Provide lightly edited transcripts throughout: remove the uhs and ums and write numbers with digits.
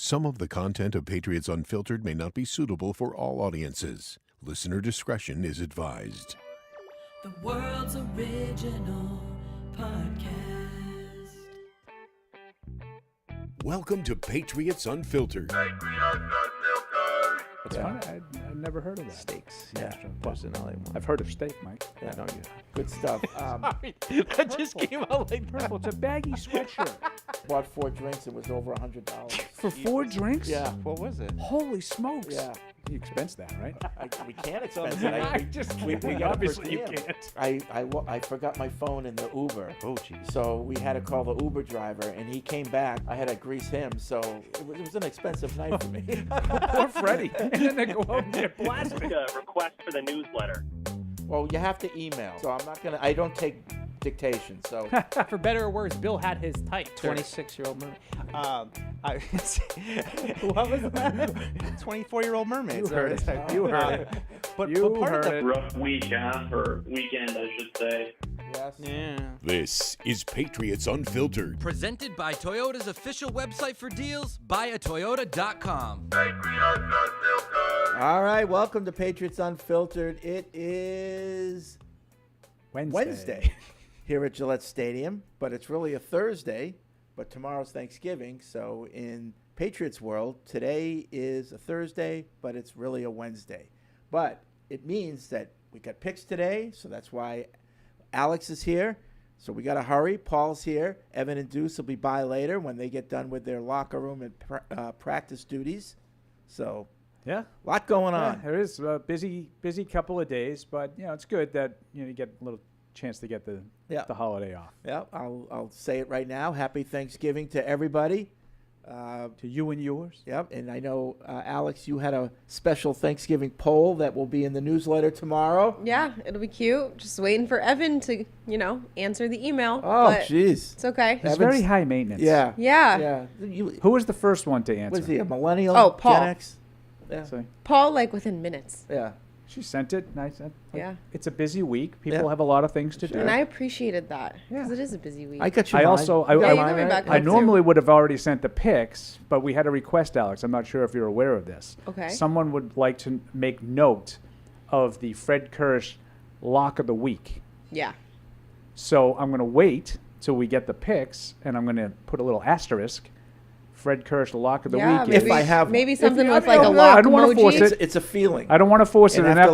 Some of the content of Patriots Unfiltered may not be suitable for all audiences. Listener discretion is advised. The world's original podcast. Welcome to Patriots Unfiltered. It's funny, I'd never heard of that. Steaks. Yeah. Personality. I've heard of steak, Mike. Yeah, no, you. Good stuff. That just came out like purple. It's a baggy sweatshirt. Bought 4 drinks. It was over $100. For 4 drinks? Yeah. What was it? Holy smokes. Yeah. You expense that, right? We can't expense it. We got Obviously you per diem. can't. I forgot my phone in the Uber. Oh, jeez. So we had to call the Uber driver, and he came back. I had to grease him, so it was an expensive night for me. Poor Freddie. And then they go out and get blasted. A request for the newsletter. Well, you have to email. So I'm not I don't take dictation. So For better or worse, Bill had his type. 26-year-old mermaid. What was that? 24-year-old mermaids. You heard it. You heard it. But You part heard of the it. Rough week, huh? Or weekend, I should say. yes. Yeah. This is Patriots Unfiltered. Presented by Toyota's official website for deals, buyatoyota.com. All right. Welcome to Patriots Unfiltered. It is Wednesday here at Gillette Stadium, but it's really a Thursday, but tomorrow's Thanksgiving. So in Patriots world, today is a Thursday, but it's really a Wednesday. But it means that we got picks today, so that's why Alex is here. So we got to hurry. Paul's here. Evan and Deuce will be by later when they get done with their locker room and practice duties. So Yeah. a lot going Yeah, on. it is a busy couple of days, but it's good that you get a little chance to get the holiday off. Yeah, I'll say it right now. Happy Thanksgiving to everybody. To you and yours. Yep, and I know, Alex, you had a special Thanksgiving poll that will be in the newsletter tomorrow. Yeah, it'll be cute. Just waiting for Evan to, answer the email. Oh, but jeez. it's okay. It's Evan's- very high maintenance. Yeah. Yeah. Yeah. Who was the first one to answer? Was he a millennial? Oh, Paul. Gen X? Yeah. So Paul, within minutes. Yeah. she sent it. And I said, Yeah. It's a busy week. People Yeah. have a lot of things to do. And I appreciated that because Yeah. it is a busy week. I got you. I mine. also- I- You got Yeah, you mine, got me right? back I up. normally would have already sent the picks, but we had a request, Alex. I'm not sure if you're aware of this. Okay. Someone would like to make note of the Fred Kirsch lock of the week. Yeah. So I'm going to wait till we get the picks, and I'm going to put a little asterisk. Fred Kirsch lock of the Yeah, week. maybe, If I have maybe one. something you- with I mean, a I lock don't wanna force emoji. it. It's a feeling. I don't want to force it, and after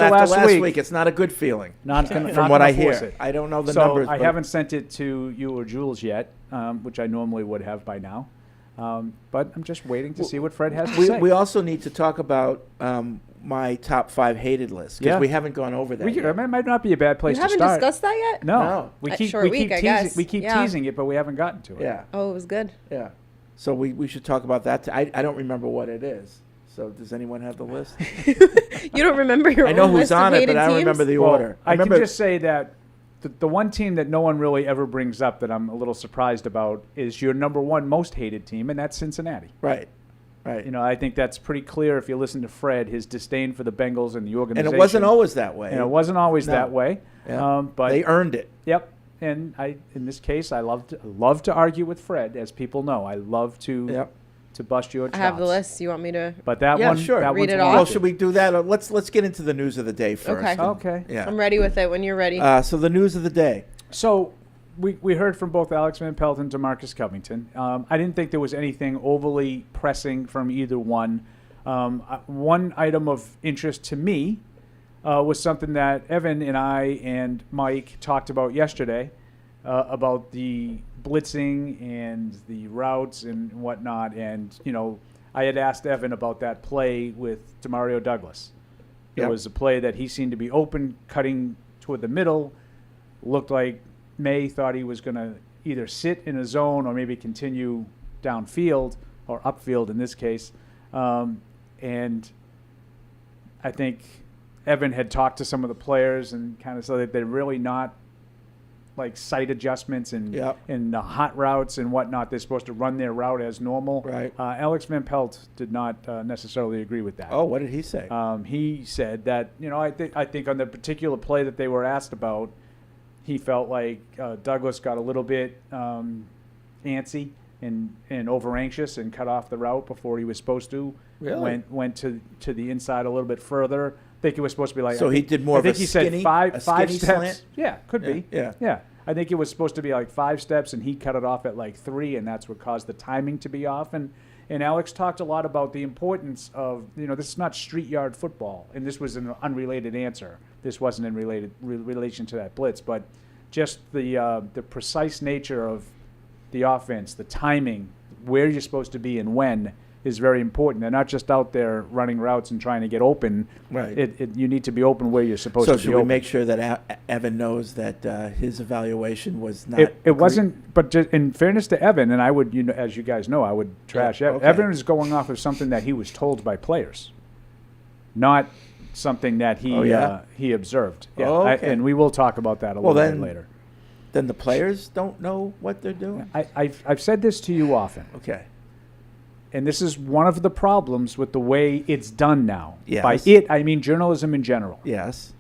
last week, it's not a good feeling. not gonna, From not what gonna I hear, force it. I don't know the So numbers. I but haven't sent it to you or Jules yet, which I normally would have by now. But I'm just waiting to see what Fred has to say. We also need to talk about my top 5 hated list because Yeah. we haven't gone over that. We, yet. it might not be a bad place You to haven't start. discussed that yet? No. we A keep short we week, keep I teasing guess. we keep Yeah. teasing it, but we haven't gotten to it. Yeah. Oh, it was good. Yeah. So we should talk about that. I don't remember what it is. So does anyone have the list? You don't remember your I know own who's list of on it, hated but I don't teams? remember the Well, order. I remember can just say that the one team that no one really ever brings up that I'm a little surprised about is your number one most hated team, and that's Cincinnati. right. I think that's pretty clear if you listen to Fred, his disdain for the Bengals and the And organization. it wasn't always that way. And it wasn't always No. that way. Yeah. But they earned it. Yep. And in this case, I love to argue with Fred, as people know. I love to Yep. to bust your chops. I have the list. You want me to? But that Yeah, one, sure. that Read one's it one off? I Well, did. should we do that? Let's get into the news of the day first. Okay. Okay. Yeah. I'm ready with it when you're ready. So the news of the day. So we heard from both Alex Van Pelt and DeMarcus Covington. I didn't think there was anything overly pressing from either one. One item of interest to me was something that Evan and I and Mike talked about yesterday about the blitzing and the routes and whatnot. And, I had asked Evan about that play with Demario Douglas. It Yep. was a play that he seemed to be open, cutting toward the middle. Looked like Maye thought he was going to either sit in a zone or maybe continue downfield or upfield in this case. And I think Evan had talked to some of the players and kind of said that they're really not like sight adjustments and Yep. and the hot routes and whatnot. They're supposed to run their route as normal. Right. Alex Van Pelt did not necessarily agree with that. Oh, what did he say? He said that I think on the particular play that they were asked about, he felt like Douglas got a little bit antsy and over anxious and cut off the route before he was supposed to. Really? Went to the inside a little bit further. I think it was supposed to be like. So he did more of a I think he skinny- said five a five skinny steps. slant? Yeah, could be. Yeah. I think it was supposed to be like 5 steps, and he cut it off at like 3, and that's what caused the timing to be off. And Alex talked a lot about the importance of, this is not street yard football, and this was an unrelated answer. This wasn't in relation to that blitz, but just the precise nature of the offense, the timing, where you're supposed to be and when is very important. They're not just out there running routes and trying to get open. Right. You need to be open where you're supposed So to be should we open. make sure that Evan knows that his evaluation was not? It wasn't, but just in fairness to Evan, and I would, as you guys know, I would trash Evan. okay. Evan is going off of something that he was told by players, not something that he he observed. Yeah, Oh, okay. and we will talk about that a Well, little bit then- later. Then the players don't know what they're doing? I've said this to you often, Okay. and this is one of the problems with the way it's done now. Yes. By it, I mean journalism in general. Yes.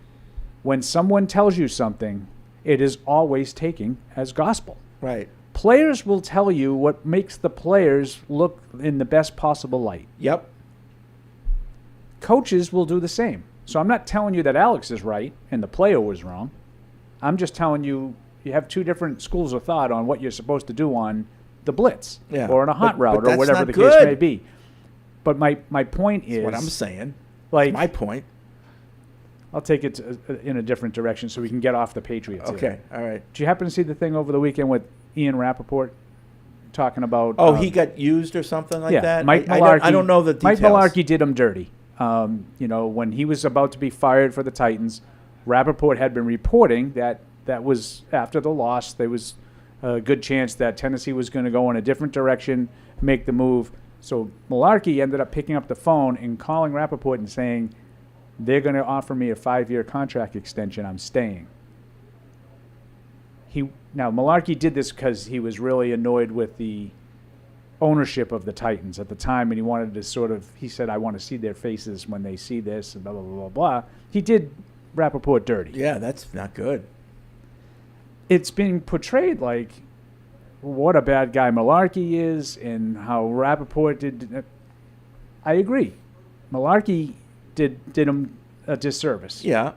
When someone tells you something, it is always taken as gospel. Right. Players will tell you what makes the players look in the best possible light. Yep. Coaches will do the same. So I'm not telling you that Alex is right and the player was wrong. I'm just telling you have two different schools of thought on what you're supposed to do on the blitz or on a hot route but or whatever that's the not case good. may be. But my point is That's what I'm saying. like My point. I'll take it in a different direction so we can get off the Patriots. here. Okay. All right. Did you happen to see the thing over the weekend with Ian Rappaport talking about? Oh, he got used or something like that? Mike I Mularkey. don't know the details. Mike Mularkey did him dirty. When he was about to be fired for the Titans, Rappaport had been reporting that was after the loss. There was a good chance that Tennessee was going to go in a different direction, make the move. So Mularkey ended up picking up the phone and calling Rappaport and saying, they're going to offer me a 5-year contract extension. I'm staying. Now, Mularkey did this because he was really annoyed with the ownership of the Titans at the time, and he wanted to he said, I want to see their faces when they see this, and blah, blah, blah, blah, blah. He did Rappaport dirty. Yeah, that's not good. It's being portrayed like what a bad guy Mularkey is and how Rappaport did. I agree. Mularkey did him a disservice. Yeah.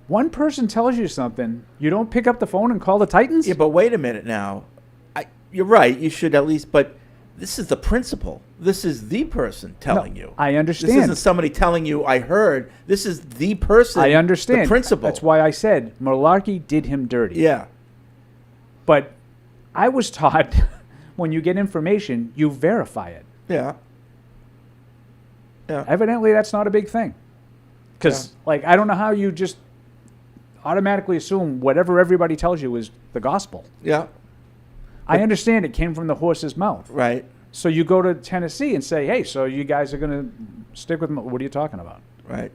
One person tells you something, you don't pick up the phone and call the Titans? Yeah, but wait a minute now. You're right. You should at least, but this is the principal. This is the person telling you. I understand. This isn't somebody telling you, I heard. This is the person. I understand. The principal. That's why I said Mularkey did him dirty. Yeah. But I was taught when you get information, you verify it. Yeah. Yeah. Evidently, that's not a big thing. Because, I don't know how you just automatically assume whatever everybody tells you is the gospel. Yeah. I understand it came from the horse's mouth. Right. So you go to Tennessee and say, hey, so you guys are going to stick with what are you talking about? Right.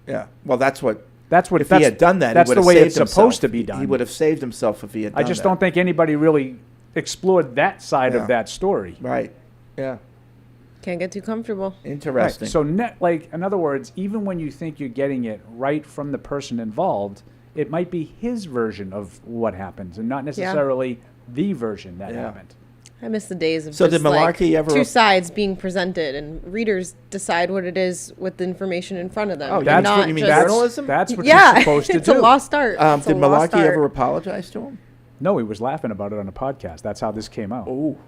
Yeah. Well, that's what. If he had done that, that's he would the have way saved it's himself. supposed to be done. He would have saved himself if he had done I just that. don't think anybody really explored that side Yeah. of that story. Right. Yeah. Can't get too comfortable. Interesting. Right. So, in other words, even when you think you're getting it right from the person involved, it might be his version of what happens and not necessarily the version that happened. I miss the days of So just did Mularkey ever two sides being presented and readers decide what it is with the information in front of them. Oh, and that's not what you mean just- journalism? That's what you're supposed to it's do. a lost art. It's a Did lost Mularkey art. ever apologize to him? No, he was laughing about it on a podcast. That's how this came out. Oh,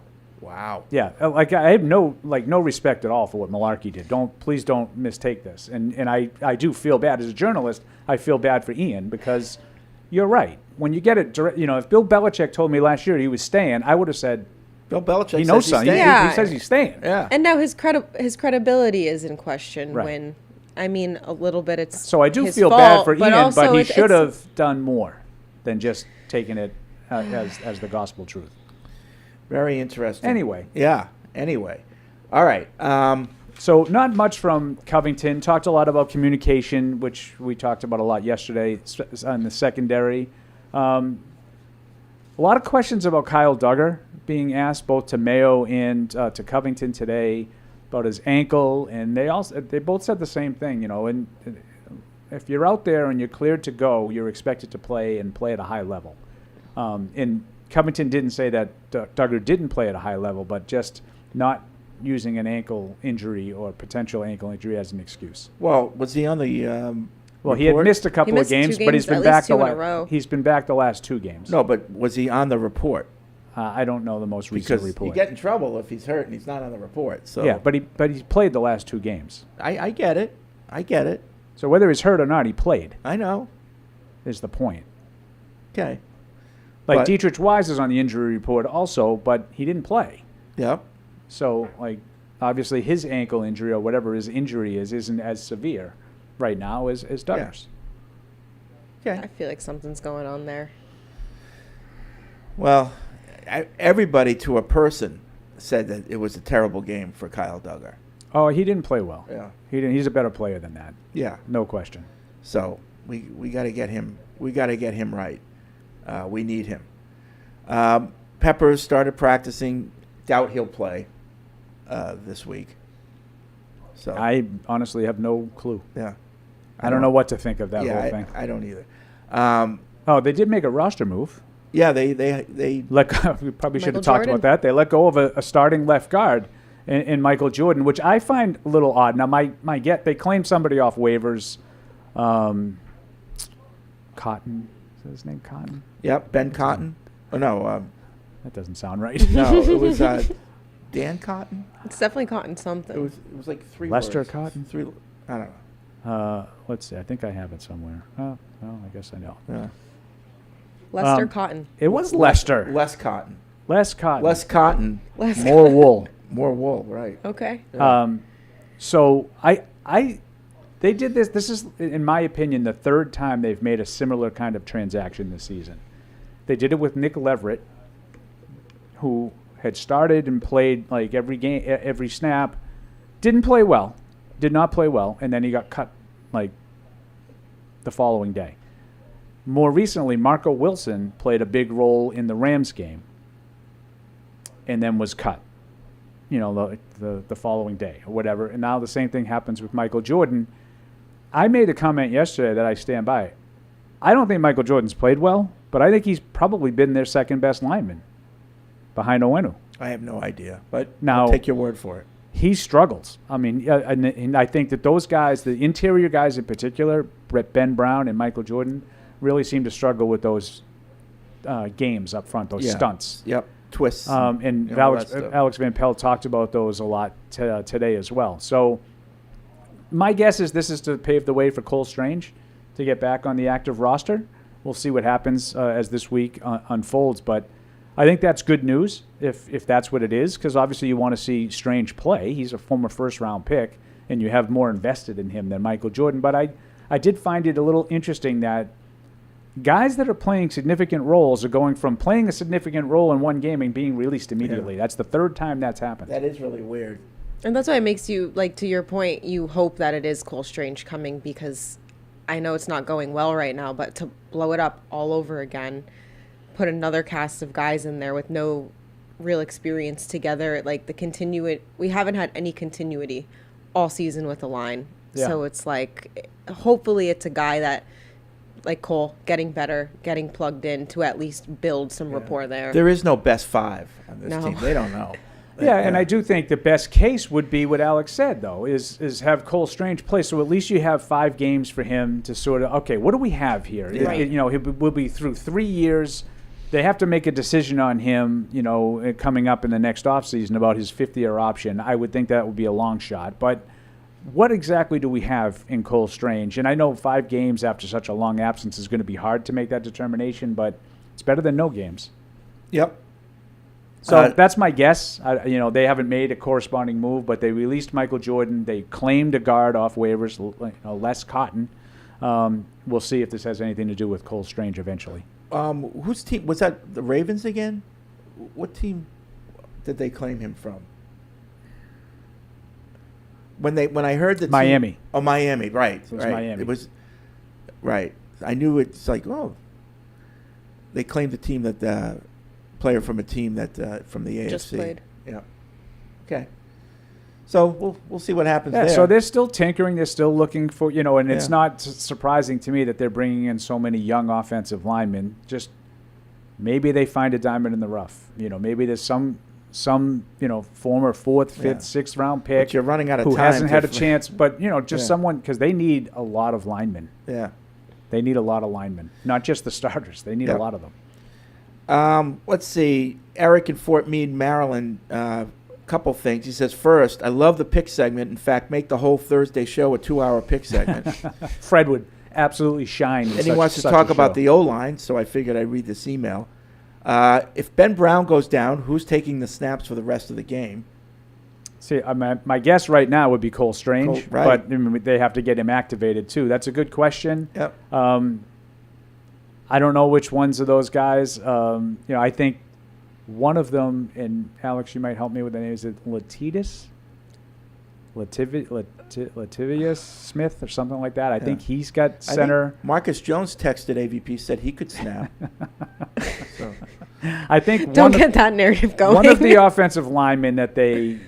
wow. Yeah, I have no respect at all for what Mularkey did. Please don't mistake this. And I do feel bad as a journalist. I feel bad for Ian because you're right. When you get it direct, if Bill Belichick told me last year he was staying, I would have said Bill Belichick he knows says he's something. staying. Yeah. He says he's staying. Yeah. And now his credibility is in question. Right. When a little bit it's So I do his feel fault, bad for but Ian, also but he it's- should have done more than just taking it as the gospel truth. Very interesting. Anyway. Yeah. Anyway. All right. So not much from Covington. Talked a lot about communication, which we talked about a lot yesterday on the secondary. A lot of questions about Kyle Duggar being asked both to Mayo and to Covington today about his ankle, and they both said the same thing. And if you're out there and you're cleared to go, you're expected to play and play at a high level. And Covington didn't say that Duggar didn't play at a high level, but just not using an ankle injury or potential ankle injury as an excuse. Well, was he on the Well, he had report? missed a couple missed of games, 2 but he's games, been at back least 2 in a row. he's been back the last 2 games. No, but was he on the report? I don't know the most recent Because report. you get in trouble if he's hurt and he's not on the report. So Yeah, but he's played the last 2 games. I get it. I get it. So whether he's hurt or not, he played. I know. Is the point. Okay. Like But- Dietrich Wise is on the injury report also, but he didn't play. Yep. So like obviously his ankle injury or whatever his injury is isn't as severe right now as Duggar's. Okay. I feel like something's going on there. Well, everybody to a person said that it was a terrible game for Kyle Duggar. Oh, he didn't play well. Yeah. He didn't. He's a better player than that. Yeah. No question. So we got to get him. We got to get him right. We need him. Peppers started practicing. Doubt he'll play this week. So I honestly have no clue. yeah. I don't know what to think of that whole thing. I don't either. Oh, they did make a roster move. Yeah, they We probably should Michael have talked Jordan? about that. They let go of a starting left guard in Michael Jordan, which I find a little odd. Now, they claimed somebody off waivers. Cotton. Is his name Cotton? Yep, Ben Cotton. Oh no, That doesn't sound right. no, it was Dan Cotton. It's definitely caught in something. It was like 3 Lester words. Cotton? 3. I don't know. Let's see. I think I have it somewhere. Oh, well, I guess I know. Yeah. Lester um, Cotton. It was Lester. Less cotton. Less Cotton. Less cotton. Lester. More wool. More wool. Right. Okay. So they did this. This is, in my opinion, the 3rd time they've made a similar kind of transaction this season. They did it with Nick Leverett, who had started and played like every game, every snap, did not play well, and then he got cut like the following day. More recently, Marco Wilson played a big role in the Rams game, and then was cut. The following day or whatever. And now the same thing happens with Michael Jordan. I made a comment yesterday that I stand by. I don't think Michael Jordan's played well, but I think he's probably been their second best lineman behind Owenu. I have no idea, but Now- I'll take your word for it. He struggles. I mean, and I think that those guys, the interior guys in particular, Ben Brown and Michael Jordan, really seem to struggle with those games up front, those stunts. Yep. Twists. And all that stuff. Alex Van Pelt talked about those a lot today as well. So my guess is this is to pave the way for Cole Strange to get back on the active roster. We'll see what happens as this week unfolds. But I think that's good news if that's what it is, because obviously you want to see Strange play. He's a former first-round pick, and you have more invested in him than Michael Jordan. But I did find it a little interesting that guys that are playing significant roles are going from playing a significant role in one game and being released immediately. That's the 3rd time that's happened. That is really weird. And that's why it makes you, like, to your point, you hope that it is Cole Strange coming, because I know it's not going well right now, but to blow it up all over again, put another cast of guys in there with no real experience together, like we haven't had any continuity all season with the line. Yeah. So it's like, hopefully it's a guy that, like Cole, getting better, getting plugged in to at least build some rapport there. There is no best 5 on this No. team. They don't know. Yeah, and I do think the best case would be what Alex said, though, is have Cole Strange play. So at least you have 5 games for him to sort of, okay, what do we have here? Right. We'll be through 3 years. They have to make a decision on him, coming up in the next offseason about his 5th-year option. I would think that would be a long shot. But what exactly do we have in Cole Strange? And I know 5 games after such a long absence is going to be hard to make that determination, but it's better than no games. Yep. So that's my guess. They haven't made a corresponding move, but they released Michael Jordan. They claimed a guard off waivers, Les Cotton. We'll see if this has anything to do with Cole Strange eventually. Whose team was that? The Ravens again? What team did they claim him from? When I heard that Miami. Miami, right? It was right. Miami. It was right. I knew it's like they claimed a team that player from a team that from the AFC Just played. Yeah. Okay. So we'll see what happens Yeah, there. so they're still tinkering. They're still looking for, and it's Yeah. not surprising to me that they're bringing in so many young offensive linemen. Just maybe they find a diamond in the rough. Maybe there's some former 4th, 5th, 6th round pick But you're running out of who time hasn't had a to- chance, but just someone, because they need a lot of linemen. Yeah. They need a lot of linemen, not just the starters. They need a lot of them. Let's see. Eric in Fort Meade, Maryland. Couple things. He says, first, I love the pick segment. In fact, make the whole Thursday show a 2-hour pick segment. Fred would absolutely shine. And he wants to talk about the O-line, so I figured I'd read this email. If Ben Brown goes down, who's taking the snaps for the rest of the game? See, my guess right now would be Cole Strange, right. but they have to get him activated too. That's a good question. Yep. I don't know which ones of those guys. I think one of them, and Alex, you might help me with the name. Is it Latavius Smith or something like that? I think he's got center. Marcus Jones texted AVP, said he could snap. So. I think Don't get that narrative going. One of the offensive linemen that they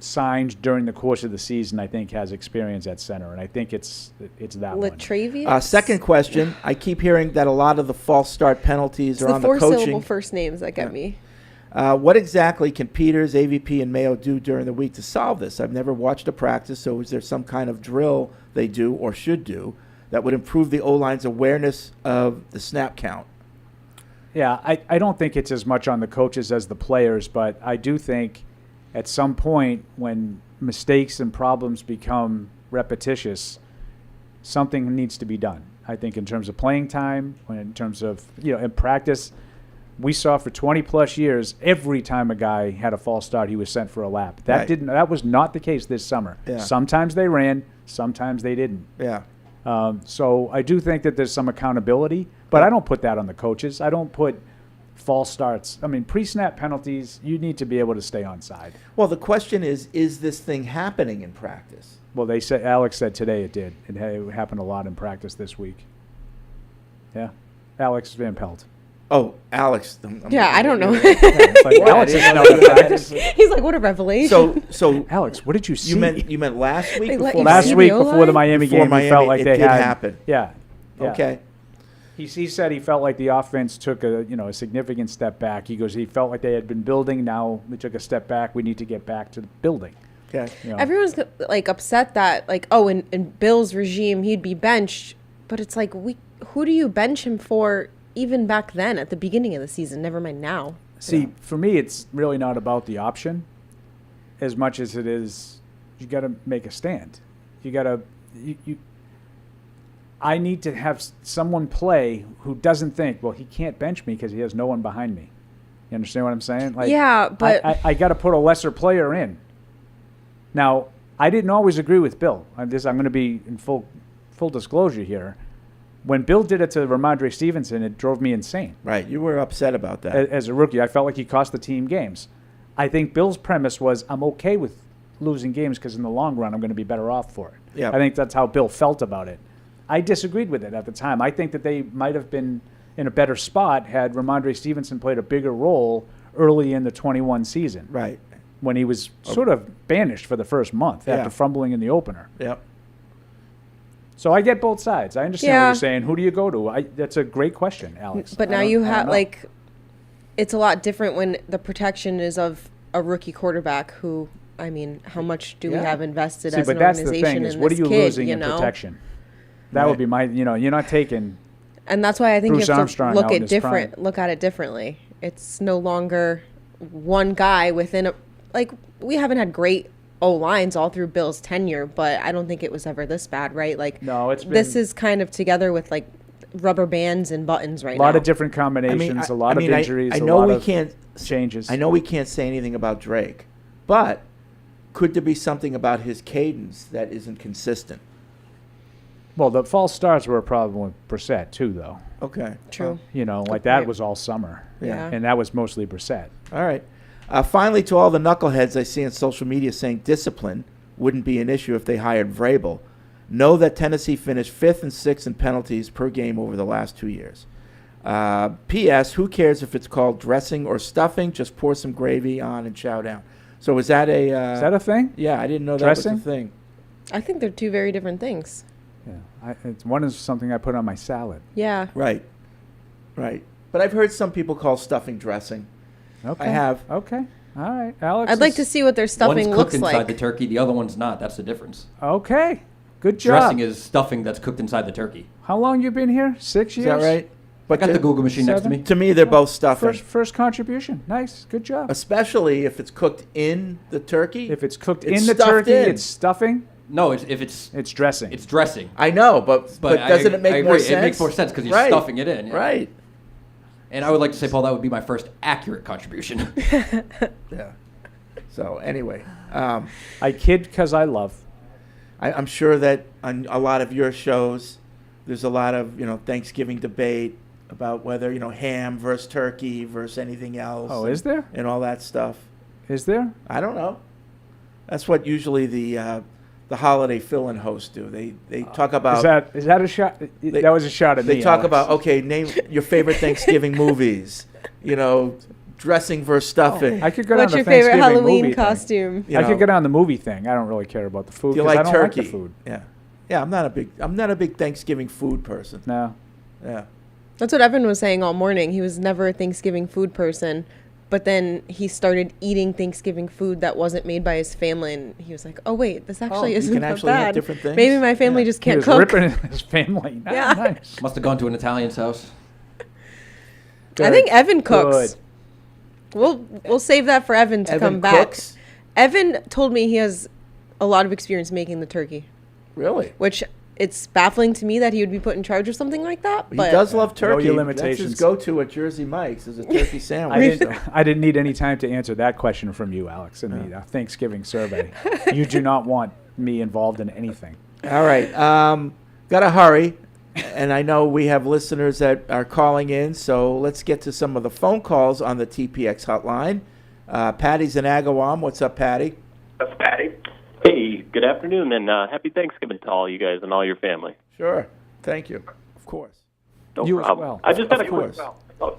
signed during the course of the season, I think, has experience at center, and I think it's that one. Latravius? Second question. I keep hearing that a lot of the false start penalties are on the coaching. It's the 4-syllable first names that get me. What exactly can Peters, AVP, and Mayo do during the week to solve this? I've never watched a practice, so is there some kind of drill they do or should do that would improve the O-line's awareness of the snap count? Yeah, I don't think it's as much on the coaches as the players, but I do think at some point when mistakes and problems become repetitious, something needs to be done. I think in terms of playing time, in terms of, in practice, we saw for 20-plus years, every time a guy had a false start, he was sent for a lap. That was not the case this summer. Yeah. Sometimes they ran, sometimes they didn't. Yeah. So I do think that there's some accountability, but I don't put that on the coaches. I don't put false starts. I mean, pre-snap penalties, you need to be able to stay onside. Well, the question is this thing happening in practice? Well, Alex said today it did. It happened a lot in practice this week. Yeah. Alex Van Pelt. Oh, Alex. I don't know. It's like, Alex is now in practice. He's like, what a revelation. So Alex, what did you see? You meant last week? They let Before you Last see week the before the O-line? Miami Before game, Miami, he felt like it they did had. happen. Yeah. Okay. He said he felt like the offense took a significant step back. He goes, he felt like they had been building. Now they took a step back. We need to get back to the building. Okay. Everyone's upset that in Bill's regime he'd be benched, but it's like who do you bench him for even back then at the beginning of the season? Never mind now. See, for me, it's really not about the option as much as it is you got to make a stand. You got to I need to have someone play who doesn't think, well, he can't bench me because he has no one behind me. You understand what I'm saying? Yeah, but I got to put a lesser player in. Now, I didn't always agree with Bill. I'm going to be in full disclosure here. When Bill did it to Ramondre Stevenson, it drove me insane. Right. You were upset about that. As a rookie, I felt like he cost the team games. I think Bill's premise was, I'm okay with losing games because in the long run, I'm going to be better off for it. Yeah. I think that's how Bill felt about it. I disagreed with it at the time. I think that they might have been in a better spot had Ramondre Stevenson played a bigger role early in the 21 season. Right. When he was sort of banished for the first month after fumbling in the opener. Yep. So I get both sides. I understand what Yeah. you're saying. Who do you go to? That's a great question, Alex. But now you have it's a lot different when the protection is of a rookie quarterback who, I mean, how much do we have invested as but an that's the organization thing is, in what are this you kid, losing you in know? protection? That would be my, you're not taking. And that's why I think Bruce you have Armstrong to look out in at his prime. look at it differently. It's no longer one guy within a we haven't had great O-lines all through Bill's tenure, but I don't think it was ever this bad, right? No, it's this been is kind of together with rubber bands and buttons right a now. lot of different combinations, a lot of injuries, I know a lot we of can't changes. I know we can't say anything about Drake, but could there be something about his cadence that isn't consistent? Well, the false starts were a problem with Brissett too, though. Okay. True. That was all summer. Yeah. And that was mostly Brissett. All right. Finally, to all the knuckleheads I see on social media saying discipline wouldn't be an issue if they hired Vrabel, know that Tennessee finished 5th and 6th in penalties per game over the last 2 years. P.S. Who cares if it's called dressing or stuffing? Just pour some gravy on and chow down. So is that a... Is that a thing? Yeah, I didn't know that Dressing? was a thing. I think they're two very different things. Yeah. One is something I put on my salad. Yeah. Right. Right. But I've heard some people call stuffing dressing. Okay. I have. Okay. All right, Alex. I'd like to see what their stuffing One's looks cooked inside like. the turkey, the other one's not. That's the difference. Okay. Good job. Dressing is stuffing that's cooked inside the turkey. How long you been here? 6 years. Is that right? I got the Google machine next to 7? me. To me, they're both stuffing. First contribution. Nice. Good job. Especially if it's cooked in the turkey. If it's cooked It's in the stuffed turkey, in. it's stuffing. No, if it's It's dressing. it's dressing. I know, but doesn't it make I more agree. sense? It makes more sense because you're Right. stuffing it in. Yeah. Right. And I would like to say, Paul, that would be my first accurate contribution. Yeah. So anyway, I kid because I love. I'm sure that on a lot of your shows, there's a lot of Thanksgiving debate about whether ham versus turkey versus anything else. Oh, is there? And all that stuff. Is there? I don't know. That's what usually the holiday fill-in hosts do. They talk about. Is that a shot? That was a shot at me. They talk Alex. about name your favorite Thanksgiving movies. Dressing versus stuffing. I could go What's down your the favorite Thanksgiving Halloween movie costume? I could go down the movie thing. I don't really care about the food Do you because like I don't turkey? like the food. Yeah. I'm not a big Thanksgiving food person. No. Yeah. That's what Evan was saying all morning. He was never a Thanksgiving food person, but then he started eating Thanksgiving food that wasn't made by his family, and he was like, "Oh wait, this actually you isn't can that actually have bad. different things?" Maybe my family Yeah. just He can't was cook." ripping his family. Yeah. Nice. Must have gone to an Italian's house. I think Evan cooks. Good. We'll save that for Evan to Evan come back. cooks? Evan told me he has a lot of experience making the turkey, Really? which it's baffling to me that he would be put in charge of something like that. He But does love Know turkey. your That's his limitations. go-to at Jersey Mike's is a turkey sandwich. I didn't need any time to answer that question from you, Alex, in the Thanksgiving survey. You do not want me involved in anything. All right. Gotta hurry. And I know we have listeners that are calling in, so let's get to some of the phone calls on the TPX hotline. Patty's in Agawam. What's up, Patty? That's Patty. Hey, good afternoon, and happy Thanksgiving to all you guys and all your family. Sure. Thank you. Of course. No You as problem. well. I just had Of a quick. course.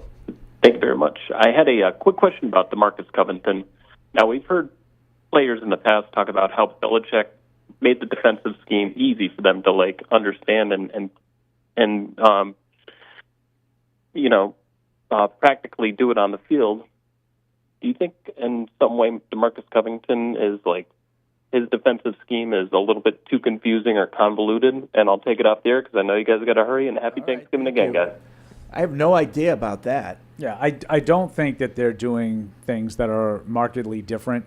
Thank you very much. I had a quick question about DeMarcus Covington. Now, we've heard players in the past talk about how Belichick made the defensive scheme easy for them to understand and practically do it on the field. Do you think in some way DeMarcus Covington is his defensive scheme is a little bit too confusing or convoluted? And I'll take it off the air because I know you guys got to hurry. And happy Thanksgiving thank again, you. guys. I have no idea about that. Yeah, I don't think that they're doing things that are markedly different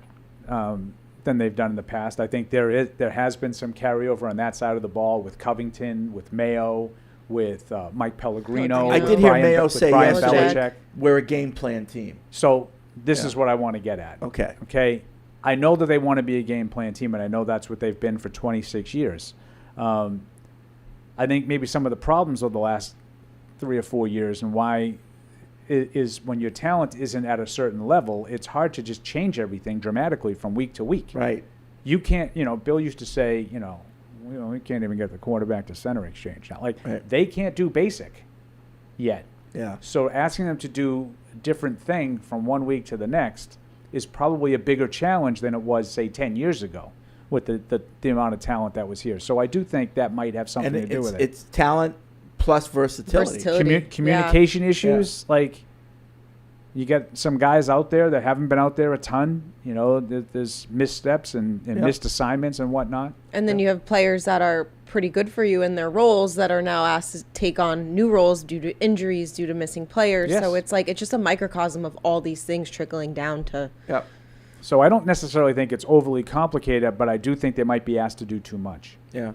than they've done in the past. I think there has been some carryover on that side of the ball with Covington, with Mayo, with Mike Pellegrino. I did hear Brian- Mayo with say Brian yesterday, Belichick. we're a game plan team. So this Yeah. is what I want to get at. Okay. Okay. I know that they want to be a game plan team, and I know that's what they've been for 26 years. I think maybe some of the problems of the last 3 or 4 years and why is when your talent isn't at a certain level, it's hard to just change everything dramatically from week to week. Right. You can't, Bill used to say, we can't even get the quarterback to center exchange now. Right. They can't do basic yet. Yeah. So asking them to do a different thing from one week to the next is probably a bigger challenge than it was, say, 10 years ago with the amount of talent that was here. So I do think that might have something And to do with it. it's talent plus versatility. Communication issues, you get some guys out there that haven't been out there a ton. There's missteps and missed assignments and whatnot. And then you have players that are pretty good for you in their roles that are now asked to take on new roles due to injuries, due to missing players. Yes. So it's just a microcosm of all these things trickling down to. Yep. So I don't necessarily think it's overly complicated, but I do think they might be asked to do too much. Yeah.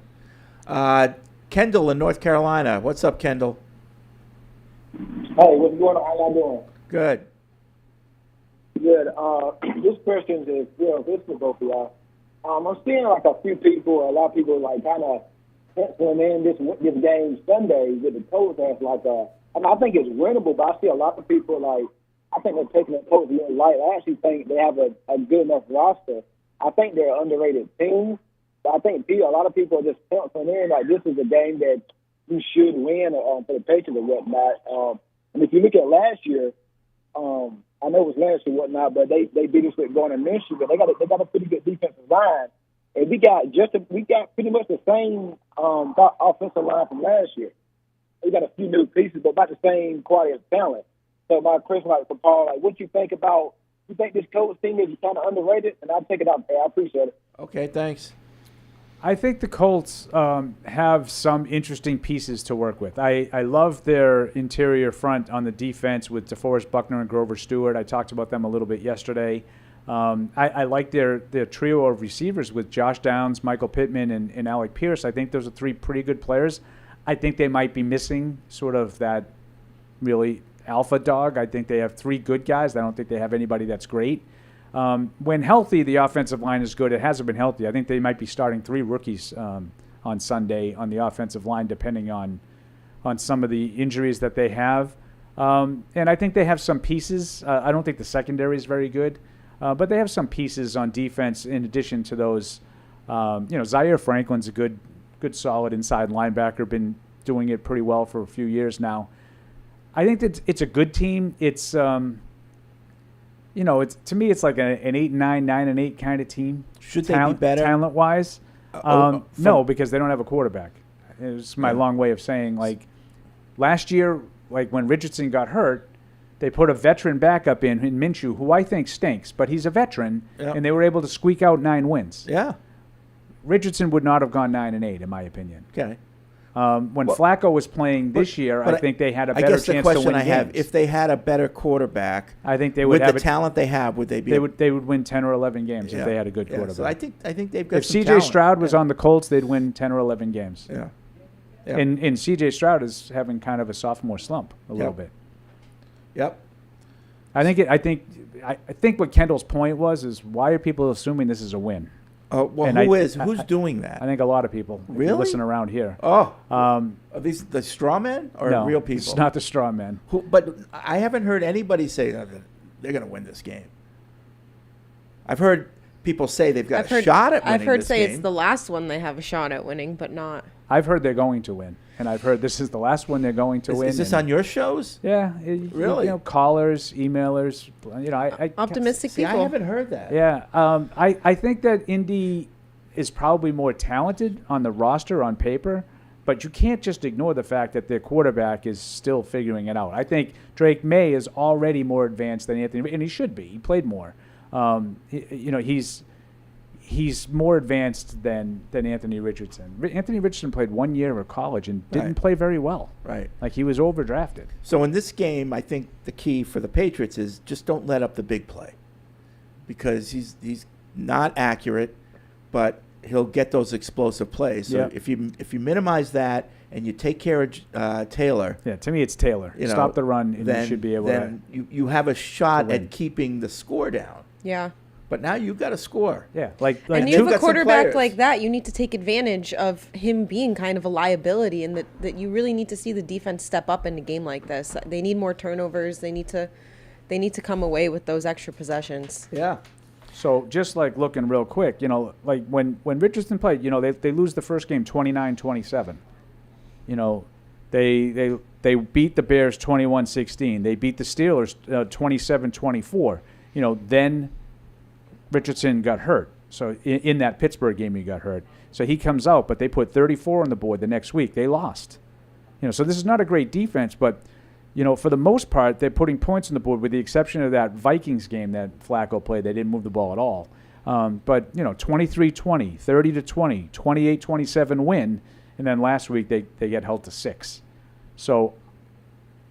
Kendall in North Carolina. What's up, Kendall? Hey, what's going on? How y'all doing? Good. Good. This question is this for both of y'all. I'm seeing a few people, a lot of people kind of penciling in this game Sunday with the Colts as I think it's winnable, but I see a lot of people I think they're taking the Colts a little light. I actually think they have a good enough roster. I think they're an underrated team, but I think a lot of people are just penciling in this is a game that you should win for the Patriots or whatnot. And if you look at last year, I know it was last year whatnot, but they beat us with Gardner Minshew, but they got a pretty good defensive line, and we got pretty much the same offensive line from last year. We got a few new pieces, but about the same quality of talent. So my question, like for Paul, like what you think about? You think this Colts team is kind of underrated? And I'll take it out there. I appreciate it. Okay, thanks. I think the Colts have some interesting pieces to work with. I love their interior front on the defense with DeForest Buckner and Grover Stewart. I talked about them a little bit yesterday. I like their trio of receivers with Josh Downs, Michael Pittman, and Alec Pierce. I think those are three pretty good players. I think they might be missing sort of that really alpha dog. I think they have three good guys. I don't think they have anybody that's great. When healthy, the offensive line is good. It hasn't been healthy. I think they might be starting three rookies on Sunday on the offensive line, depending on some of the injuries that they have. And I think they have some pieces. I don't think the secondary is very good, but they have some pieces on defense in addition to those. Zaire Franklin's a good solid inside linebacker, been doing it pretty well for a few years now. I think that it's a good team. It's it's to me it's like an 8-9, 9-8 kind of team. Should they be better talent wise? No, because they don't have a quarterback. It's my long way of saying, like, last year, like when Richardson got hurt, they put a veteran backup in Minshew, who I think stinks, but he's a veteran, and they were able to squeak out 9 wins. Yeah. Richardson would not have gone 9-8, in my opinion. Okay. When Flacco was playing this year, I think they had a better chance to win games. I guess the question I have, if they had a better quarterback, I think they would with the talent they have, would they be? They would win 10 or 11 games if they had a good quarterback. So I think they've got if some C.J. talent. Stroud was on the Colts, they'd win 10 or 11 games. Yeah. And C.J. Stroud is having kind of a sophomore slump a little bit. Yep. I think what Kendall's point was is, why are people assuming this is a win? Who's doing that? I think a lot of people. Really? If you listen around here. Oh. Are these the straw men or no, real people? It's not the straw men. But I haven't heard anybody say that they're going to win this game. I've heard people say they've got a shot at winning I've heard this say game. it's the last one they have a shot at winning, but not. I've heard they're going to win, and I've heard this is the last one they're going to win. Is this on your shows? Yeah. Really? Callers, emailers. I optimistic see, people. I haven't heard that. Yeah. I think that Indy is probably more talented on the roster on paper, but you can't just ignore the fact that their quarterback is still figuring it out. I think Drake Maye is already more advanced than Anthony, and he should be. He played more. He's more advanced than Anthony Richardson. Anthony Richardson played 1 year of college and didn't play very well. Right. Like, he was overdrafted. So in this game, I think the key for the Patriots is just don't let up the big play, because he's not accurate, but he'll get those explosive plays. So if you minimize that and you take care of Taylor. Yeah, to me it's Taylor. Stop the run, and you should be able to. Then you have a shot at keeping the score down. Yeah. But now you've got to score. Yeah, like and you have a quarterback like that, you need to take advantage of him being kind of a liability, and that you really need to see the defense step up in a game like this. They need more turnovers. They need to come away with those extra possessions. Yeah. So just like looking real quick, like when Richardson played, they lose the first game 29-27. They beat the Bears 21-16. They beat the Steelers 27-24. Then Richardson got hurt. So in that Pittsburgh game, he got hurt. So he comes out, but they put 34 on the board the next week. They lost. So this is not a great defense, but for the most part, they're putting points on the board, with the exception of that Vikings game that Flacco played. They didn't move the ball at all. But 23-20, 30-20, 28-27 win, and then last week they get held to 6. So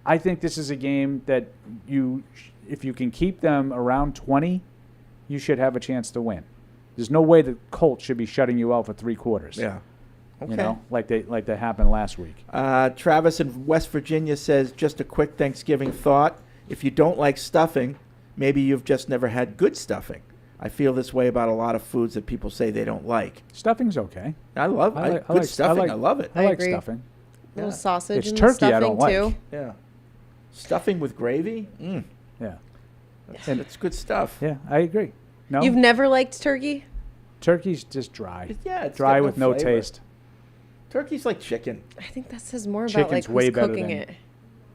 I think this is a game that if you can keep them around 20, you should have a chance to win. There's no way the Colts should be shutting you out for 3 quarters. Yeah. Okay. Like they happened last week. Travis in West Virginia says, just a quick Thanksgiving thought. If you don't like stuffing, maybe you've just never had good stuffing. I feel this way about a lot of foods that people say they don't like. Stuffing's okay. I love good stuffing. I love it. I like stuffing. A little sausage it's and turkey stuffing I don't like. too. Yeah. Stuffing with gravy? Yeah. It's good stuff. Yeah, I agree. No? You've never liked turkey? Turkey's just dry. Yeah, it's dry got with no flavor. taste. Turkey's like chicken. I think that says more about Chicken's like way who's better cooking than, it.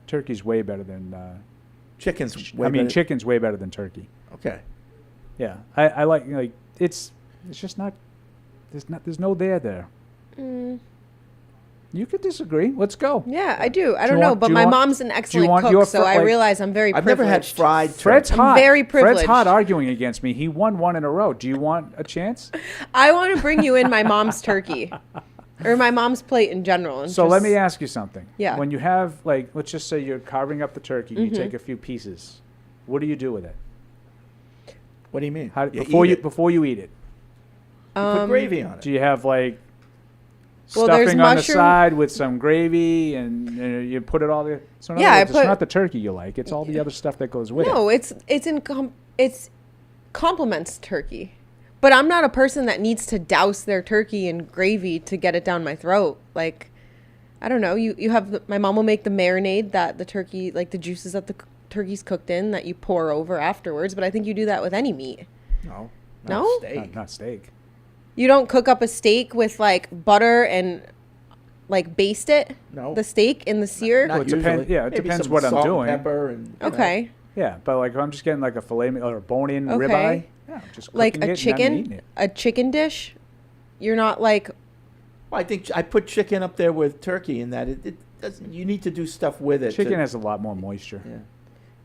Turkey's way better than chicken's. Chicken's way better than turkey. Okay. Yeah, I like it's just not. There's no there. You could disagree. Let's go. Yeah, I do. I don't know, but do you my want- mom's an do you excellent want cook, your so fr- I like- realize I'm very I've privileged. never had fried Fred's turkey. hot. very Fred's privileged. hot arguing against me. He won one in a row. Do you want a chance? I want to bring you in my mom's turkey. Or my mom's plate in general. And So let just- me ask you something. Yeah. When you have, like, let's just say you're carving up the turkey, you take a few pieces. What do you do with it? What do you mean? How, You before eat you it. before you eat it, You put gravy on it. do you have like Well, there's stuffing on the mushroom- side with some gravy, and you put it all there? So in Yeah, other I words, put- it's not the turkey you like; it's all the other stuff that goes with No, it. it's complements turkey. But I'm not a person that needs to douse their turkey in gravy to get it down my throat. Like, I don't know. You have my mom will make the marinade that the turkey, like the juices that the turkey's cooked in, that you pour over afterwards. But I think you do that with any meat. No. No? Not steak. Not steak. You don't cook up a steak with like butter and like baste it. No. The steak in the sear. Not Well, it depends- usually. yeah, it Maybe depends some what I'm salt and doing. Pepper and you know. Okay. Yeah, but like if I'm just getting like a filet or a bone-in Okay. ribeye, yeah, I'm just Like cooking a it and I'm eating chicken, it. a chicken dish. You're not like Well, I think I put chicken up there with turkey in that it doesn't. You need to do stuff with it. Chicken to, has a lot more moisture. Yeah.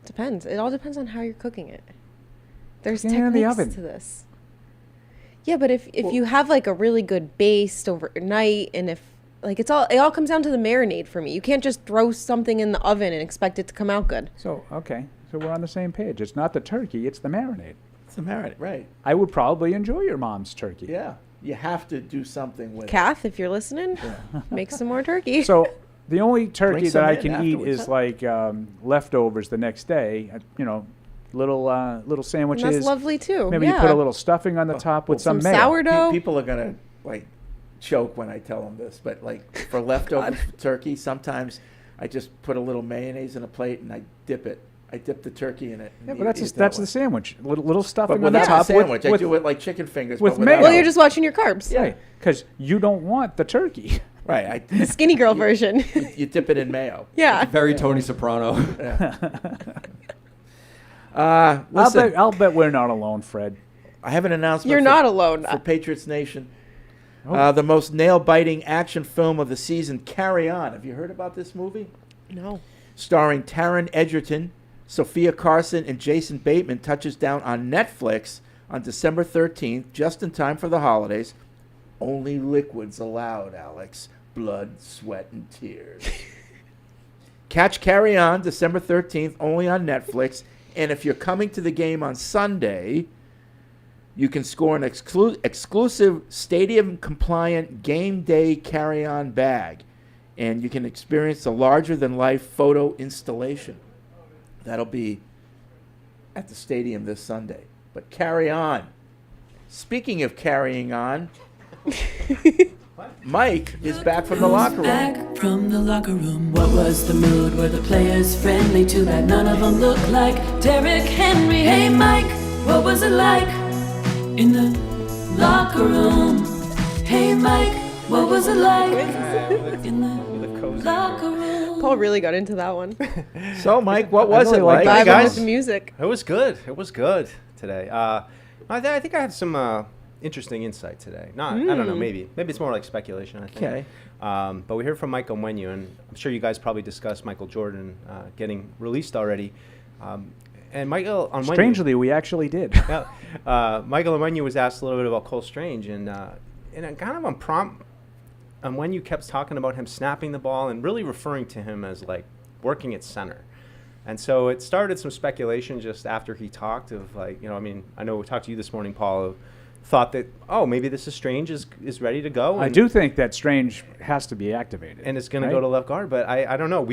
depends. It all depends on how you're cooking it. There's Cooking it in the techniques oven. to this. Yeah, but if you have like a really good baste overnight, and if like it all comes down to the marinade for me. You can't just throw something in the oven and expect it to come out good. So okay, so we're on the same page. It's not the turkey; it's the marinade. It's the marinade, right? I would probably enjoy your mom's turkey. Yeah. You have to do something with it. Kath, if you're listening, make some more turkey. So the only turkey some that I in can eat afterwards. is like leftovers the next day. You know, little sandwiches. And that's lovely too. Maybe yeah. you put a little stuffing on the top with some mayo. sourdough. People are gonna like choke when I tell them this, but like for leftover turkey, sometimes I just put a little mayonnaise in a plate and I dip it. I dip the turkey in it. and Yeah, eat- but that's eat it that's that way. the sandwich. Little stuffing But on the without top a sandwich, with I do it like chicken fingers. with but without mayo. Well, you're just watching your carbs. Yeah. Right, because you don't want the turkey. right. The skinny girl version. You dip it in mayo. Yeah. Very Tony Soprano. Listen, I'll bet we're not alone, Fred. I have an announcement. You're for- not alone. for Patriots Nation. Oh. The most nail-biting action film of the season, Carry On. Have you heard about this movie? No. Starring Taron Egerton, Sophia Carson, and Jason Bateman, touches down on Netflix on December 13th, just in time for the holidays. Only liquids allowed, Alex. Blood, sweat, and tears. Catch Carry On December 13th, only on Netflix. And if you're coming to the game on Sunday, you can score an exclusive stadium-compliant game day carry-on bag. And you can experience the larger-than-life photo installation. That'll be at the stadium this Sunday. But carry on. Speaking of carrying on, Mike is back from the locker room. Back from the locker room. What was the mood? Were the players friendly? Too bad none of them look like Derrick Henry. Hey Mike, what was it like in the locker room? Hey Mike, what was it like in the locker room? Paul really got into that one. So, Mike, what was it like? Dive guys. into the music. It was good. It was good today. I think I had some interesting insight today. I don't know. Maybe it's more like speculation. I think. Okay. But we heard from Michael Onwenu, and I'm sure you guys probably discussed Michael Jordan getting released already. And Michael Onwenu. Strangely, we actually did. Michael Onwenu was asked a little bit about Cole Strange, and kind of on prompt. Onwenu kept talking about him snapping the ball and really referring to him as like working at center. And so it started some speculation just after he talked of like, I know we talked to you this morning, Paul, of thought that, maybe this is Strange is ready to go. I do think that Strange has to be activated. And it's going right? to go to left guard. But I don't know.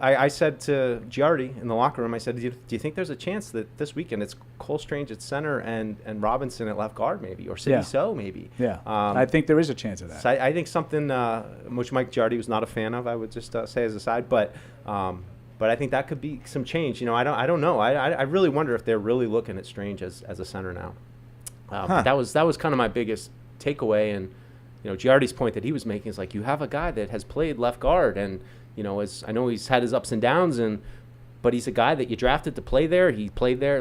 I said to Giardi in the locker room, I said, do you think there's a chance that this weekend it's Cole Strange at center and Robinson at left guard maybe, or Sidney So maybe? Yeah, I think there is a chance of that. So I think something which Mike Giardi was not a fan of, I would just say as a side, but I think that could be some change. I don't know. I really wonder if they're really looking at Strange as a center now. But that was kind of my biggest takeaway, and Giardi's point that he was making is like, you have a guy that has played left guard, and as I know he's had his ups and downs, but he's a guy that you drafted to play there. He played there,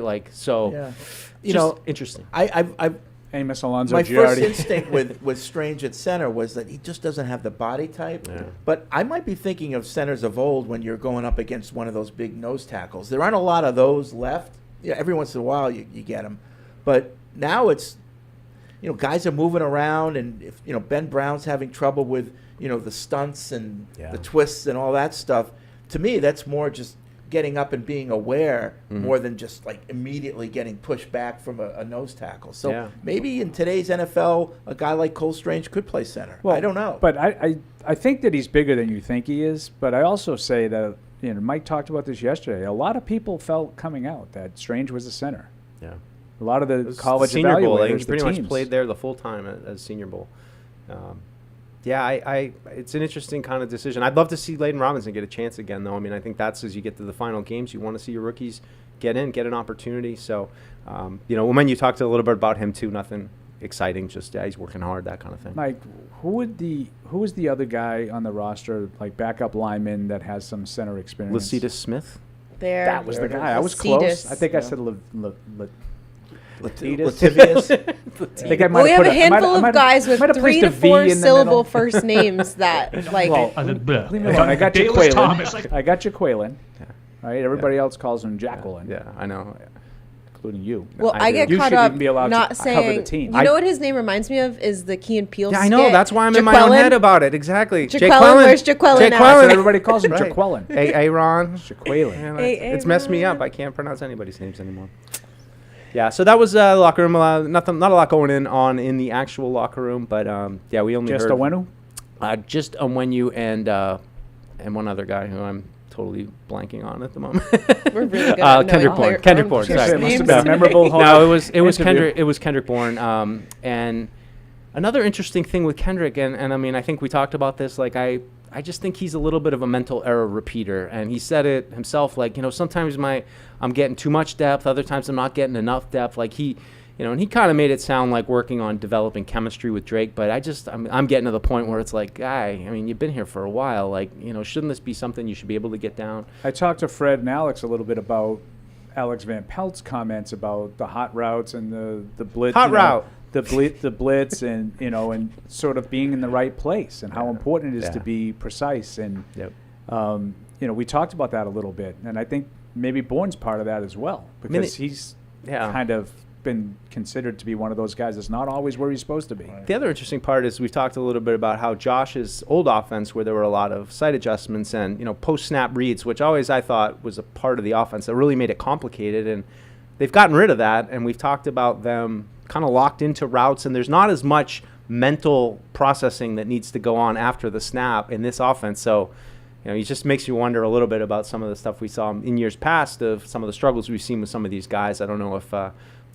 interesting. I Amos Alonso My Giardi. first instinct with Strange at center was that he just doesn't have the body type. Yeah. But I might be thinking of centers of old when you're going up against one of those big nose tackles. There aren't a lot of those left. Yeah, every once in a while you get them. But now it's, guys are moving around, and if Ben Brown's having trouble with the stunts and the twists and all that stuff. To me, that's more just getting up and being aware more than just like immediately getting pushed back from a nose tackle. So maybe in today's NFL, a guy like Cole Strange could play center. Well, I don't know. But I think that he's bigger than you think he is. But I also say that, Mike talked about this yesterday. A lot of people felt coming out that Strange was a center. Yeah. A lot of the college Senior Bowl. evaluators, He pretty much played there the full time at Senior Bowl. It's an interesting kind of decision. I'd love to see Layden Robinson get a chance again, though. I mean, I think that's as you get to the final games, you want to see your rookies get an opportunity. So, when you talked a little bit about him too, nothing exciting, just he's working hard, that kind of thing. Mike, who is the other guy on the roster, like backup lineman that has some center experience? Lecitus Smith. That was the guy. I was close. I think I said Latavius. We have a handful of guys with 3 to 4 syllable first names that leave me alone. I got Jaquelin. I got Jaquelin. Right. Everybody else calls him Jacqueline. Yeah, I know. Including you. Well, I get caught up not saying. You know what his name reminds me of is the Key and Peele. Yeah, I know. That's why I'm in my own head about it. Exactly. Jaquelin. Where's Jaquelin? Everybody calls him Jaquelin. Aaron. Jaquelin. It's messed me up. I can't pronounce anybody's names anymore. Yeah, so that was the locker room. Not a lot going on in the actual locker room, but we only just heard Onwenu? Just Onwenu and one other guy who I'm totally blanking on at the moment. We're really good at Kendrick Bourne. Kendrick Bourne. Sorry, must have been a memorable. No, it was Kendrick. It was Kendrick Bourne. And another interesting thing with Kendrick, and I mean, I think we talked about this. Like I just think he's a little bit of a mental error repeater, and he said it himself. Like, sometimes I'm getting too much depth, other times I'm not getting enough depth. Like and he kind of made it sound like working on developing chemistry with Drake. But I'm getting to the point where it's like, guy, I mean, you've been here for a while. Like, shouldn't this be something you should be able to get down? I talked to Fred and Alex a little bit about Alex Van Pelt's comments about the hot routes and the blitz. The blitz and and sort of being in the right place and how important it is to be precise and we talked about that a little bit, and I think maybe Bourne's part of that as well, because he's kind of been considered to be one of those guys that's not always where he's supposed to be. The other interesting part is we've talked a little bit about how Josh's old offense, where there were a lot of sight adjustments and post snap reads, which always I thought was a part of the offense that really made it complicated, and they've gotten rid of that, and we've talked about them kind of locked into routes, and there's not as much mental processing that needs to go on after the snap in this offense. So, it just makes you wonder a little bit about some of the stuff we saw in years past of some of the struggles we've seen with some of these guys. I don't know if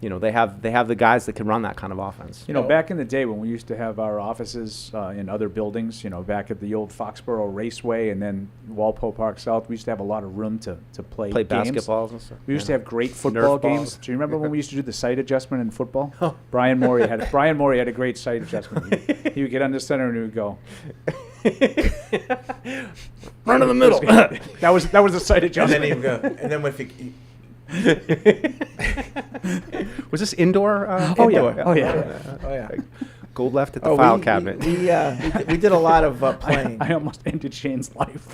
they have the guys that can run that kind of offense. Back in the day when we used to have our offices in other buildings, back at the old Foxborough Raceway and then Walpole Park South, we used to have a lot of room to play games. Basketballs and stuff. We used to have great football games. Do you remember when we used to do the sight adjustment in football? Brian Morey had a great sight adjustment. He would get under center and he would go run in the middle. that was the sight adjustment. And then he would go. And then if he was this indoor? Oh indoor? Yeah. Gold left at the file cabinet. We did a lot Lot of playing. I almost ended Shane's life.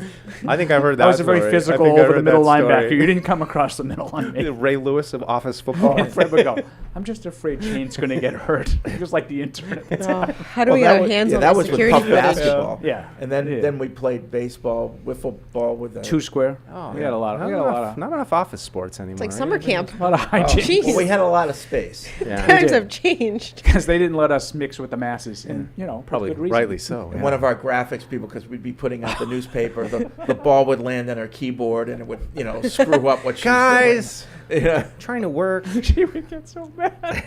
I think I've heard that. I was a very physical over the middle linebacker. You didn't come across the middle on me. Ray Lewis of Office Football. And Fred would go, I'm just afraid Shane's going to get hurt. It was like the intern at the time. How do we get our hands on the security footage? That was with basketball. Yeah. And then we played baseball, wiffle ball with the... Two square. Oh, we had a lot of... Not enough office sports anymore. It's like summer camp. A lot of hygiene. Well, we had a lot of space. Yeah. Times have changed. Because they didn't let us mix with the masses. And, probably rightly so. And one of our graphics people, because we'd be putting out the newspaper, the ball would land on her keyboard and it would, screw up what she's Guys, doing. Yeah. Trying to work. She would get so mad.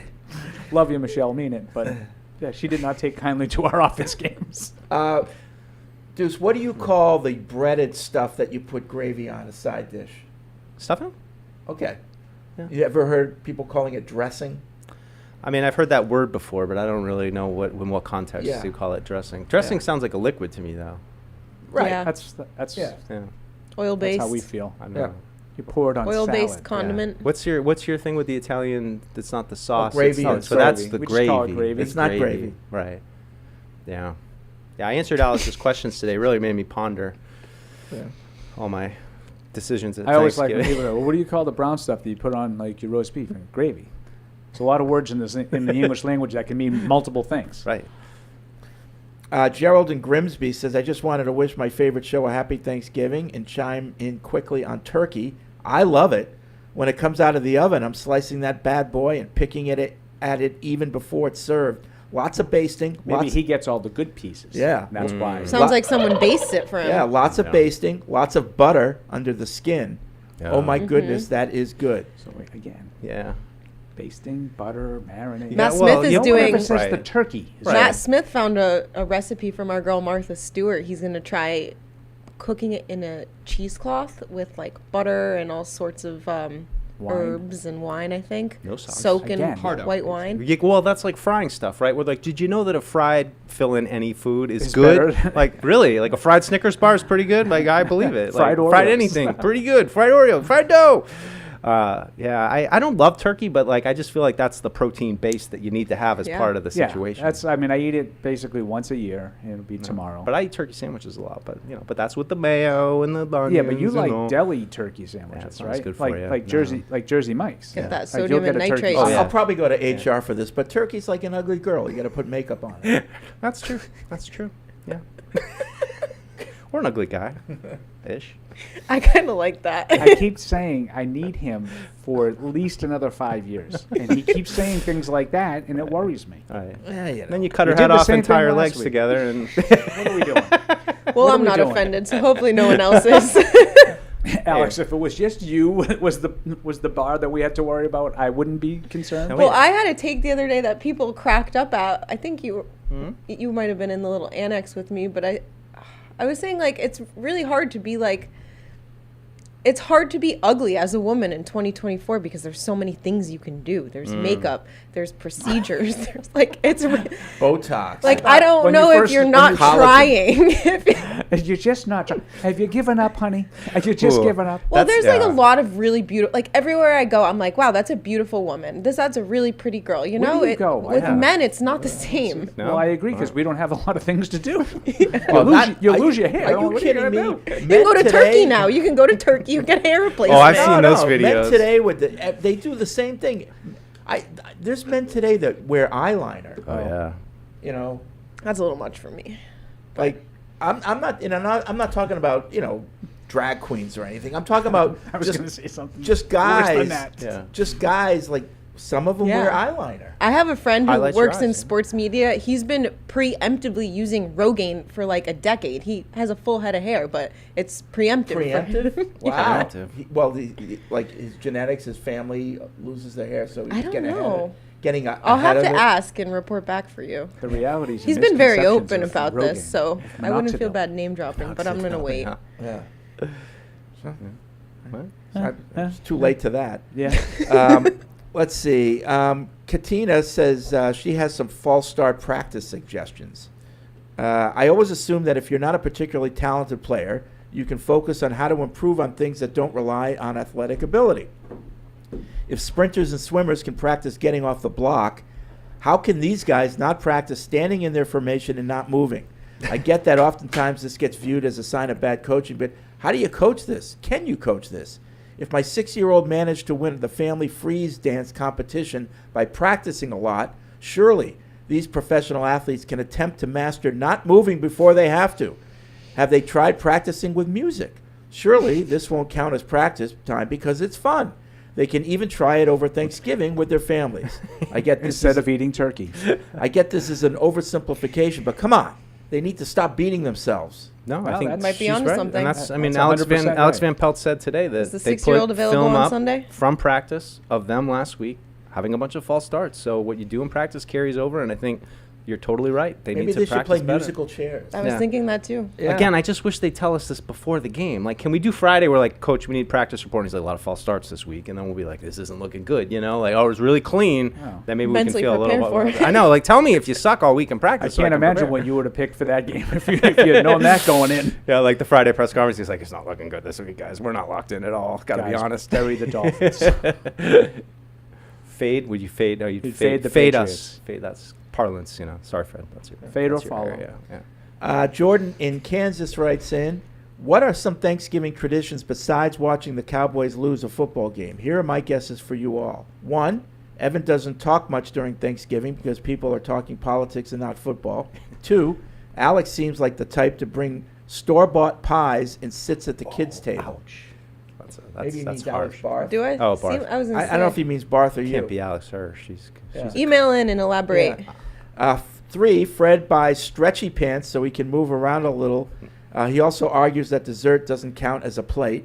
Love you, Michelle, mean it. But yeah, she did not take kindly to our office games. Deuce, what do you call the breaded stuff that you put gravy on, a side dish? Stuffing? Okay. Yeah. You ever heard people calling it dressing? I mean, I've heard that word before, but I don't really know in what context you call it dressing. Dressing sounds like a liquid to me, though. Right. Yeah. That's yeah. Oil based. That's how we feel. I know. You pour it on oil-based salad. condiment. What's your thing with the Italian? That's not the sauce. gravy It's not- and so that's gravy. the We just call it gravy. gravy. It's not gravy. Right. Yeah. Yeah. I answered Alex's questions today. Really made me ponder all my decisions at I always like when Thanksgiving. people go, well, what do you call the brown stuff that you put on like your roast beef? And gravy. There's a lot of words in the English language that can mean multiple things. Right. Gerald in Grimsby says, I just wanted to wish my favorite show a happy Thanksgiving and chime in quickly on turkey. I love it. When it comes out of the oven, I'm slicing that bad boy and picking at it even before it's served. Lots of basting. Maybe he gets all the good pieces. Yeah. That's why. Sounds like someone bastes it for him. Yeah, lots of basting, lots of butter under the skin. Yeah. Oh, my goodness, that is good. So again, Yeah. basting, butter, marinade. Matt Yeah, Smith well, is no one doing. ever says Right. the turkey. Matt Smith found a recipe from our girl Martha Stewart. He's gonna try cooking it in a cheesecloth with like butter and all sorts of herbs and wine. I think. No sauce. Soak in Again. white wine. Well, that's like frying stuff, right? Where like, did you know that a fried fill in any food is It's good? better. Like, really? Like a fried Snickers bar is pretty good? Like, I believe it. Fried Like, fried Oreos. anything, pretty good. Fried Oreo, fried dough. Yeah, I don't love turkey, but like I just feel like that's the protein base that you need to have as Yeah. part of the situation. I eat it basically once a year. It'll be tomorrow. But I eat turkey sandwiches a lot, but that's with the mayo and the onions. yeah, but you and like all. deli turkey Yeah, sandwiches, it's not right? as good for you. Like Jersey Mike's. Get that Like, you'll sodium get and a turkey nitrate. Oh, yeah. I'll probably go to HR for this, but turkey's like an ugly girl. You got to put makeup on it. That's true. That's true. Yeah. Or an ugly guy, ish. I kind of like that. I keep saying I need him for at least another 5 years, and he keeps saying things like that, and it worries me. All right. Yeah, you know. Then you cut her did head the off same and tie thing her last legs week. together, and What are we doing? Well, What are I'm we not doing? offended, so hopefully no one else is. Alex, if it was just you, was the bar that we had to worry about, I wouldn't be concerned. No, Well, I had a take the other day that people cracked up at. I think you Hmm? might have been in the little annex with me, but I was saying like it's really hard to be like it's hard to be ugly as a woman in 2024 because there's so many things you can do. There's makeup, there's procedures, there's like it's Botox. like I don't When know you if first- you're when not you- trying. You're just not trying. Have you given up, honey? Have you just Ooh. given up? Well, That's- there's like a yeah. lot of really beautiful. Like everywhere I go, I'm like, wow, that's a beautiful woman. That's a really pretty girl. You Where know, do you go? with Yeah. men, it's not the same. No? Well, I agree because we don't have a lot of things to do. Well, You'll lose your hair. Are you What kidding gonna me? do? You can go to Turkey now. You can go to Turkey. You get hair replacement. Oh, I've seen those Men videos. today they do the same thing. There's men today that wear eyeliner. Oh yeah. You know, That's a little much for me. like I'm not, I'm not talking about drag queens or anything. I'm talking about I was just going to say something. just worse than guys. that. Yeah. Just guys like some of them Yeah. wear eyeliner. I have a friend who Highlights your works in eyes, yeah. sports media. He's been preemptively using Rogaine for like a decade. He has a full head of hair, but it's preemptive. Preemptive? Wow. Preemptive. Well, like his genetics, his family loses their hair, so he's I don't getting know. getting I'll ahead have to of it. ask and report back for you. The realities. and He's been very misconceptions open of about Rogaine. this, so I wouldn't feel Minoxidil. bad name dropping, but I'm going to wait. Yeah. What? It's too late to that. Yeah. Let's see. Katina says she has some false start practice suggestions. I always assume that if you're not a particularly talented player, you can focus on how to improve on things that don't rely on athletic ability. If sprinters and swimmers can practice getting off the block, how can these guys not practice standing in their formation and not moving? I get that oftentimes this gets viewed as a sign of bad coaching, but how do you coach this? Can you coach this? If my 6-year-old managed to win the family freeze dance competition by practicing a lot, surely these professional athletes can attempt to master not moving before they have to. Have they tried practicing with music? Surely this won't count as practice time because it's fun. They can even try it over Thanksgiving with their families. I get this Instead of eating turkey. I get this is an oversimplification, but come on. They need to stop beating themselves. No, Well, I think that might be she's onto right. something. And that's, I mean, That's Alex 100% Van right. Pelt said today that Is the they 6-year-old put available film on up Sunday? from practice of them last week having a bunch of false starts. So what you do in practice carries over, and I think You're totally right. They Maybe need to they should practice play better. musical chairs. I was thinking that too. Yeah. Again, I just wish they'd tell us this before the game. Like, can we do Friday? We're like, Coach, we need practice report. And he's like, a lot of false starts this week. And then we'll be like, this isn't looking good. You know, like, oh, it was really clean. Oh. Then maybe Mentally we can feel a little prepare bit. for it. I know. Like, tell me if you suck all week in I practice. can't imagine what you would have picked for that game if you had known that going in. Yeah, like the Friday press conference, he's like, it's not looking good this week, guys. We're not locked in at all. Got to be Guys, honest. bury the Dolphins. Fade? Would you fade? No, you'd fade the fade Patriots. us. Fade. That's parlance. You know. Sorry, Fred. That's your Fade or that's your follow. area, yeah. Jordan in Kansas writes in, what are some Thanksgiving traditions besides watching the Cowboys lose a football game? Here are my guesses for you all. 1, Evan doesn't talk much during Thanksgiving because people are talking politics and not football. 2, Alex seems like the type to bring store-bought pies and sits at the kids' table. Ouch. Maybe he That's means Alex harsh. Barth. Do I? Oh, See, Barth. I was gonna I don't know if he means Barth or you. Can't be Alex. Her. She's Email in and elaborate. Yeah. 3, Fred buys stretchy pants so he can move around a little. He also argues that dessert doesn't count as a plate.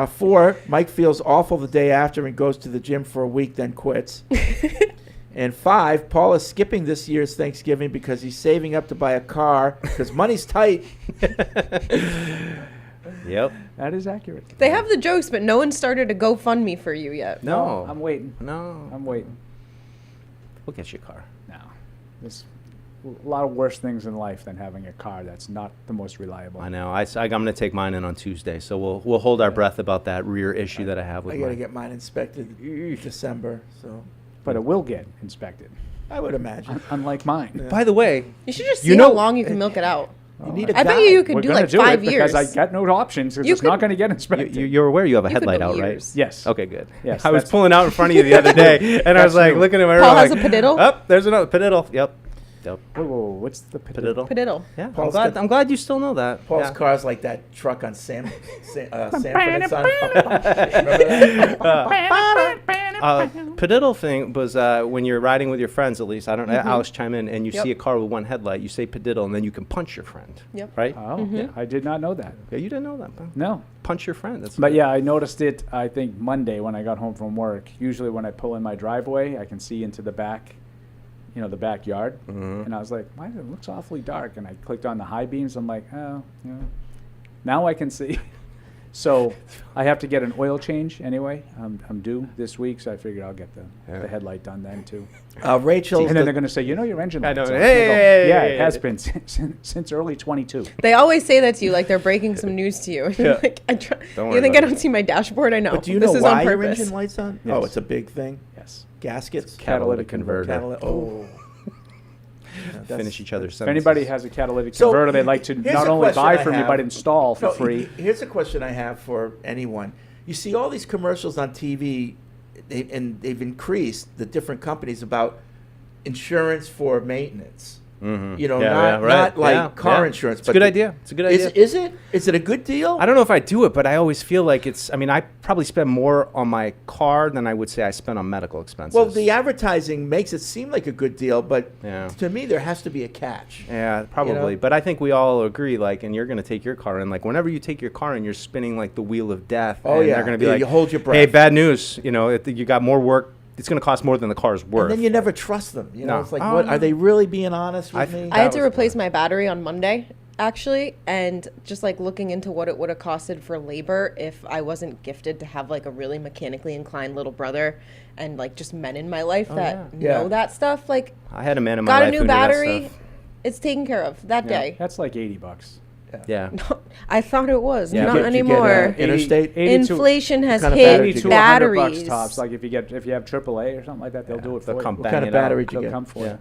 4, Mike feels awful the day after and goes to the gym for a week, then quits. And 5, Paul is skipping this year's Thanksgiving because he's saving up to buy a car because money's tight. Yep. That is accurate. They have the jokes, but no one started a GoFundMe for you yet. No. I'm waiting. No. I'm waiting. We'll get you a car. No. There's a lot of worse things in life than having a car that's not the most reliable. I know. I'm going to take mine in on Tuesday, so we'll hold our breath about that rear issue that I have with I got to mine. get mine inspected December, so But it will get inspected. I would imagine. Unlike mine. By the way, You should just see how long you can milk it out. You need a I bet guy. you could We're do gonna like do 5 it years. because I got no options because You it's not could- going to get inspected. You're aware you have a You could headlight go out, right? years. Yes. Okay, good. Yes, I was that's- pulling out in front of you the other day, and I was That's like new. looking at my Paul rear, has like, a pediddle? Oh, there's another pediddle. Yep. Whoa, what's the Pediddle. Pediddle. Yeah. Paul's I'm glad you still know that. Paul's Yeah. car's like that truck on Sanford and Son. Remember that? Pediddle thing was when you're riding with your friends, at least. I don't know. Mm-hmm. Alex, chime in, and you Yep. see a car with one headlight. You say pediddle, and then you can punch your friend. Yep. Right? Oh, I did not know that. Yeah, you didn't know that. Huh? No. Punch your friend. That's But good. yeah, I noticed it, I think, Monday when I got home from work. Usually when I pull in my driveway, I can see into the back, the backyard. Mhm. And I was like, why does it looks awfully dark? And I clicked on the high beams. I'm like, oh, now I can see. So I have to get an oil change anyway. I'm due this week, so I figured I'll get the headlight done then too. Rachel, And then they're going to say, your engine I light's know. on. Hey, I go, hey, yeah, hey, it has hey. been since early 22. They always say that to you, like they're breaking some news to you. And you're Yeah. like, Don't worry you think I about don't it. see my dashboard? I know. but do you this know is why on your purpose. engine light's on? Yes. Oh, it's a big thing. Yes. Gaskets. Catalytic converter. Oh. Finish each other's If sentences. anybody has a catalytic So, converter they'd like to here's not a only question buy I from you have. but install for No, free. Here's a question I have for anyone. You see all these commercials on TV, and they've increased the different companies about insurance for maintenance. Mhm. Not like car insurance. It's a good idea. It's a good idea. Is it? Is it a good deal? I don't know if I do it, but I always feel like it's. I mean, I probably spend more on my car than I would say I spend on medical expenses. Well, the advertising makes it seem like a good deal, but Yeah. to me, there has to be a catch. Yeah, probably. But I think we all agree, like, and you're going to take your car in. Like, whenever you take your car in, you're spinning, like, the wheel of death. Oh, and yeah. They're going to be You like, hold your breath. hey, bad news. You got more work. It's going to cost more than the car's worth. And then you never trust them. No. It's like, Oh, what? no. Are they really being honest with me? I had to replace my battery on Monday, actually, and just like looking into what it would have costed for labor if I wasn't gifted to have like a really mechanically inclined little brother and like just men in my life that Yeah. know that stuff. Like, I had a man in my got life a new who knew that battery, stuff. it's taken care of that day. That's like $80. Yeah. I thought it was, Yeah, not did you get, anymore. Interstate? 82 Inflation has kind of hit battery did you get? batteries. $100 tops. Like if you have AAA or something like that, they'll do it for They'll you. come What bang kind of it out. battery did you They'll get? come for you.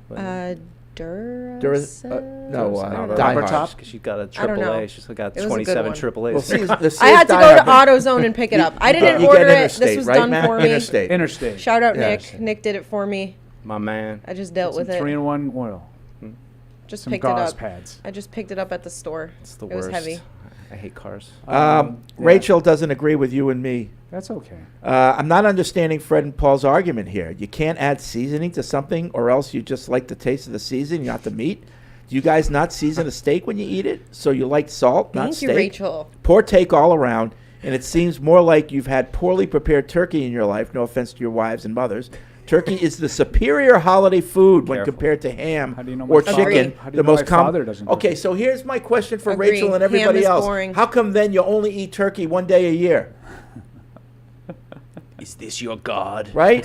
Duracell? No, Diamond top? Because she got a I don't know. AAA. She's got It was a good 27 one. AAAs. Well, see, the I had to Sears go to Diamond- AutoZone and pick it up. I didn't you order get it. Interstate, This was right, done Matt? for me. Interstate. Interstate. Shout out Yeah. Nick. Nick did it for me. My man. I just dealt with it. 3-in-1 oil. Just Some picked it gauze up. pads. I just picked it up at the store. It's the it worst. was heavy. I hate cars. Yeah. Rachel doesn't agree with you and me. That's okay. I'm not understanding Fred and Paul's argument here. You can't add seasoning to something, or else you just like the taste of the seasoning, not the meat. Do you guys not season a steak when you eat it? So you like salt, not Thank steak? you, Rachel. Poor take all around, and it seems more like you've had poorly prepared turkey in your life. No offense to your wives and mothers, Turkey is the superior holiday food when compared to ham How do you know or my father- chicken. how do you The know most my father doesn't cook Okay, it? so here's my question for Agree. Rachel and Ham everybody is else. boring. How come then you only eat turkey one day a year? Is this your god? Right?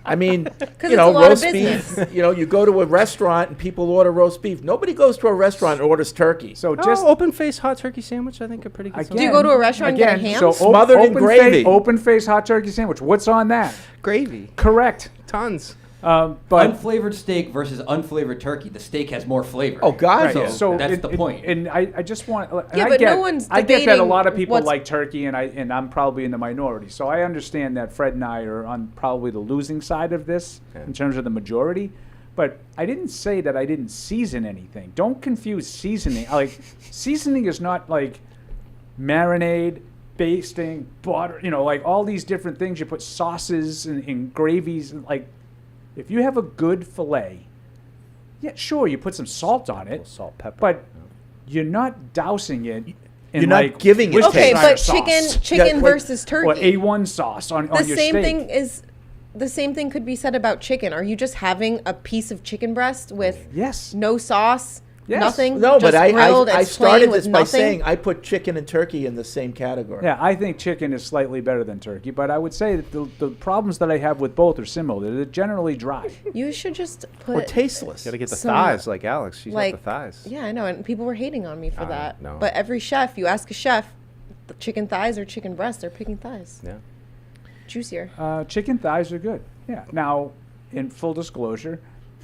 I mean, it's a lot of roast business. beef. You go to a restaurant and people order roast beef. Nobody goes to a restaurant and orders turkey. So just open face hot turkey sandwich, I think, are pretty good. Do you go to a restaurant and get a ham? So Smothered in gravy. Open face hot turkey sandwich. What's on that? Gravy. Correct. Tons. But unflavored steak versus unflavored turkey. The steak has more flavor. Oh, God, So, yeah. so that's the point. And I just want. And Yeah, I but get, no one's I get that a debating lot of people what's- like turkey, and I'm probably in the minority. So I understand that Fred and I are on probably the losing side of this in terms of the majority. But I didn't say that I didn't season anything. Don't confuse seasoning. Like seasoning is not like marinade, basting, butter. Like all these different things. You put sauces and gravies and like. If you have a good fillet, yeah, sure, you put some salt on it, salt, pepper, but you're not dousing it. You're not giving it Okay, taste. but chicken versus turkey. Or A1 sauce on your the same steak. thing is. The same thing could be said about chicken. Are you just having a piece of chicken breast with no sauce, nothing? No, just but grilled, I it's plain started with this by nothing? saying I put chicken and turkey in the same category. Yeah, I think chicken is slightly better than turkey, but I would say that the problems that I have with both are similar. They're generally dry. You should just put Or tasteless. Got to get the some, thighs like Alex. She's like, got the thighs. Yeah, I know, and people were hating on me for that. no. But every chef, you ask a chef, the chicken thighs or chicken breast, they're picking thighs. Yeah. Juicier. Chicken thighs are good. Yeah. Now, in full disclosure,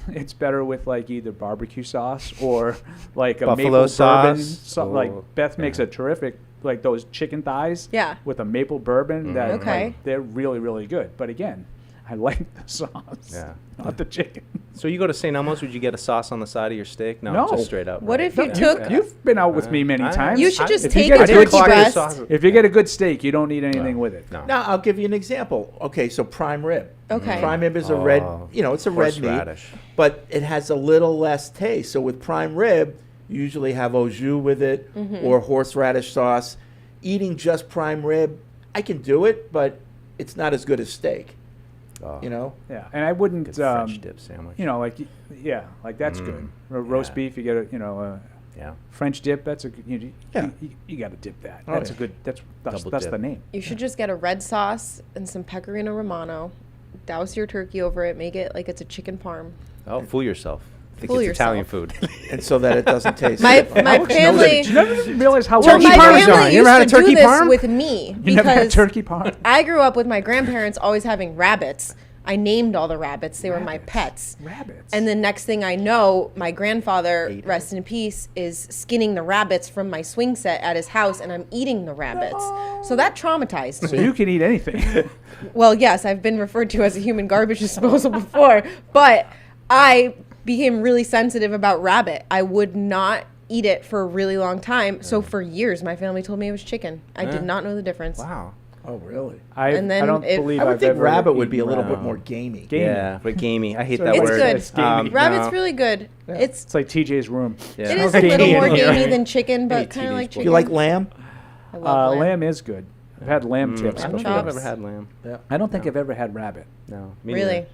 it's better with like either barbecue sauce or like a Buffalo maple sauce. bourbon. Like Ooh, Beth makes a terrific like those chicken thighs. Yeah. With a maple bourbon. That Okay. like, they're really really good. But again, I like the sauce. Yeah. Not the chicken. So you go to St. Elmo's, would you get a sauce on the side of your steak? No, No. just straight up. What right? if you Yeah. took- Yeah. You've been out with me many times. You should just If you take get a a turkey good breast. steak, if you get a good steak, you don't need anything with it. No. Now I'll give you an example. Okay, so prime rib. Okay. Prime rib is a red. It's a red meat, horseradish. but it has a little less taste. So with prime rib, you usually have au jus with it or horseradish sauce. Eating just prime rib, I can do it, but it's not as good as steak. Yeah, and I wouldn't. Good French dip sandwich. Like that's good. Roast beef, you get yeah. French dip. That's a good. Yeah. You got to dip that. Oh, That's yeah. a good. That's Double the dip. name. You should just get a red sauce and some pecorino romano, douse your turkey over it, make it like it's a chicken parm. Oh, fool yourself. Think Fool it's yourself. Italian food. And so that it doesn't taste. My good. family. You never realize how Well, turkey my parm is family on. used You ever had a to do turkey this parm? with me You never had because turkey parm? I grew up with my grandparents always having rabbits. I named all the rabbits. They were my pets. Rabbits. And the next thing I know, my grandfather, rest in peace, is skinning the rabbits from my swing set at his house, and I'm eating the rabbits. So that traumatized So me. you can eat anything. Well, yes, I've been referred to as a human garbage disposal before, but I became really sensitive about rabbit. I would not eat it for a really long time. So for years, my family told me it was chicken. I did not know the difference. Wow. Oh, really? I And then don't it- believe I would I've think ever rabbit would eaten be a little rabbit. bit more gamey. Gamey. Yeah, but gamey. I hate So that It's word. good. It's gamey. Rabbit's no. really good. It's like TJ's room. Yeah. It is Smells a little gamey more in here. gamey than chicken, but kind of like Do chicken. you like lamb? I love Lamb is good. I've had lamb tips. I don't think chops. I've ever had lamb. I don't think I've ever had rabbit. No. Me Really? neither.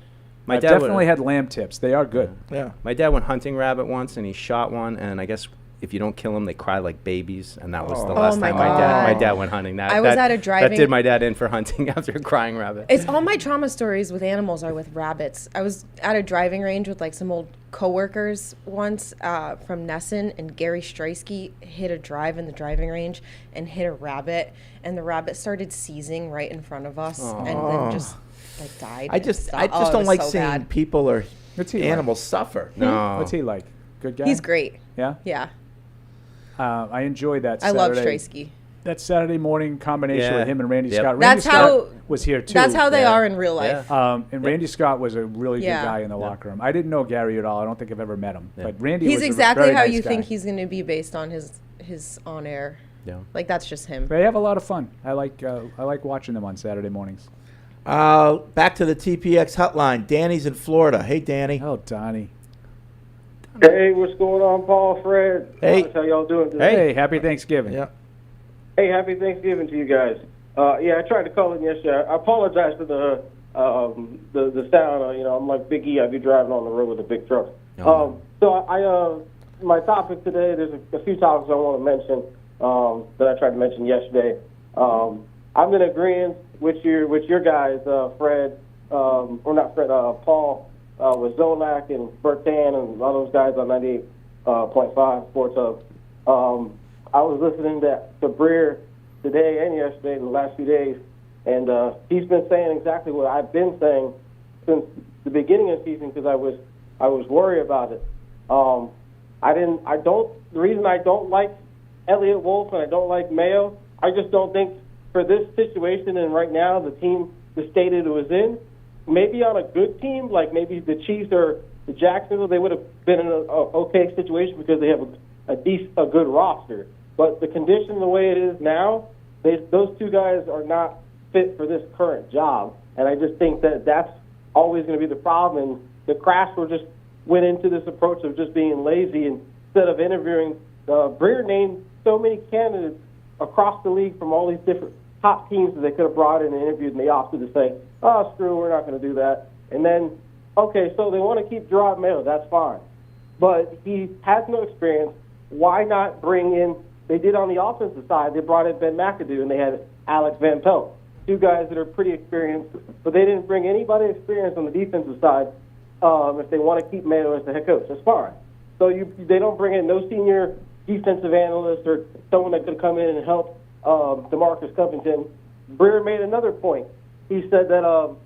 My I've dad would- definitely had lamb tips. They are good. Yeah. My dad went hunting rabbit once, and he shot one, and I guess if you don't kill them, they cry like babies, and that was the Oh. last my time my God. dad went hunting. That I was that, at a that driving- did my dad in for hunting after a crying rabbit. It's all my trauma stories with animals are with rabbits. I was at a driving range with like some old coworkers once from Nesson, and Gary Streisky hit a drive in the driving range and hit a rabbit, and the rabbit started seizing right in front of us, and then just like died. I just Oh, it don't was like so seeing bad. people or What's he like? animals suffer. No. What's he like? Good guy? He's great. Yeah? Yeah, I enjoy that I love Saturday- Streisky. That Saturday morning combination Yeah. with him and Randy Yep. Scott. That's Randy how- Scott was here too. That's how they Yeah. are in real life. And Randy Scott was a really Yeah. good guy in the locker room. I didn't know Gary at all. I don't think I've ever met him. But Randy He's was exactly a very how nice you guy. think he's going to be based on his on air. Yeah. Like that's just him. They have a lot of fun. I like watching them on Saturday mornings. Back to the TPX hotline. Danny's in Florida. Hey, Danny. Oh, Donnie. Hey, what's going on, Paul, Fred? Hey. How y'all doing today? Hey, happy Thanksgiving. Yeah. Hey, happy Thanksgiving to you guys. I tried to call in yesterday. I apologize for the the sound. I'm like Big E. I be driving on the road with a big truck. My topic today, there's a few topics I want to mention that I tried to mention yesterday. I'm in agreement with your guys, Fred, or not Fred, Paul, with Zolak and Bertan and all those guys on 98.5 Sports Hub. I was listening to Breer today and yesterday, the last few days, and he's been saying exactly what I've been saying since the beginning of the season because I was worried about it. The reason I don't like Elliott Wolf and I don't like Mayo, I just don't think for this situation and right now the state it was in, maybe on a good team like maybe the Chiefs or the Jacksonville, they would have been in an okay situation because they have a good roster. But the condition the way it is now, those two guys are not fit for this current job, and I just think that's always going to be the problem. And the Kraft just went into this approach of just being lazy instead of interviewing. Breer named so many candidates across the league from all these different top teams that they could have brought in and interviewed, and they opted to say, "Oh, screw, we're not going to do that." And then, okay, so they want to keep Gerard Mayo. That's fine, but he has no experience. Why not bring in? They did on the offensive side. They brought in Ben McAdoo, and they had Alex Van Pelt, two guys that are pretty experienced, but they didn't bring anybody experienced on the defensive side. If they want to keep Mayo as the head coach, that's fine. So they don't bring in no senior defensive analyst or someone that could come in and help DeMarcus Covington. Breer made another point. He said that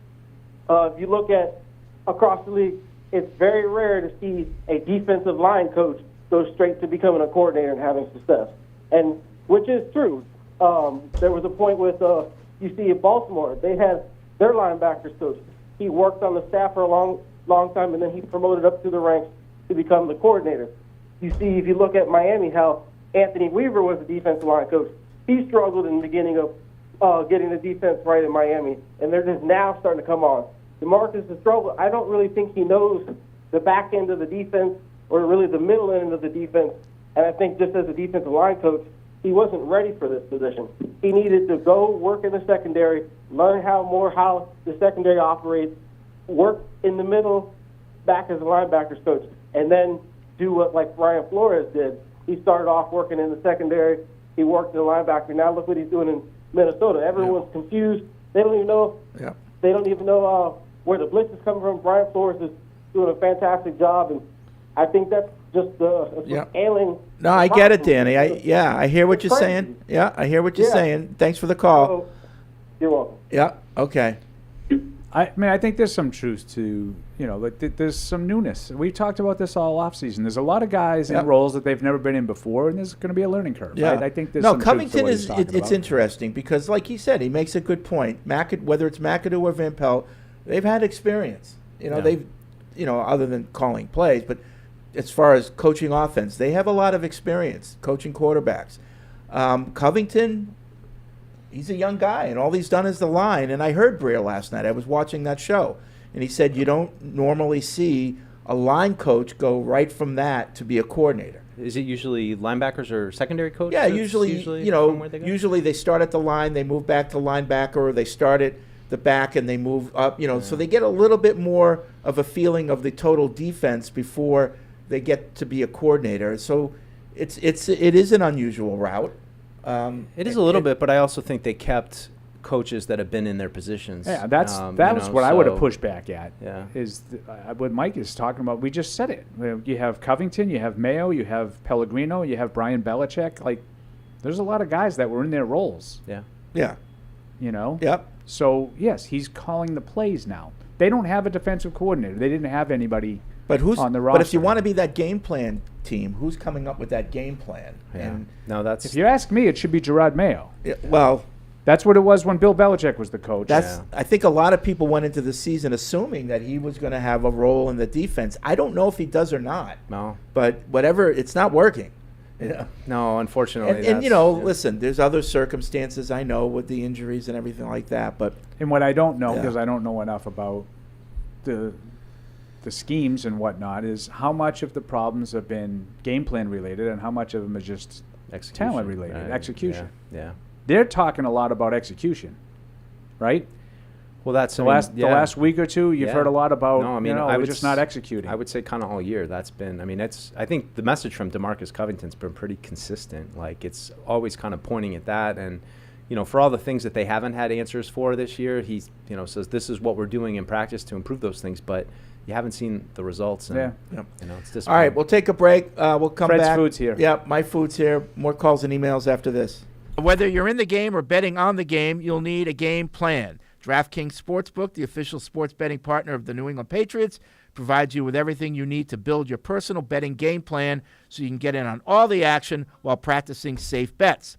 if you look at across the league, it's very rare to see a defensive line coach go straight to becoming a coordinator and having success, and which is true. There was a point with you see in Baltimore, they had their linebackers coach. He worked on the staff for a long time, and then he promoted up through the ranks to become the coordinator. You see, if you look at Miami, how Anthony Weaver was the defensive line coach. He struggled in the beginning of getting the defense right in Miami, and they're just now starting to come on. DeMarcus has struggled. I don't really think he knows the back end of the defense or really the middle end of the defense, and I think just as a defensive line coach, he wasn't ready for this position. He needed to go work in the secondary, learn how the secondary operates, work in the middle, back as a linebackers coach, and then do what like Brian Flores did. He started off working in the secondary. He worked in the linebacker. Now look what he's doing in Minnesota. Everyone's confused. They don't even know. Yeah. They don't even know where the blitz is coming from. Brian Flores is doing a fantastic job, and I think that's just ailing. No, I get it, Danny. I hear what you're saying. Yeah, I hear what you're saying. Thanks for the call. So, you're welcome. Yeah. Okay. I mean, I think there's some truth to, there's some newness. We talked about this all offseason. There's a lot of guys in roles that they've never been in before, and there's going to be a learning curve. Yeah. I think there's some Covington truth to what he's it's interesting because, like he said, he makes a good point. Whether it's McAdoo or Van Pelt, they've had experience. They've, other than calling plays, but as far as coaching offense, they have a lot of experience coaching quarterbacks. Covington, he's a young guy, and all he's done is the line. And I heard Breer last night. I was watching that show, and he said you don't normally see a line coach go right from that to be a coordinator. Is it usually linebackers or secondary coaches? Yeah, usually they start at the line, they move back to linebacker, or they start at the back and they move up. So they get a little bit more of a feeling of the total defense before they get to be a coordinator. So it is an unusual route. It is a little bit, but I also think they kept coaches that have been in their positions. Yeah, that was what I would have pushed back at. Yeah, is what Mike is talking about. We just said it. You have Covington, you have Mayo, you have Pellegrino, you have Brian Belichick. Like, there's a lot of guys that were in their roles. Yeah. Yeah. Yep. So yes, he's calling the plays now. They don't have a defensive coordinator. They didn't have anybody. But on the roster? But if you want to be that game plan team, who's coming up with that game plan? Yeah. And if you ask me, it should be Gerard Mayo. Yeah, well, that's what it was when Bill Belichick was the coach. I think a lot of people went into the season assuming that he was going to have a role in the defense. I don't know if he does or not. No. But whatever, it's not working. No, unfortunately. And listen, there's other circumstances I know with the injuries and everything like that. But and what I don't know, because I don't know enough about the schemes and whatnot, is how much of the problems have been game plan related and how much of them are just talent related, execution. Yeah. They're talking a lot about execution, right? Well, that's the last week or two. You've heard a lot about. No, I mean, we're just not executing. I would say kind of all year. That's been. I mean, I think the message from DeMarcus Covington's been pretty consistent. Like it's always kind of pointing at that, and for all the things that they haven't had answers for this year, he's says this is what we're doing in practice to improve those things, but you haven't seen the results. And, it's disappointing. All right, we'll take a break. We'll come Fred's back. Food's here. Yep, my food's here. More calls and emails after this. Whether you're in the game or betting on the game, you'll need a game plan. DraftKings Sportsbook, the official sports betting partner of the New England Patriots, provides you with everything you need to build your personal betting game plan so you can get in on all the action while practicing safe bets.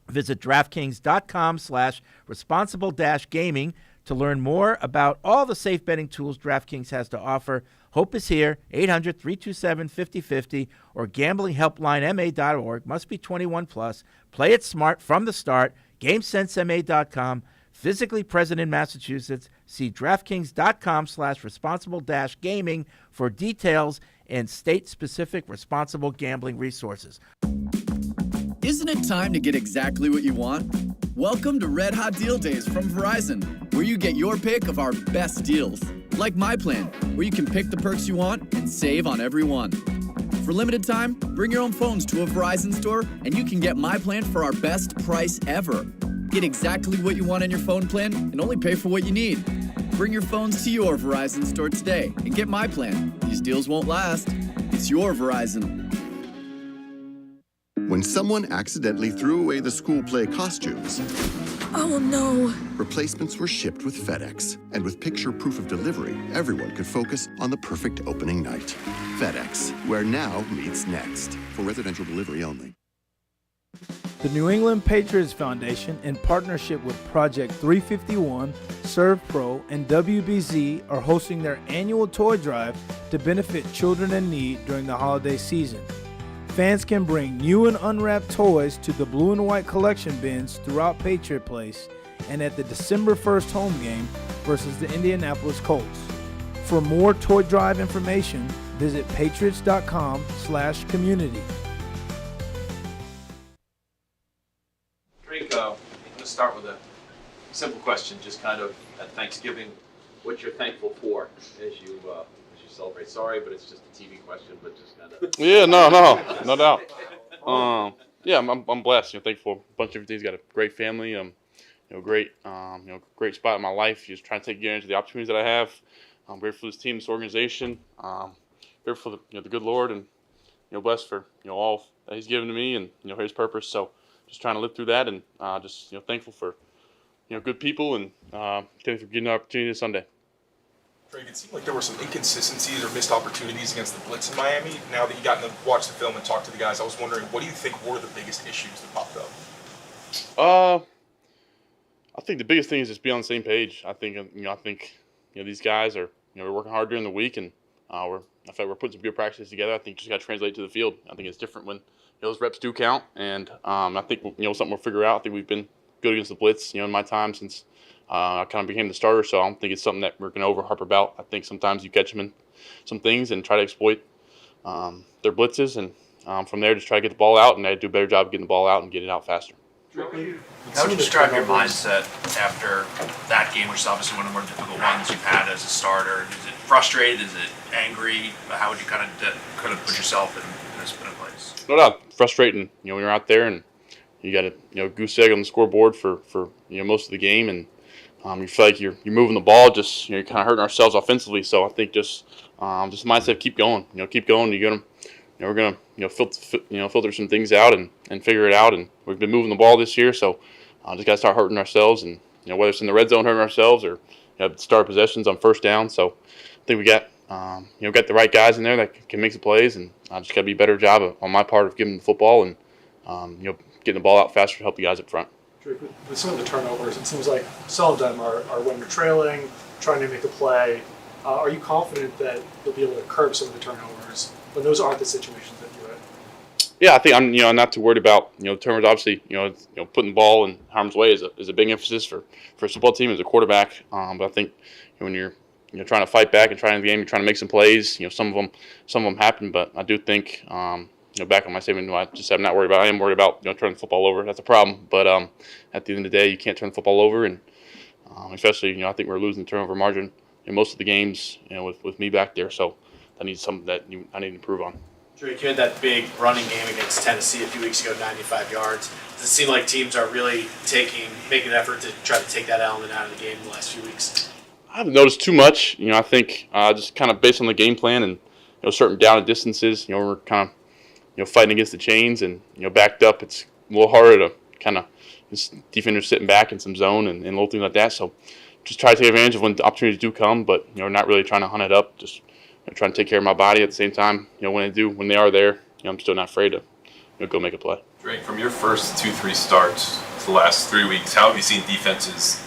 Visit DraftKings.com/responsible-gaming to learn more about all the safe betting tools DraftKings has to offer. Hope is here, 800-327-5050 or gamblinghelplinema.org. Must be 21 plus. Play it smart from the start. GameSenseMA.com. Physically present in Massachusetts. See DraftKings.com/responsible-gaming for details and state-specific responsible gambling resources. Isn't it time to get exactly what you want? Welcome to Red Hot Deal Days from Verizon, where you get your pick of our best deals. Like My Plan, where you can pick the perks you want and save on every one. For limited time, bring your own phones to a Verizon store and you can get My Plan for our best price ever. Get exactly what you want in your phone plan and only pay for what you need. Bring your phones to your Verizon store today and get My Plan. These deals won't last. It's your Verizon. When someone accidentally threw away the school play costumes, oh no! Replacements were shipped with FedEx. And with picture proof of delivery, everyone could focus on the perfect opening night. FedEx, where now meets next. For residential delivery only. The New England Patriots Foundation, in partnership with Project 351, ServPro, and WBZ, are hosting their annual toy drive to benefit children in need during the holiday season. Fans can bring new and unwrapped toys to the blue and white collection bins throughout Patriot Place and at the December 1st home game versus the Indianapolis Colts. For more toy drive information, visit patriots.com/community. Drake, I'm going to start with a simple question, just kind of at Thanksgiving, what you're thankful for as you celebrate. Sorry, but it's just a TV question, but just kind of. Yeah, no doubt. Yeah, I'm blessed. Thankful for a bunch of things. Got a great family. Great spot in my life. Just trying to take advantage of the opportunities that I have. I'm grateful for this team, this organization. Grateful for the good Lord, and blessed for all that He's given to me and His purpose. So just trying to live through that, and just thankful for good people, and thankful for getting an opportunity this Sunday. Drake, it seemed like there were some inconsistencies or missed opportunities against the Blitz in Miami. Now that you got to watch the film and talk to the guys, I was wondering, what do you think were the biggest issues that popped up? I think the biggest thing is just be on the same page. I think these guys are we're working hard during the week, and I feel like we're putting some good practices together. I think just got to translate to the field. I think it's different when those reps do count, and I think something we'll figure out. I think we've been good against the Blitz in my time since I kind of became the starter, so I don't think it's something that we're going to overharp about. I think sometimes you catch them in some things and try to exploit their blitzes, and from there just try to get the ball out, and they do a better job of getting the ball out and getting it out faster. How would you describe your mindset after that game, which is obviously one of the more difficult ones you've had as a starter? Is it frustrated? Is it angry? How would you kind of put yourself in this place? No doubt, frustrating. When you're out there and you got a goose egg on the scoreboard for most of the game, and you feel like you're moving the ball, just you're kind of hurting ourselves offensively. So I think just mindset, keep going. Keep going. You get them. We're gonna filter some things out and figure it out. And we've been moving the ball this year, so just gotta start hurting ourselves. And whether it's in the red zone hurting ourselves or start possessions on first down. So I think we got got the right guys in there that can make some plays, and I just gotta be a better job on my part of giving the football and getting the ball out faster to help the guys up front. With some of the turnovers, it seems like some of them are when you're trailing, trying to make a play. Are you confident that you'll be able to curb some of the turnovers when those aren't the situations that you're in? Yeah, I think I'm not too worried about turnovers. Obviously, putting the ball in harm's way is a big emphasis for a football team as a quarterback. But I think when you're trying to fight back and trying the game, you're trying to make some plays. Some of them happen, but I do think. Back on my statement, I am not worried about. I am worried about turning the football over. That's a problem. But at the end of the day, you can't turn the football over, and Especially, I think we're losing the turnover margin in most of the games, with me back there. So that needs something that I need to improve on. Drake, you had that big running game against Tennessee a few weeks ago, 95 yards. Does it seem like teams are really making an effort to try to take that element out of the game in the last few weeks? I haven't noticed too much. I think just kind of based on the game plan and certain down and distances. We're kind of fighting against the chains and backed up. It's a little harder to kind of defenders sitting back in some zone and little things like that. So just try to take advantage of when the opportunities do come, but not really trying to hunt it up. Just trying to take care of my body at the same time. When they are there, I'm still not afraid to go make a play. Drake, from your first 2-3 starts to the last 3 weeks, how have you seen defenses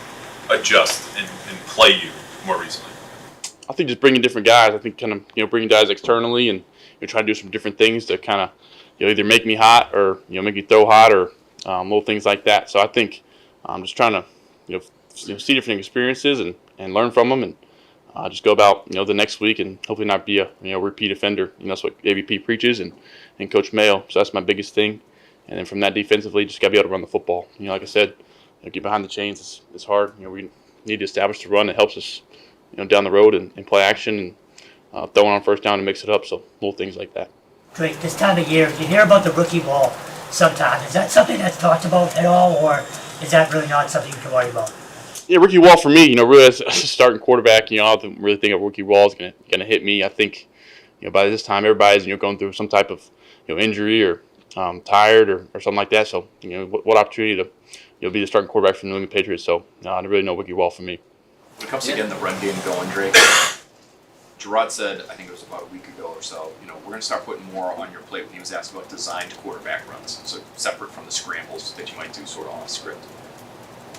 adjust and play you more recently? I think just bringing different guys. I think kind of bringing guys externally and trying to do some different things to kind of either make me hot or make me throw hot or little things like that. So I think I'm just trying to see different experiences and learn from them and just go about the next week and hopefully not be a repeat offender. That's what AVP preaches and Coach Maye. So that's my biggest thing. And then from that defensively, just got to be able to run the football. Like I said, get behind the chains. It's hard. We need to establish the run that helps us down the road and play action and throwing on first down to mix it up. So little things like that. Drake, this time of year, you hear about the rookie wall sometimes. Is that something that's talked about at all, or is that really not something you can worry about? Yeah, rookie wall for me, really as a starting quarterback, I don't really think a rookie wall is gonna hit me. I think, by this time everybody's going through some type of injury or tired or something like that. So what opportunity to be the starting quarterback for the New England Patriots. So I really no rookie wall for me. When it comes to getting the run game going, Drake, Gerard said, I think it was about a week ago or so, we're going to start putting more on your plate when he was asked about designed quarterback runs, so separate from the scrambles that you might do sort of on a script.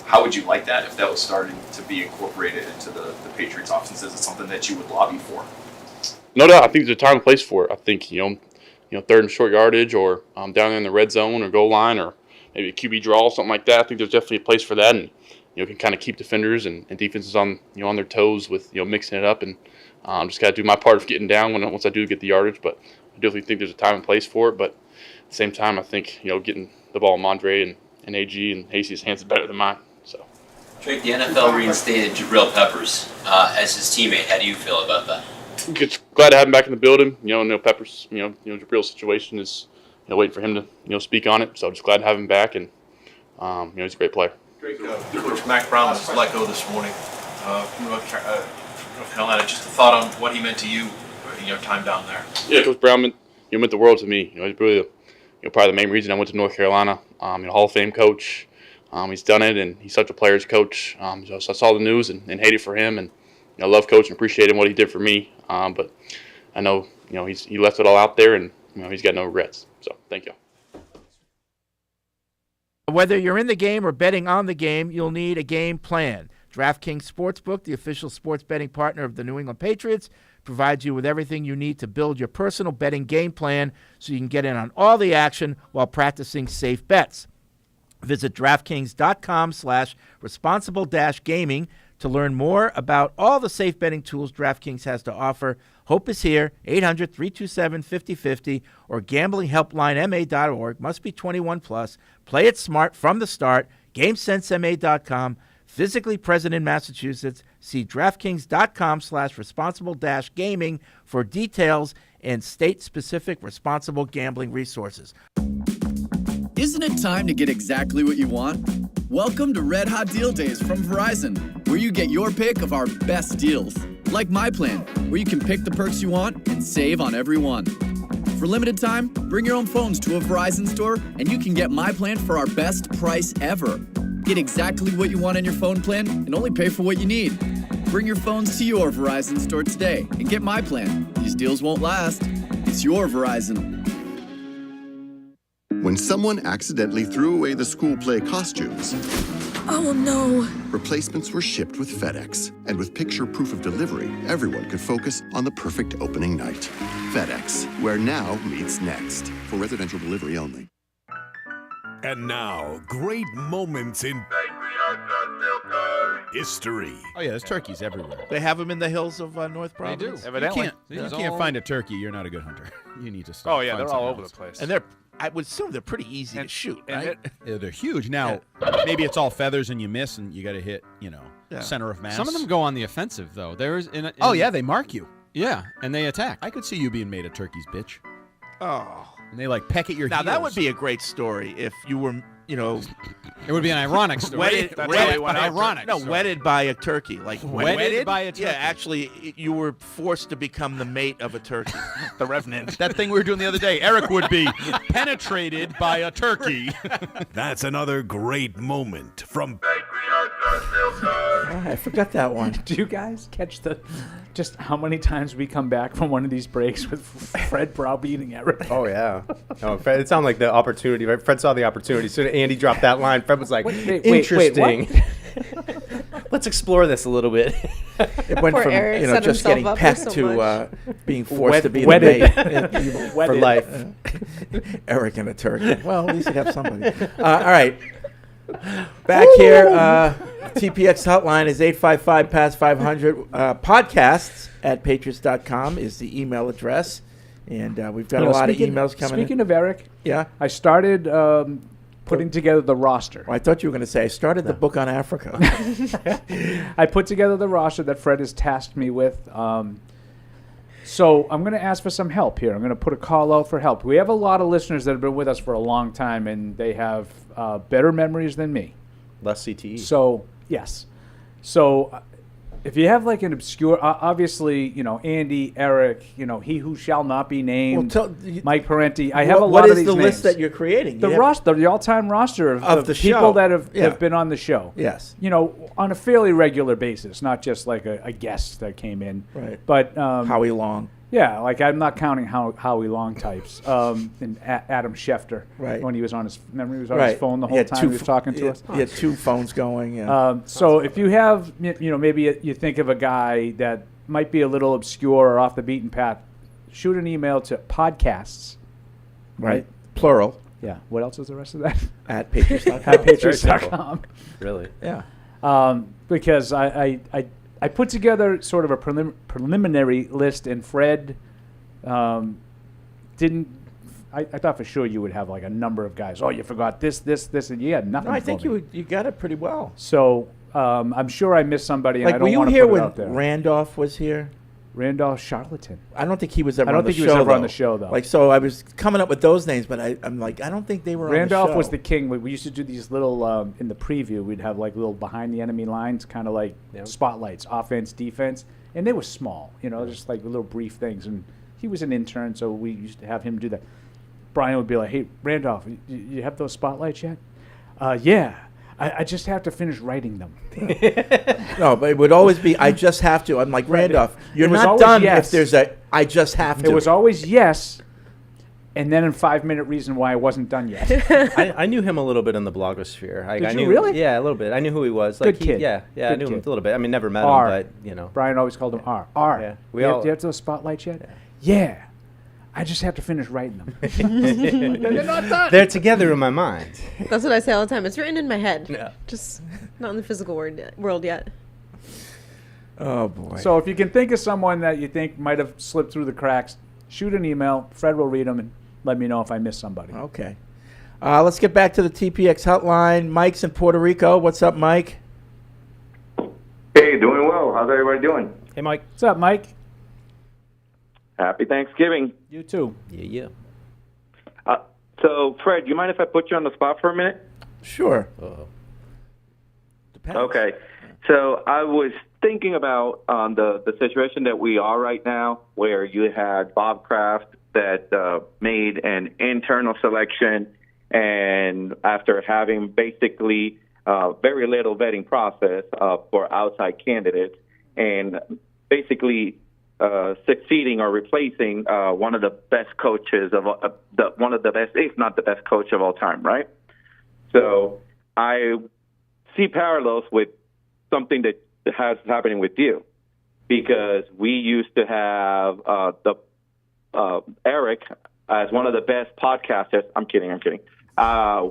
How would you like that if that was starting to be incorporated into the Patriots offense? Is it something that you would lobby for? No doubt. I think there's a time and place for it. I think, third and short yardage or down there in the red zone or goal line or maybe a QB draw, something like that. I think there's definitely a place for that and, can kind of keep defenders and defenses on, on their toes with, mixing it up and just got to do my part of getting down once I do get the yardage. But I definitely think there's a time and place for it. But at the same time, I think, getting the ball in Mondre and AG and Hasey's hands is better than mine. So, Drake, the NFL reinstated Jabril Peppers as his teammate. How do you feel about that? Just glad to have him back in the building. Peppers, Jabril's situation is, waiting for him to, speak on it. So just glad to have him back, and he's a great player. Drake, Coach Mac Brown was let go this morning from North Carolina. Just a thought on what he meant to you, time down there. Yeah, Coach Brown meant the world to me. He's really, probably the main reason I went to North Carolina. Hall of Fame coach. He's done it, and he's such a player's coach. So I saw the news and hated for him, and I love Coach and appreciate him what he did for me. But I know, he left it all out there, and he's got no regrets. So thank you. Whether you're in the game or betting on the game, you'll need a game plan. DraftKings Sportsbook, the official sports betting partner of the New England Patriots, provides you with everything you need to build your personal betting game plan so you can get in on all the action while practicing safe bets. Visit DraftKings.com/responsible-gaming to learn more about all the safe betting tools DraftKings has to offer. Hope is here, 800-327-5050 or gamblinghelplinema.org. Must be 21 plus. Play it smart from the start. GameSenseMA.com. Physically present in Massachusetts. See DraftKings.com/responsible-gaming for details and state-specific responsible gambling resources. Isn't it time to get exactly what you want? Welcome to Red Hot Deal Days from Verizon, where you get your pick of our best deals. Like My Plan, where you can pick the perks you want and save on every one. For limited time, bring your own phones to a Verizon store and you can get My Plan for our best price ever. Get exactly what you want in your phone plan and only pay for what you need. Bring your phones to your Verizon store today and get My Plan. These deals won't last. It's your Verizon. When someone accidentally threw away the school play costumes, Oh no. replacements were shipped with FedEx. And with picture proof of delivery, everyone could focus on the perfect opening night. FedEx, where now meets next. For residential delivery only. And now, great moments in history. Oh yeah, there's turkeys everywhere. They have them in the hills of North Providence. You can't find a turkey. You're not a good hunter. You need to stop. Oh yeah, they're all over the place. And they're I would assume they're pretty easy to shoot, right? Yeah, they're huge. Now, maybe it's all feathers and you miss and you got to hit, center of mass. Some of them go on the offensive, though. Oh, yeah, they mark you. Yeah, and they attack. I could see you being made of turkeys, bitch. Oh. And they, peck at your heels. Now, that would be a great story if you were, It would be an ironic story. Wedded by a turkey. Wedded by a turkey. Yeah, actually, you were forced to become the mate of a turkey. The Revenant. That thing we were doing the other day. Eric would be penetrated by a turkey. That's another great moment from I forgot that one. Do you guys catch just how many times we come back from one of these breaks with Fred browbeating Eric? Oh, yeah. Oh, Fred, it sounded like the opportunity, right? Fred saw the opportunity. As soon as Andy dropped that line, Fred was like, interesting. Let's explore this a little bit. It went Poor from Eric set just himself getting up for pecked so to being forced Wed- to be wedded. the mate For life. Eric and a turkey. Well, at least you have somebody. All right. Back here, TPX hotline is 855-PASS-500. Podcasts at patriots.com is the email address. And we've got a lot of emails coming in. Speaking of Eric, yeah, I started putting together the roster. Well, I thought you were going to say I started the book on Africa. I put together the roster that Fred has tasked me with. So I'm going to ask for some help here. I'm going to put a call out for help. We have a lot of listeners that have been with us for a long time, and they have better memories than me. Less CTE. So, yes. So if you have an obscure, obviously, Andy, Eric, he who shall not be named, Mike Parenti. I have a lot of these names. What is the list that you're creating? The roster, the all-time roster of the people show. that have been on the show. Yes. On a fairly regular basis, not just like a guest that came in. Right. But Howie Long. Yeah, I'm not counting Howie Long types. And Adam Schefter. Right. When he was on his phone the whole time he was talking to us. He had two phones going. Yeah. So if you have, maybe you think of a guy that might be a little obscure or off the beaten path, shoot an email to podcasts. Right. Plural. Yeah. What else is the rest of that? At patriots.com. At patriots.com. Really? Yeah. Because I put together sort of a preliminary list, and Fred didn't. I thought for sure you would have a number of guys. Oh, you forgot this, and you had nothing. No, I think you got it pretty well. So I'm sure I missed somebody, and I don't were you want to here put it when out there. Randolph was here? Randolph Charlatan. I don't think he was ever. I don't think he was ever on the show, though. So I was coming up with those names, but I'm like, I don't think they were. Randolph on the show. was the king. We used to do these little in the preview. We'd have little behind the enemy lines, kind of like spotlights, offense, defense, and they were small. Just little brief things. And he was an intern, so we used to have him do that. Brian would be like, "Hey, Randolph, you have those spotlights yet?" Yeah. I just have to finish writing them. No, but it would always be, I just have to. I'm like, Randolph, you're not done if there's I just have to. It was always yes, and then in 5-minute reason why I wasn't done yet. I knew him a little bit in the blogosphere. Did you really? Yeah, a little bit. I knew who he was. Good kid. Yeah, I Good knew him kid. a little bit. I mean, never met R. him, but, Brian always called him R. R. Yeah. Do you have those spotlights yet? Yeah. I just have to finish writing them. They're not done. They're together in my mind. That's what I say all the time. It's written in my head. Yeah. Just not in the physical world yet. Oh, boy. So if you can think of someone that you think might have slipped through the cracks, shoot an email. Fred will read them and let me know if I missed somebody. Okay. Let's get back to the TPX hotline. Mike's in Puerto Rico. What's up, Mike? Hey, doing well. How's everybody doing? Hey, Mike. What's up, Mike? Happy Thanksgiving. You too. Yeah. So, Fred, you mind if I put you on the spot for a minute? Sure. Depends. Okay. So I was thinking about the situation that we are right now, where you had Bob Kraft that made an internal selection, and after having basically very little vetting process for outside candidates, and basically succeeding or replacing one of the best coaches of one of the best, if not the best coach of all time, right? So I see parallels with something that has happening with you, because we used to have Eric as one of the best podcasters. I'm kidding.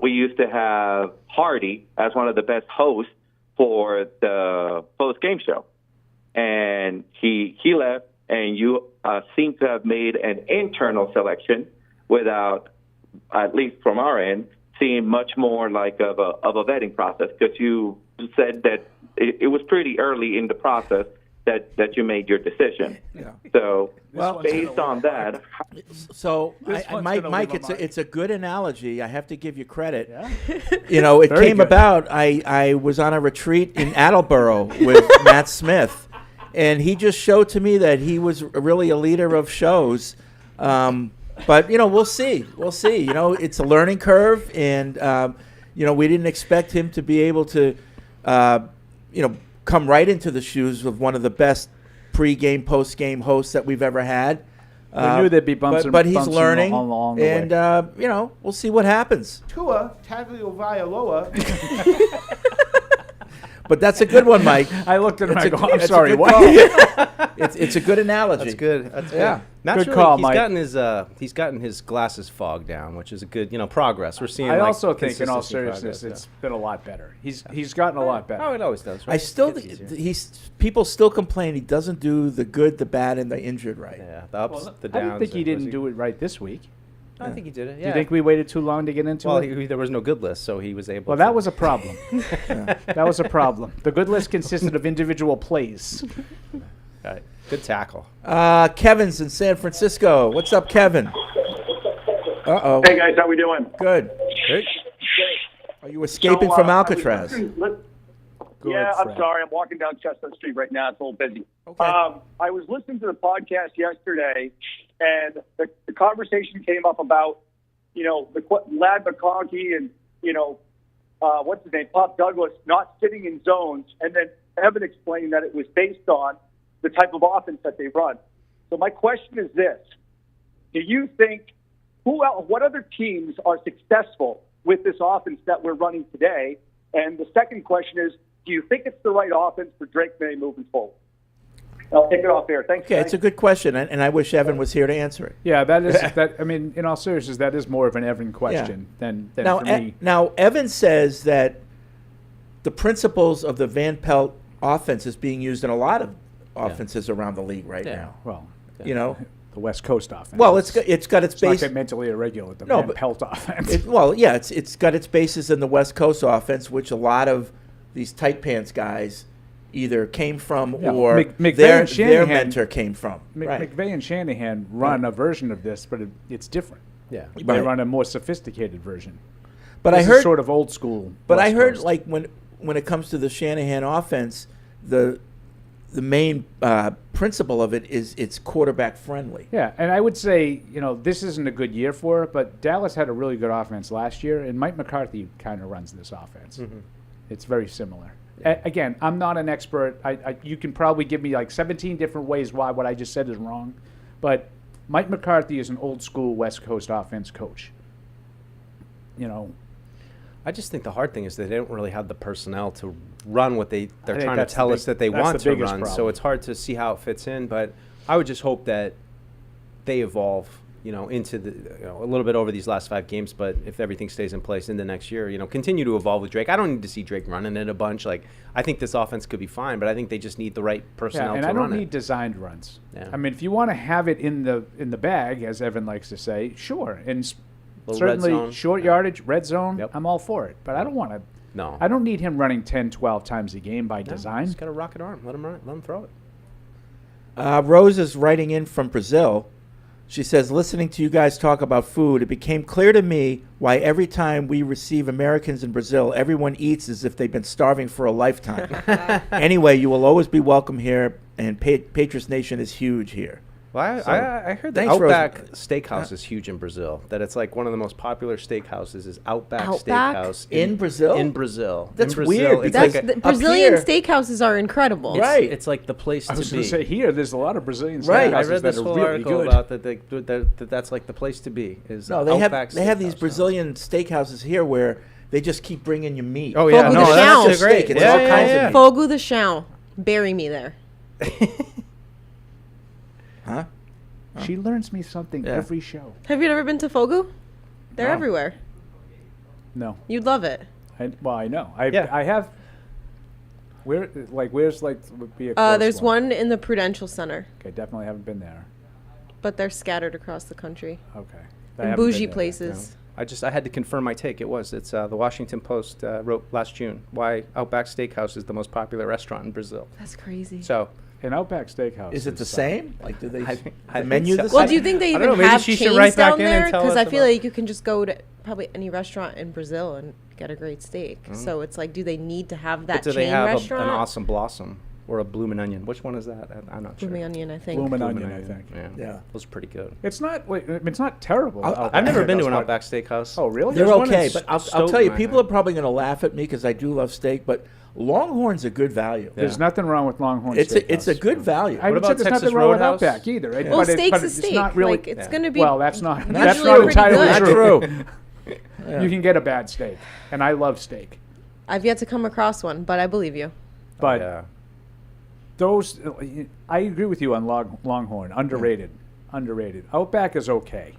We used to have Hardy as one of the best hosts for the post-game show, and he left, and you seem to have made an internal selection without at least from our end, seem much more like of a vetting process, because you said that it was pretty early in the process that you made your decision. Yeah. So Well, based on that, So, This one's Mike, gonna leave a it's mark. it's a good analogy. I have to give you credit. Yeah? You know, it Very came good. about. I was on a retreat in Attleboro with Matt Smith, and he just showed to me that he was really a leader of shows. But you know, we'll see. We'll see. You know, it's a learning curve, and you know, we didn't expect him to be able to, you know, come right into the shoes of one of the best pre-game, post-game hosts that we've ever had. We knew there'd be bumps but and he's bumps learning, along the way. and you know, we'll see what happens. Tua Tagovailoa. But that's a good one, Mike. I looked at him It's and a I go, good- I'm it's a sorry, good what? call. It's a good analogy. That's good. That's Yeah. good. Not Good sure call, he's Mike. gotten his glasses fogged down, which is a good, progress. We're seeing. I like, also think, in all consistency seriousness, progress, it's been a lot better. He's gotten a lot better. Oh, it always does. Right? I still, Gets easier. people still complain he doesn't do the good, the bad, and the injured right. Yeah, the ups, the I downs. don't think he didn't do it right this week. I think he did it. Yeah. Do you think we waited too long to get into Well, it? there was no good list, so he was able. Well, to. that was a problem. That was a problem. The good list consisted of individual plays. Right. Good tackle. Kevin's in San Francisco. What's up, Kevin? Uh-oh. Hey guys, how we doing? Good. Are you escaping from Alcatraz? Yeah, I'm sorry. I'm walking down Chestnut Street right now. It's a little busy. Okay. I was listening to the podcast yesterday, and the conversation came up about, Lad McConkey and, what's his name, Pop Douglas not sitting in zones, and then Evan explained that it was based on the type of offense that they run. So my question is this. Do you think what other teams are successful with this offense that we're running today? And the second question is, do you think it's the right offense for Drake Maye moving forward? I'll take it off there. Thanks. Okay, guys. it's a good question, and I wish Evan was here to answer it. Yeah, that is that. I mean, in all seriousness, that is more of an Evan question than now, for me. Now, Evan says that the principles of the Van Pelt offense is being used in a lot of offenses around the league right now. Well, you know, the West Coast offense. well, it's got its It's not base. get mentally irregular. The No, Van but- Pelt offense. It's got its basis in the West Coast offense, which a lot of these tight pants guys either came from Yeah, or McVay their and Shanahan- mentor came from. Right. McVay and Shanahan run a version of this, but it's different. Yeah. They Right. run a more sophisticated version. But This I is heard sort of old school. But West I heard Coast. like when it comes to the Shanahan offense, the main principle of it is it's quarterback friendly. Yeah, and I would say, this isn't a good year for it, but Dallas had a really good offense last year, and Mike McCarthy kind of runs this offense. Mm-hmm. It's very similar. Again, I'm not an expert. You can probably give me like 17 different ways why what I just said is wrong, but Mike McCarthy is an old school West Coast offense coach. I just think the hard thing is that they don't really have the personnel to run what they're think trying to that's the tell big- us that they that's want the to biggest run. So problem. it's hard to see how it fits in. But I would just hope that they evolve, into the a little bit over these last 5 games. But if everything stays in place in the next year, continue to evolve with Drake. I don't need to see Drake running it a bunch. Like I think this offense could be fine, but I think they just need the right personnel and to I run don't it. need designed runs. Yeah. I mean, if you want to have it in the bag, as Evan likes to say, sure. And Little red certainly zone. short yardage, red zone, I'm all for it. But I don't want to. No. I don't need him running 10, 12 times a game by design. Just got a rocket arm. Let him run it. Let him throw it. Rose is writing in from Brazil. She says, listening to you guys talk about food, it became clear to me why every time we receive Americans in Brazil, everyone eats as if they've been starving for a lifetime. Anyway, you will always be welcome here, and Patriots Nation is huge here. Well, So, I heard that thanks, Rose. Outback Steakhouse is huge in Brazil. That it's like one of the most popular steakhouses is Outback Outback? Steakhouse In Brazil? In Brazil. That's in Brazil, weird, It's That's like the Brazilian steakhouses are incredible. It's like the place I was to going be. to say here, there's a lot of Brazilian Right. steakhouses I read that this are whole really article good. about that that's like the place to be. Is No, they Outback have these Steakhouse. Brazilian steakhouses here where they just keep bringing you meat. Oh yeah, Fogo no, de that's chão. just great. It's Yeah, all yeah, kinds yeah. of meat. Fogo de chão. Bury me there. Huh? She learns me something Yeah. every show. Have you never been to Fogo? They're No. everywhere. No. You'd love it. I know. I Yeah. I have. Where's would be a close There's one in the Prudential Center. Okay, definitely haven't been there. But they're scattered across the country. Okay. In bougie places. I had to confirm my take. It's the Washington Post wrote last June why Outback Steakhouse is the most popular restaurant in Brazil. That's crazy. So an Outback Steakhouse. Is it the same? Like, do they? I the menu the same? Well, do you think they even have chains down there? Because I feel like you can just go to probably any restaurant in Brazil and get a great steak. So it's like, do they need to have that do chain they have restaurant? an Awesome Blossom or a Bloomin' Onion? Which one is that? I'm not sure. Bloomin' Onion, I think. Bloomin' Onion, I think. Yeah, those are pretty good. It's not. It's not terrible. I've never been to an Outback Steakhouse. Oh, really? They're There's one okay, in but I'll Stoughton, tell you, I people think. are probably going to laugh at me because I do love steak, but Longhorn's a good value. There's nothing wrong with Longhorn It's Steakhouse. a good value. I would say there's nothing wrong with Outback either. Right? Well, But steak's a it's steak. not really. Like, it's going to be Well, that's not. usually That's not pretty entirely good. true. Yeah. You can get a bad steak, and I love steak. I've yet to come across one, but I believe you. But those, I agree with you on Longhorn. Underrated. Outback is okay,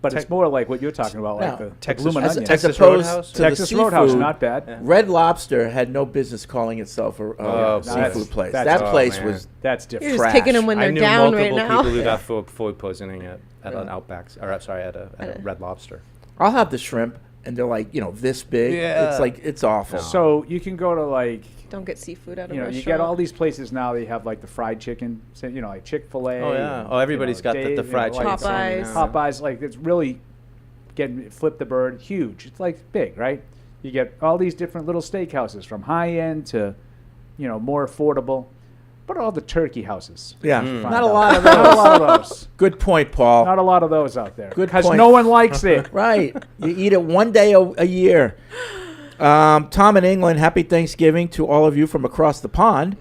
but it's more like what you're talking about, like the Texas- Bloomin' Onion. As opposed to Texas the Roadhouse, seafood, not bad. Red Lobster had no business calling itself a seafood place. That place was that's different. You're just kicking them when I they're knew down right multiple now. people who got food poisoning at an Outback, or sorry, at a Red Lobster. I'll have the shrimp, and they're like, this big. Yeah. It's like, it's awful. So you can go to like, Don't get seafood out of you restaurant. get all these places now. They have like the fried chicken, like Chick-fil-A. Oh, yeah. and, Oh, everybody's got the Dave, fried chicken. like Popeyes. Popeyes, like it's really getting flip the bird, huge. It's like big, right? You get all these different little steakhouses from high end to, more affordable. But all the turkey houses. Yeah, you find not a out. lot of those. Not a lot of those. Good point, Paul. Not a lot of those out there. Good Because point. no one likes it. Right. You eat it one day a year. Tom in England, happy Thanksgiving to all of you from across the pond.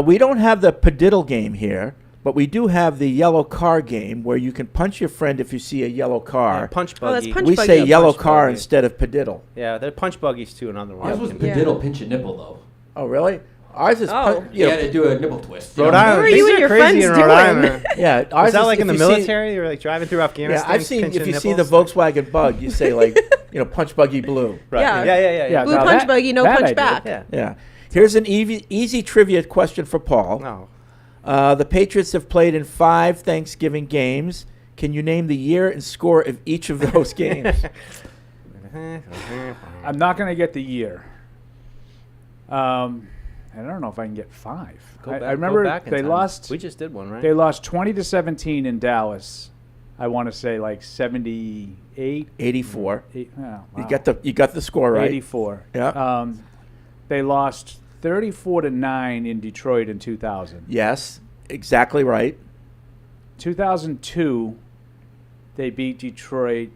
We don't have the padiddle game here, but we do have the yellow car game where you can punch your friend if you see a yellow car. Yeah, punch Oh, that's buggy. punch We buggy. say Yeah, yellow punch car buggy. instead of padiddle. Yeah, they're punch buggies too. Another one. Ours was Yeah. padiddle pinch a nipple, though. Oh, really? Ours is Oh. You had to do a nipple twist. Rhode know? Island. What are you Things and your crazy friends in Rhode doing? Island. Yeah, ours Is that like in the if you see- military? You're like driving through Afghanistan. Yeah, I've seen if pinching you see the nipples? Volkswagen Bug, you say like, punch buggy blue. Right. Yeah. Yeah. Blue now punch that- buggy, no that I punch did. back. Yeah. Yeah. Here's an easy trivia question for Paul. No. The Patriots have played in 5 Thanksgiving games. Can you name the year and score of each of those games? I'm not going to get the year. I don't know if I can get 5. Go I back- remember go back in they time. lost. We just did one, right? They lost 20-17 in Dallas. I want to say like 78. 84. Oh, wow. You got the score right. 84. Yeah. They lost 34-9 in Detroit in 2000. Yes, exactly right. 2002, they beat Detroit.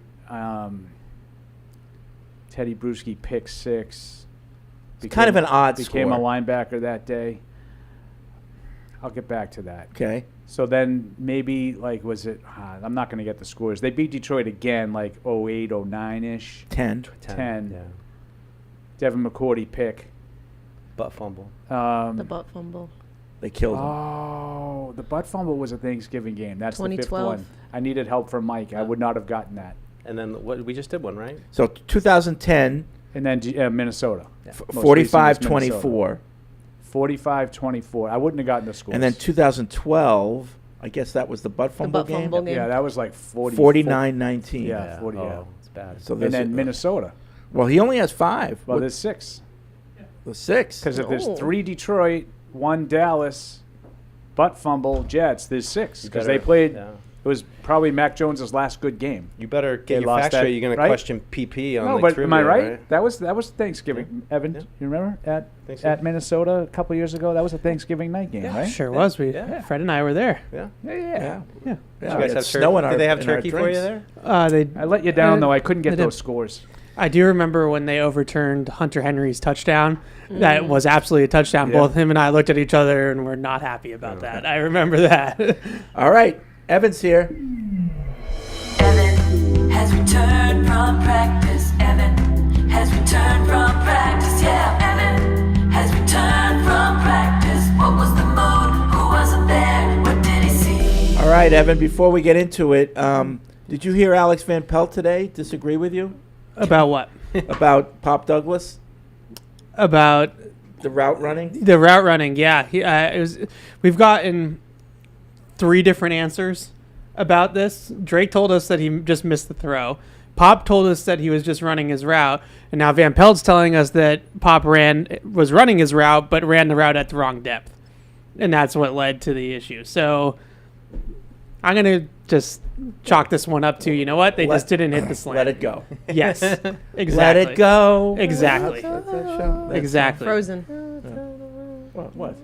Teddy Bruschi pick 6. Kind of an odd Became score. a linebacker that day. I'll get back to that. Okay. So then maybe, like, was it? I'm not going to get the scores. They beat Detroit again, like 08, 09-ish. 10. 10. Yeah. Devin McCourty pick. Butt fumble. The butt fumble. They killed him. Oh, the butt fumble was a Thanksgiving game. That's the 5th 2012. one. I needed help from Mike. I would not have gotten that. And then we just did one, right? So 2010, And then Minnesota. Most 45-24. 45-24. I wouldn't have gotten the scores. And then 2012, I guess that was the butt fumble butt game. fumble game. Yeah, that was like 40. 49-19. Yeah, 40. Yeah. Oh, it's bad. So And there's then Minnesota. Well, he only has 5. Well, there's 6. The 6. Because if there's Oh. 3 Detroit, 1 Dallas, butt fumble Jets, there's 6. You Because they better- played. yeah. It was probably Mac Jones's last good game. You better They get your lost facts that, straight. You're going right? to question PP on No, the but trivia, am I right? That was Thanksgiving. Evan, Yeah. you remember Think so. at Minnesota a couple years ago? That was a Thanksgiving night game, right? Sure was. Yeah. Fred and I were there. Yeah. Yeah. Yeah. Did you we guys had have snow in turkey? our- Did they have in our turkey for you drinks. there? They. I let you down though. I couldn't get they did. those scores. I do remember when they overturned Hunter Henry's touchdown. That was absolutely a touchdown. Yeah. Both him and I looked at each other and were not happy about that. I remember that. All right. Evan's here. Evan has returned from practice. Evan has returned from practice. Yeah, Evan has returned from practice. What was the mood? Who wasn't there? What did he see? All right, Evan, before we get into it, did you hear Alex Van Pelt today disagree with you? About what? About Pop Douglas? About the route running? The route running, yeah. We've gotten 3 different answers about this. Drake told us that he just missed the throw. Pop told us that he was just running his route, and now Van Pelt's telling us that Pop was running his route, but ran the route at the wrong depth, and that's what led to the issue. So I'm gonna just chalk this one up to, you know what? They just didn't hit the slant. Let it go. Yes, exactly. Let it go. Exactly. That's that show. Exactly. Frozen. What?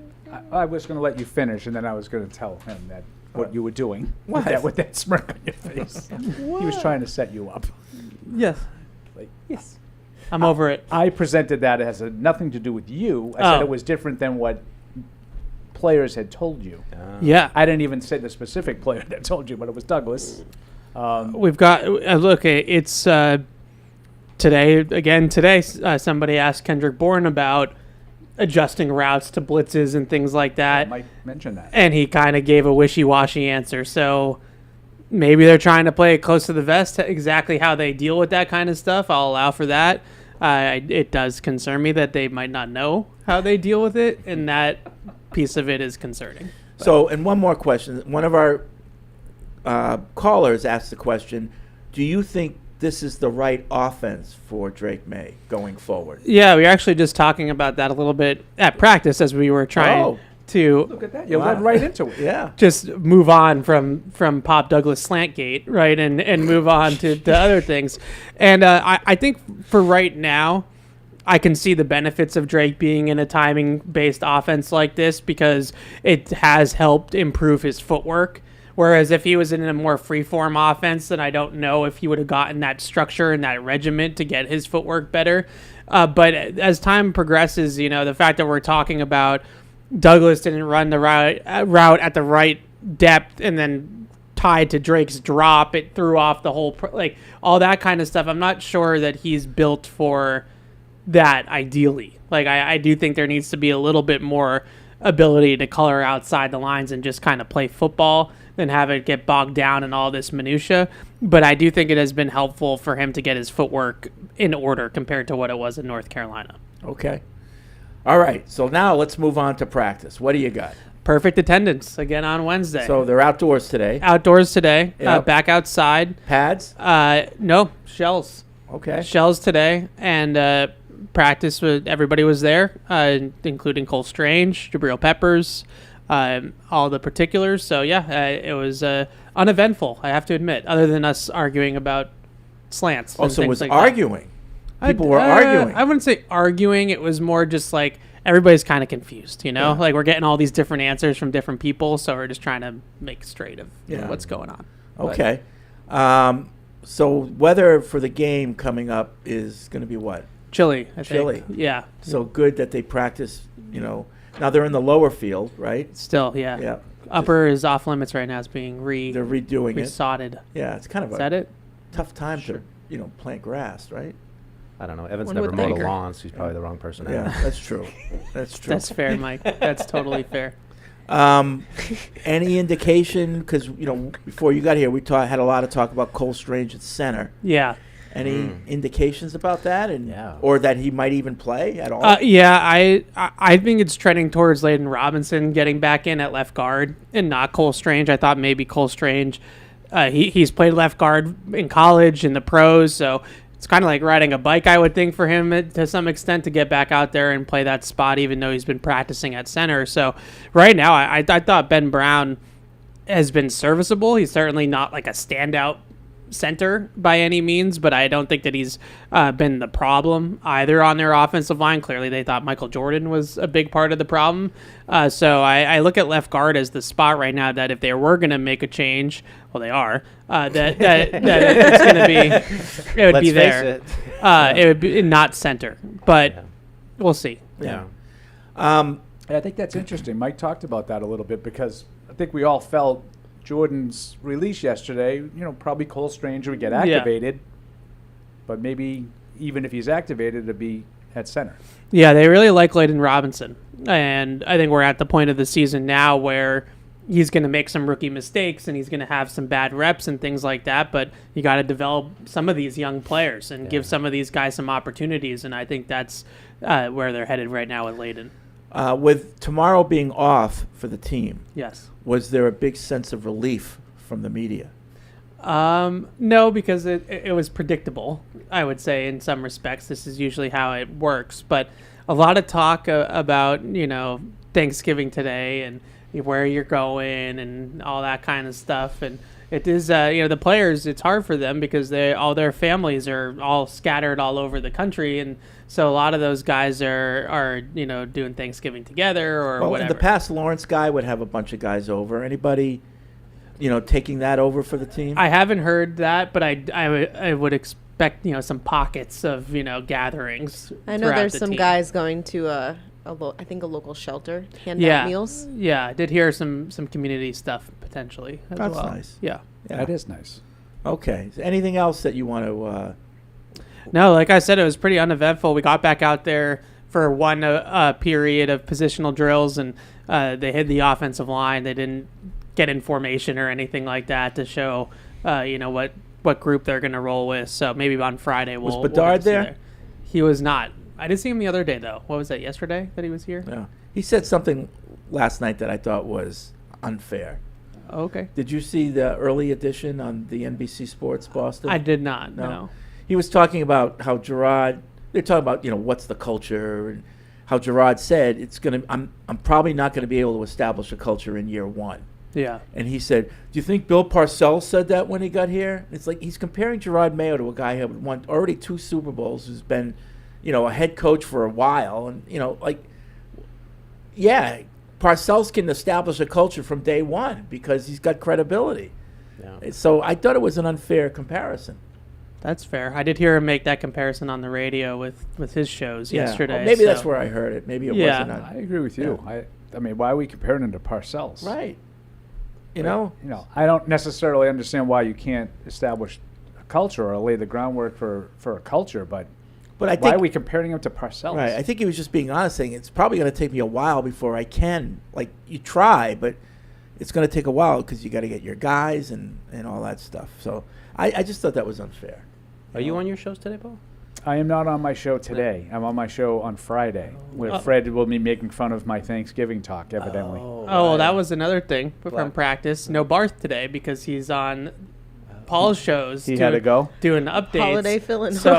I was going to let you finish, and then I was going to tell him that what you were doing What? with that smirk on your face. He was trying to set you up. Yes. Yes. I'm over it. I presented that as nothing to do with you. I said it was different than what players had told you. Yeah. I didn't even say the specific player that told you, but it was Douglas. We've got look. It's today. Somebody asked Kendrick Bourne about adjusting routes to blitzes and things like that. I might mention that. And he kind of gave a wishy-washy answer. So maybe they're trying to play it close to the vest. Exactly how they deal with that kind of stuff, I'll allow for that. It does concern me that they might not know how they deal with it, and that piece of it is concerning. So, and one more question. One of our callers asked the question, do you think this is the right offense for Drake Maye going forward? Yeah, we were actually just talking about that a little bit at practice as we were trying to look at that. You led right into it. Yeah. Just move on from Pop Douglas Slantgate, right, and move on to other things. And I think for right now, I can see the benefits of Drake being in a timing-based offense like this because it has helped improve his footwork. Whereas if he was in a more free-form offense, then I don't know if he would have gotten that structure and that regiment to get his footwork better. But as time progresses, the fact that we're talking about Douglas didn't run the route at the right depth and then tied to Drake's drop, it threw off the whole, all that kind of stuff. I'm not sure that he's built for that ideally. I do think there needs to be a little bit more ability to color outside the lines and just kind of play football than have it get bogged down in all this minutia. But I do think it has been helpful for him to get his footwork in order compared to what it was in North Carolina. Okay. All right. So now let's move on to practice. What do you got? Perfect attendance again on Wednesday. So they're outdoors today. Outdoors today. Yep. Back outside. Pads? No, shells. Okay. Shells today. And practice with everybody was there, including Cole Strange, Jabril Peppers, all the particulars. So yeah, it was uneventful, I have to admit, other than us arguing about slants. Oh, so it was like arguing. People were arguing. I wouldn't say arguing. It was more just like everybody's kind of confused, Yeah. Like we're getting all these different answers from different people, so we're just trying to make straight of what's going on. Okay. So weather for the game coming up is going to be what? Chilly, I think. Chilly. Yeah. So good that they practice, Now they're in the lower field, right? Still, yeah. Yeah. Upper is off limits right now. It's being They're redoing it. resodded. Yeah, it's kind of Is that it? tough time to, plant grass, right? I don't know. Evan's One never with mowed a Baker. lawn, so he's probably the wrong person. to Yeah, ask. that's true. That's true. That's fair, Mike. That's totally fair. Any indication? Because before you got here, we had a lot of talk about Cole Strange at center. Yeah. Any indications about that, or that he might even play at all? I think it's trending towards Layden Robinson getting back in at left guard and not Cole Strange. I thought maybe Cole Strange. He's played left guard in college, in the pros, so it's kind of like riding a bike, I would think, for him to some extent to get back out there and play that spot, even though he's been practicing at center. So right now, I thought Ben Brown has been serviceable. He's certainly not like a standout center by any means, but I don't think that he's been the problem either on their offensive line. Clearly, they thought Michael Jordan was a big part of the problem. So I look at left guard as the spot right now that if they were going to make a change, well, they are, that it's going to be, it would be there. It would be not center, but we'll see. Yeah. I think that's interesting. Mike talked about that a little bit because I think we all felt Jordan's release yesterday, probably Cole Strange would get activated, but maybe even if he's activated, it'd be at center. Yeah, they really like Layden Robinson, and I think we're at the point of the season now where he's going to make some rookie mistakes and he's going to have some bad reps and things like that, but you got to develop some of these young players and give some of these guys some opportunities, and I think that's where they're headed right now with Layden. With tomorrow being off for the team, yes, was there a big sense of relief from the media? No, because it was predictable, I would say, in some respects. This is usually how it works. But a lot of talk about, Thanksgiving today and where you're going and all that kind of stuff. And it is, the players, it's hard for them because all their families are all scattered all over the country. And so a lot of those guys are doing Thanksgiving together or whatever. In the past, Lawrence Guy would have a bunch of guys over. Anybody, taking that over for the team? I haven't heard that, but I would expect, some pockets of, gatherings. I know there's some guys going to I think a local shelter, hand out meals. Yeah, I did hear some community stuff potentially as That's well. nice. Yeah. That is nice. Okay. So anything else that you want to... No, like I said, it was pretty uneventful. We got back out there for one period of positional drills, and they hid the offensive line. They didn't get in formation or anything like that to show, what group they're going to roll with. So maybe on Friday we'll Bedard there? He was not. I did see him the other day, though. What was that, yesterday that he was here? Yeah. He said something last night that I thought was unfair. Okay. Did you see the early edition on the NBC Sports Boston? I did not, no. He was talking about how Gerard, they're talking about, what's the culture, and how Gerard said, I'm probably not going to be able to establish a culture in year one. Yeah. And he said, do you think Bill Parcells said that when he got here? It's like he's comparing Gerard Mayo to a guy who had won already 2 Super Bowls, who's been, a head coach for a while. And, Parcells can establish a culture from day one because he's got credibility. Yeah. So I thought it was an unfair comparison. That's fair. I did hear him make that comparison on the radio with his shows yesterday. Well, maybe that's where I heard it. Maybe it wasn't. I agree with you. I mean, why are we comparing him to Parcells? Right. I don't necessarily understand why you can't establish a culture or lay the groundwork for a culture, but I think, why are we comparing him to Parcells? Right. I think he was just being honest, saying it's probably going to take me a while before I can. Like, you try, but it's going to take a while because you got to get your guys and all that stuff. So I just thought that was unfair. Are you on your shows today, Paul? I am not on my show today. I'm on my show on Friday, where Fred will be making fun of my Thanksgiving talk, evidently. Well, that was another thing from practice. No Barth today because he's on Paul's shows. He had to go? Doing updates. Holiday fill-in So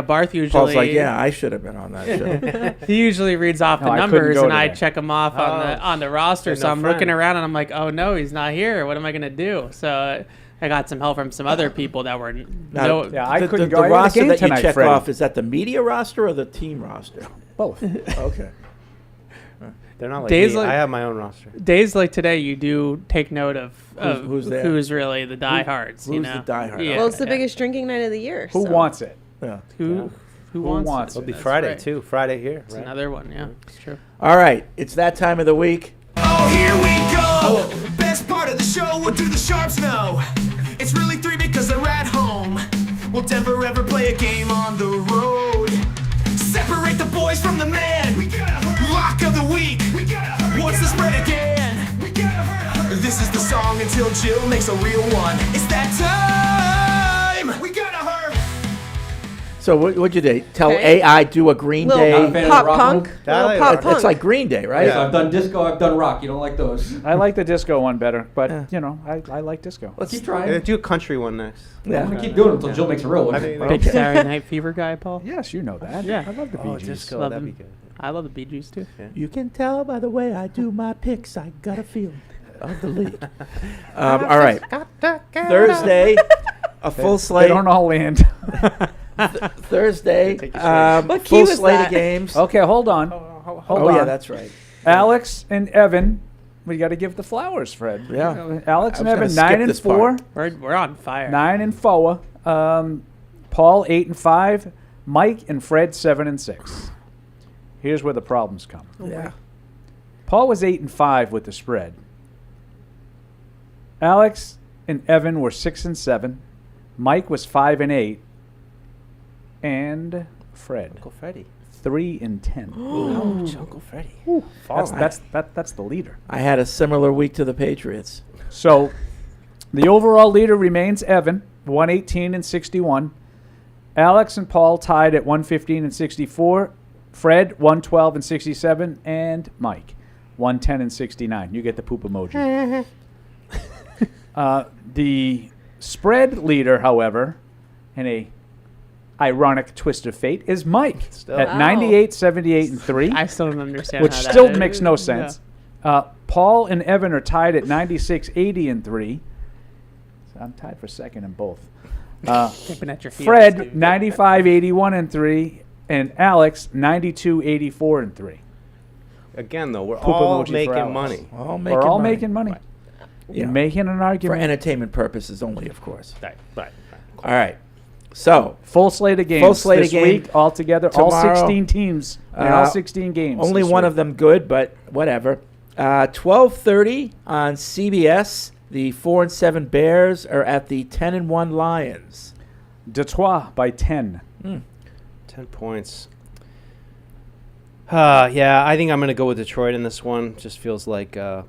Barth usually... Paul's like, I should have been on that show. He usually reads off the numbers, and I check them off on the roster. So I'm looking around, and I'm like, oh, no, he's not here. What am I going to do? So... I got some help from some other people that were I couldn't go. The roster that you check Freddie. off, is that the media roster or the team roster? Both. Okay. They're not like days me. Like, I have my own roster. Days like today, you do take note of who's there? Who's really the diehards. Who's the diehard? Yeah. Well, it's the biggest drinking night of the year. Who wants it? Yeah. Who wants it? It'll be Friday, too. Friday here. It's another one, yeah. It's true. All right. It's that time of the week. Oh, here we go. Best part of the show, what do the Sharps know? It's really 3 because they're at home. Will Denver ever play a game on the road? Separate the boys from the man. Lock of the week. What's the spread again? This is the song until Jill makes a real one. It's that time. We gotta hurry. So what'd you do? Tell AI do a Green Day pop punk. It's like Green Day, right? Yeah. I've done disco. I've done rock. You don't like those? I like the disco one better, but I like disco. Let's keep trying. Do a country one next. Yeah. I'm gonna keep doing it until Jill makes a real one. Big Saturday Night Fever guy, Paul. Yes, you know that. Yeah, I love the Bee Gees. Disco, Love that'd them. be good. I love the Bee Gees too. Yeah. You can tell by the way I do my picks. I got a feeling of the league. All right. Thursday, a full slate. They don't all land. Thursday, What key full was slate that? of games. Okay, hold on. Hold on. Yeah, that's right. Alex and Evan, we got to give the flowers, Fred. Yeah. Alex and I Evan, was gonna 9 skip and this 4. part. We're on fire. 9 and 4. Paul 8 and 5. Mike and Fred 7 and 6. Here's where the problems come. Yeah. Paul was 8 and 5 with the spread. Alex and Evan were 6 and 7. Mike was 5 and 8. And Fred, Uncle Freddie. 3 and 10. Ouch, Uncle Freddie. That's the leader. I had a similar week to the Patriots. So the overall leader remains Evan, 118 and 61. Alex and Paul tied at 115 and 64. Fred, 112 and 67. And Mike, 110 and 69. You get the poop emoji. The spread leader, however, in a ironic twist of fate, is Mike at 98, 78, and 3. I still don't understand which how that still is. makes no sense. Paul and Evan are tied at 96, 80, and 3. So I'm tied for second in both. Keeping at your heels, Fred, dude. 95, 81, and 3. And Alex, 92, 84, and 3. Again, though, we're Poop all emoji for making Alex. money. We're all making money. You're Yeah. making an argument. For entertainment purposes only, of course. Right. All right. So Full slate of games. Full slate this of games week altogether. All tomorrow. 16 teams. And all 16 games. Only this one week. of them good, but whatever. 12:30 on CBS. The 4-7 Bears are at the 10-1 Lions. Detroit by 10. 10 points. Yeah, I think I'm going to go with Detroit in this one. Just feels like, I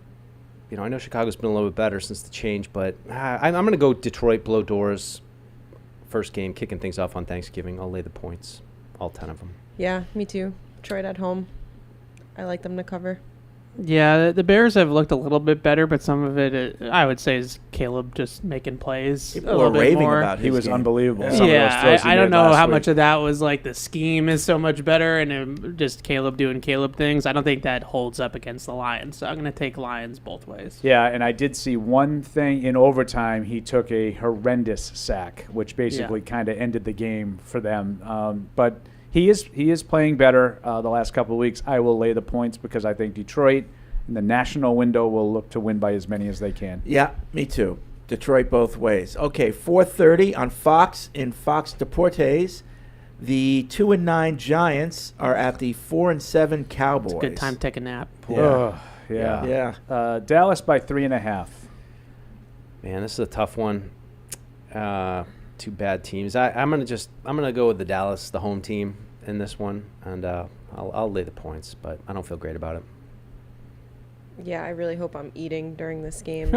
know Chicago's been a little bit better since the change, but I'm going to go Detroit below doors. First game, kicking things off on Thanksgiving. I'll lay the points, all 10 of them. Yeah, me too. Detroit at home. I like them to cover. Yeah, the Bears have looked a little bit better, but some of it, I would say, is Caleb just making plays. People a little were bit raving more. about his He was game. unbelievable. Yeah. Some of those Yeah, throws he I don't made know last how week. much of that was like the scheme is so much better and just Caleb doing Caleb things. I don't think that holds up against the Lions, so I'm going to take Lions both ways. Yeah, and I did see one thing in overtime. He took a horrendous sack, which basically kind of ended the game for them. But he is playing better the last couple of weeks. I will lay the points because I think Detroit in the national window will look to win by as many as they can. Yeah, me too. Detroit both ways. Okay, 4:30 on Fox in Fox Deportes. The 2-9 Giants are at the 4-7 Cowboys. It's a good time to take a nap. Yeah. Dallas by 3.5. Man, this is a tough one. Two bad teams. I'm gonna go with the Dallas, the home team in this one, and I'll lay the points, but I don't feel great about it. Yeah, I really hope I'm eating during this game.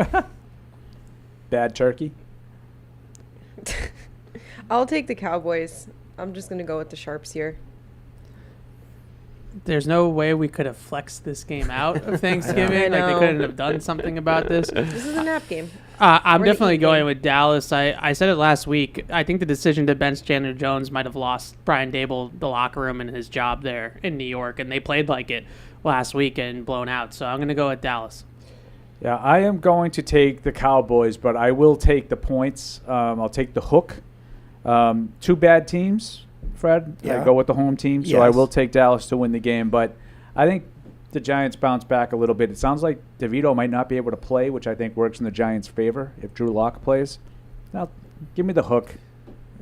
Bad turkey. I'll take the Cowboys. I'm just going to go with the Sharps here. There's no way we could have flexed this game out of Thanksgiving. Like they couldn't have done something about this. This is a nap game. I'm We're gonna definitely eat going game. with Dallas. I said it last week. I think the decision to bench Chandler Jones might have lost Brian Dable the locker room and his job there in New York, and they played like it last week and blown out. So I'm going to go with Dallas. Yeah, I am going to take the Cowboys, but I will take the points. I'll take the hook. Two bad teams, Fred. Yeah. I go with the home team, so I Yes. will take Dallas to win the game. But I think the Giants bounce back a little bit. It sounds like DeVito might not be able to play, which I think works in the Giants' favor if Drew Lock plays. Now, give me the hook.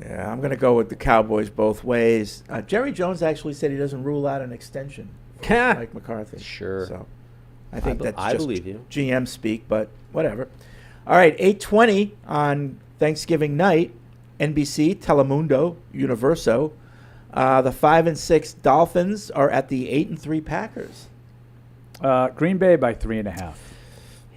Yeah, I'm going to go with the Cowboys both ways. Jerry Jones actually said he doesn't rule out an extension. Mike McCarthy. Sure. So I think that's I just believe you. GM speak, but whatever. All right, 8:20 on Thanksgiving night, NBC, Telemundo, Universo. The 5-6 Dolphins are at the 8-3 Packers. Green Bay by 3.5.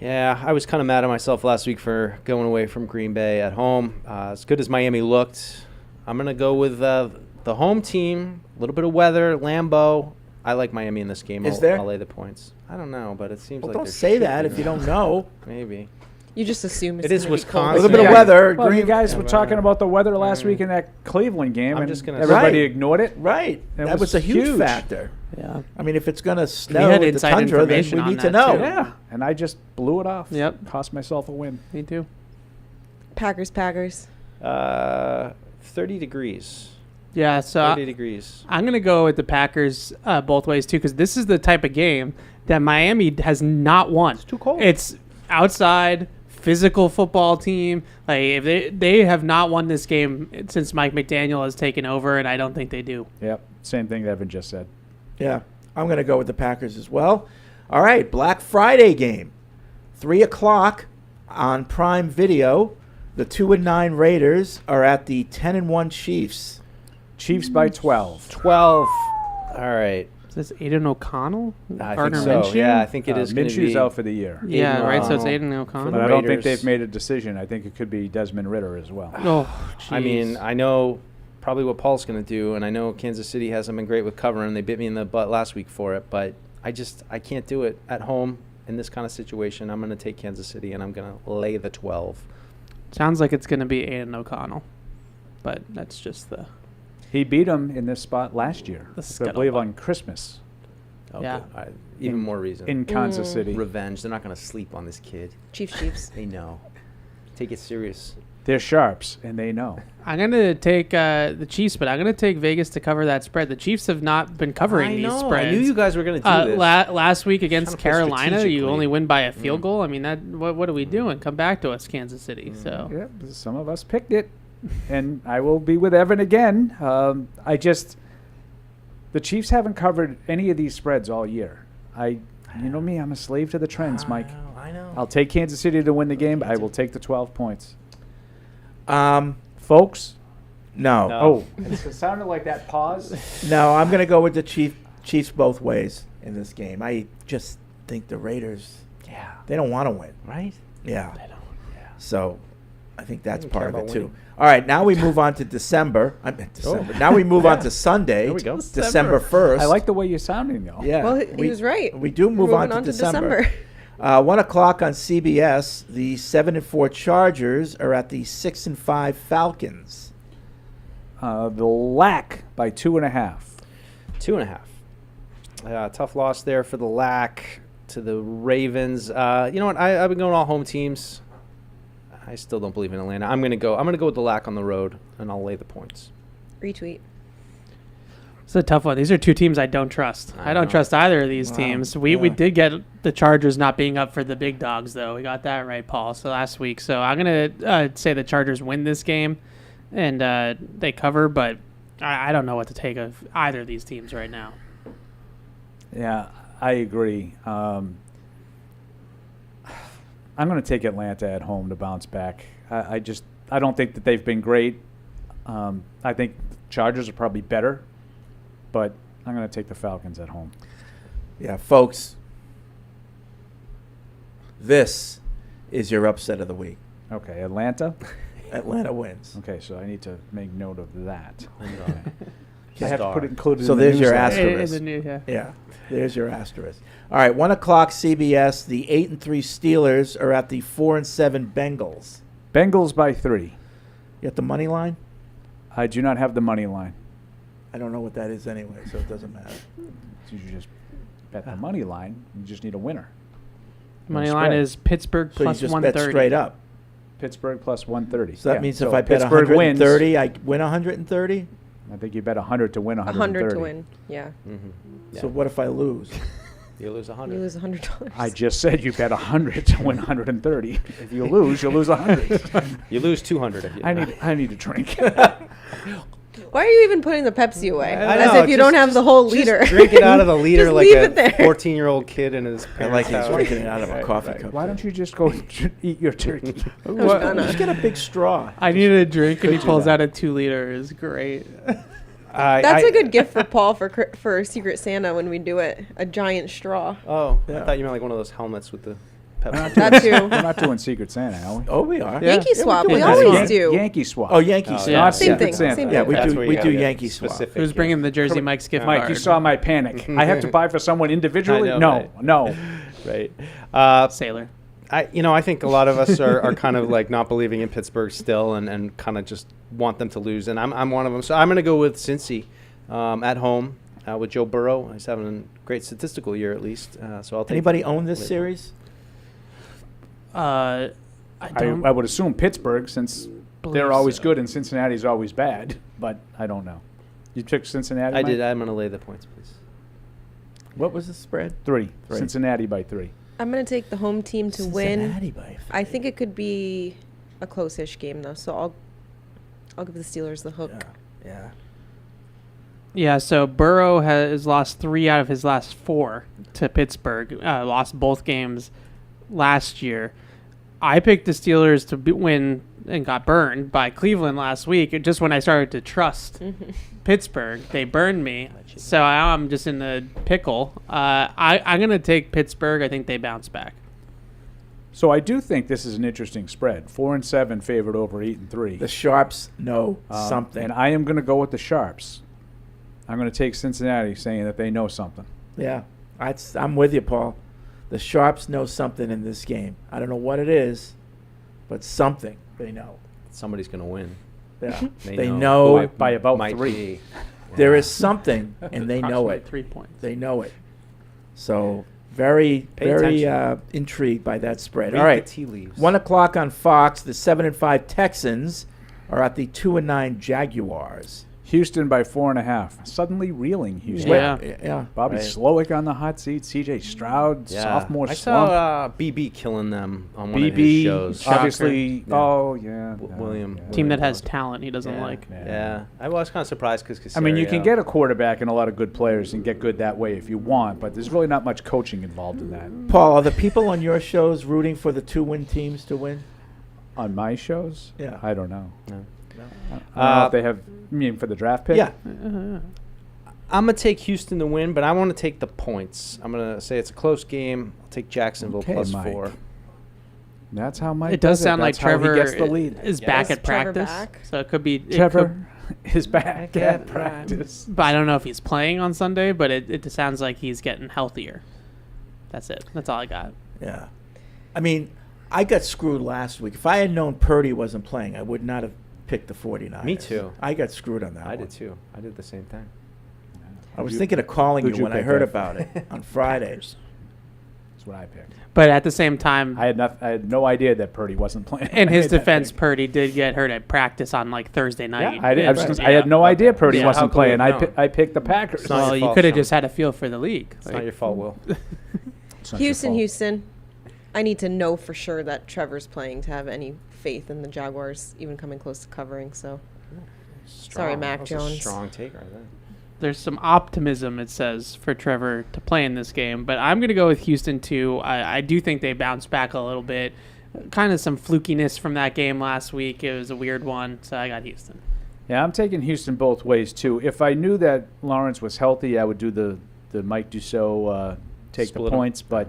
Yeah, I was kind of mad at myself last week for going away from Green Bay at home. As good as Miami looked, I'm going to go with the home team. A little bit of weather, Lambeau. I like Miami in this game. Is there? I'll lay the points. I don't know, but it seems Well, like don't there say should that be if you one. don't know. Maybe. You just assume it's It is gonna be cold. Wisconsin. A little bit of weather. Well, you Green, guys were talking about the weather last week in that Cleveland game, I'm and just gonna- everybody Right. ignored it. Right. It That was a huge factor. Yeah. I mean, if it's going to snow had at the inside tundra, then information we on need to that, know. too. Yeah, and I just blew it off. Yep. Cost myself a win. Me too. Packers. 30 degrees. Yeah, so 30 degrees. I'm going to go with the Packers both ways, too, because this is the type of game that Miami has not won. It's too cold. It's outside, physical football team. Like if they have not won this game since Mike McDaniel has taken over, and I don't think they do. Yep, same thing Evan just said. Yeah, I'm going to go with the Packers as well. All right, Black Friday game, 3 o'clock on Prime Video. The 2-9 Raiders are at the 10-1 Chiefs. Chiefs by 12. 12. All right. Is this Aiden O'Connell? I Gardner think so. Minshew? Yeah, I think it is going to Minshew's be. out for the year. Yeah, Aiden right. So it's O'Connell. Aiden O'Connell. But I don't think Raiders. they've made a decision. I think it could be Desmond Ritter as well. Oh, I mean, jeez. I know probably what Paul's going to do, and I know Kansas City hasn't been great with covering. They bit me in the butt last week for it, but I can't do it at home in this kind of situation, I'm going to take Kansas City, and I'm going to lay the 12. Sounds like it's going to be Aiden O'Connell, but that's just the. He beat him in this spot last year. I believe scuttlebutt. on Christmas. Oh, Yeah. good. All right. Even more reason. In Kansas City. Revenge. They're not going to sleep on this kid. Chiefs. They know. Take it serious. They're sharps, and they know. I'm going to take the Chiefs, but I'm going to take Vegas to cover that spread. The Chiefs have not been covering I these know. spreads. I knew you guys were going to do this. Last week against Trying to play Carolina, you strategically. only win by a field goal. I mean, what are we doing? Come back to us, Kansas City. So Yeah, some of us picked it, and I will be with Evan again. The Chiefs haven't covered any of these spreads all year. You know me, I'm a slave to the trends, Mike. I know. I'll take Kansas City to win the game, but I will take the 12 points. Folks? No. Oh, it sounded like that pause. No, I'm going to go with the Chiefs both ways in this game. I just think the Raiders, they don't want to win. Right? Yeah. They don't. Yeah. So I think that's don't part care of it, about too. winning. All right, now we move on to December. Now we move on to Sunday, There we go. December 1st. I like the way you're sounding, though. Yeah. Well, he was right. We do move on to December. 1 o'clock on CBS, the 7-4 Chargers are at the 6-5 Falcons. The Lack by 2.5. 2.5. Tough loss there for the Lack to the Ravens. You know what? I've been going all home teams. I still don't believe in Atlanta. I'm gonna go with the Lack on the road, and I'll lay the points. Retweet. it's a tough one. These are two teams I don't trust. I don't trust either of these teams. We did get the Chargers not being up for the big dogs, though. We got that right, Paul, so last week. So I'm going to say the Chargers win this game, and they cover, but I don't know what to take of either of these teams right now. Yeah, I agree. I'm going to take Atlanta at home to bounce back. I don't think that they've been great. I think Chargers are probably better, but I'm going to take the Falcons at home. Yeah, folks, this is your upset of the week. Okay, Atlanta? Atlanta wins. Okay, so I need to make note of that. Okay. I have to put it included So in the there's your newsletter. asterisk. Yeah, there's your asterisk. All right, 1 o'clock CBS. The 8-3 Steelers are at the 4-7 Bengals. Bengals by 3. You got the money line? I do not have the money line. I don't know what that is anyway, so it doesn't matter. So you just bet the money line. You just need a winner. Money line is Pittsburgh So plus you just 130. bet straight up. Pittsburgh plus 130. So that Yeah, means so if I bet Pittsburgh 130, I win 130? I think you bet 100 to win 130. 100 to win. Yeah. So what if I lose? You lose 100. You lose $100. I just said you bet 100 to win 130. If you lose, you lose 100. You lose 200 if you. I need a drink. Why are you even putting the Pepsi away? I As know, if you don't have the whole liter. Just drink it out of the liter Just like leave a it there. 14-year-old kid in his parents' like he's house. drinking it out of a coffee cup. Why don't you just go eat your turkey? Just get a big straw. I need a drink, and he Could do pulls that. out a 2-liter. Is great. That's a good gift for Paul for Secret Santa when we do it. A giant straw. Oh, I thought you meant like one of those helmets with the pepper. That too. We're not doing Secret Santa, are we? Oh, we are. Yankee swap. doing We that. always do. Yankee swap. Oh, Yankee swap. Not Same Secret thing, Santa. same Yeah, thing. That's we where do you gotta Yankee get swap. specific, Who's bringing the jersey Mike's gift Mike, card? you saw my panic. I have to buy for someone individually? I know, No. Right. Sailor. I think a lot of us are kind of like not believing in Pittsburgh still and kind of just want them to lose. And I'm one of them. So I'm going to go with Cincy at home with Joe Burrow. He's having a great statistical year at least. So I'll take Anybody own this series? I I would assume Pittsburgh, since they're always good and Cincinnati's always bad, but I don't know. You took Cincinnati? I Mike? did. I'm going to lay the points, please. What was the spread? 3. Cincinnati by 3. I'm going to take the home team to Cincinnati win. by 3. I think it could be a close-ish game, though, so I'll give the Steelers the hook. Yeah. Yeah, so Burrow has lost 3 out of his last 4 to Pittsburgh. Lost both games last year. I picked the Steelers to win and got burned by Cleveland last week. Just when I started to trust Pittsburgh, they burned me. So now I'm just in the pickle. I'm going to take Pittsburgh. I think they bounce back. So I do think this is an interesting spread. 4-7 favored over 8-3. The Sharps know something. And I am going to go with the Sharps. I'm going to take Cincinnati, saying that they know something. Yeah, I'm with you, Paul. The Sharps know something in this game. I don't know what it is, but something they know. Somebody's going to win. Yeah. They know by about Might 3. be. There is something, and they know it. 3 points. They know it. So very intrigued by that spread. Read All right, the tea leaves. 1 o'clock on Fox. The 7-5 Texans are at the 2-9 Jaguars. Houston by 4.5. Suddenly reeling Houston. Yeah. Bobby Right. Slowick on the hot seat. C.J. Stroud, Yeah. sophomore I slump. saw BB killing them on one of his BB, shows. obviously. Yeah. Oh, yeah. William. Team that has talent he doesn't like. Yeah. I was kind of surprised because I mean, you can get a quarterback and a lot of good players and get good that way if you want, but there's really not much coaching involved in that. Paul, are the people on your shows rooting for the 2-win teams to win? On my shows? Yeah. I don't know. No. I don't know if they have, you mean for the draft pick? Yeah. I'm going to take Houston to win, but I want to take the points. I'm going to say it's a close game. I'll take Jacksonville Okay, plus Mike. 4. That's how Mike It does does sound like That's how he Trevor gets the lead. is back Is at Trevor practice. back? So it could be Trevor is back at practice. But I don't know if he's playing on Sunday, but it sounds like he's getting healthier. That's it. That's all I got. Yeah. I mean, I got screwed last week. If I had known Purdy wasn't playing, I would not have picked the 49ers. Me too. I got screwed on that I one. did too. I did the same thing. I was thinking of calling who'd you you when I pick, heard Dave? about it on Friday. That's what I picked. But at the same time, I had no idea that Purdy wasn't playing. in I his made that defense, pick. Purdy did get hurt at practice on like Thursday night. Yeah, I had no idea Purdy wasn't playing. I picked the Packers. Well, you could have just had a feel for the league. It's not your fault, Will. Houston. I need to know for sure that Trevor's playing to have any faith in the Jaguars even coming close to covering. So, sorry, Mac That was a Jones. strong take right there. There's some optimism, it says, for Trevor to play in this game, but I'm going to go with Houston too. I do think they bounced back a little bit. Kind of some flukiness from that game last week. It was a weird one, so I got Houston. Yeah, I'm taking Houston both ways too. If I knew that Lawrence was healthy, I would do the Mike Dussault take Split the 'em. points. But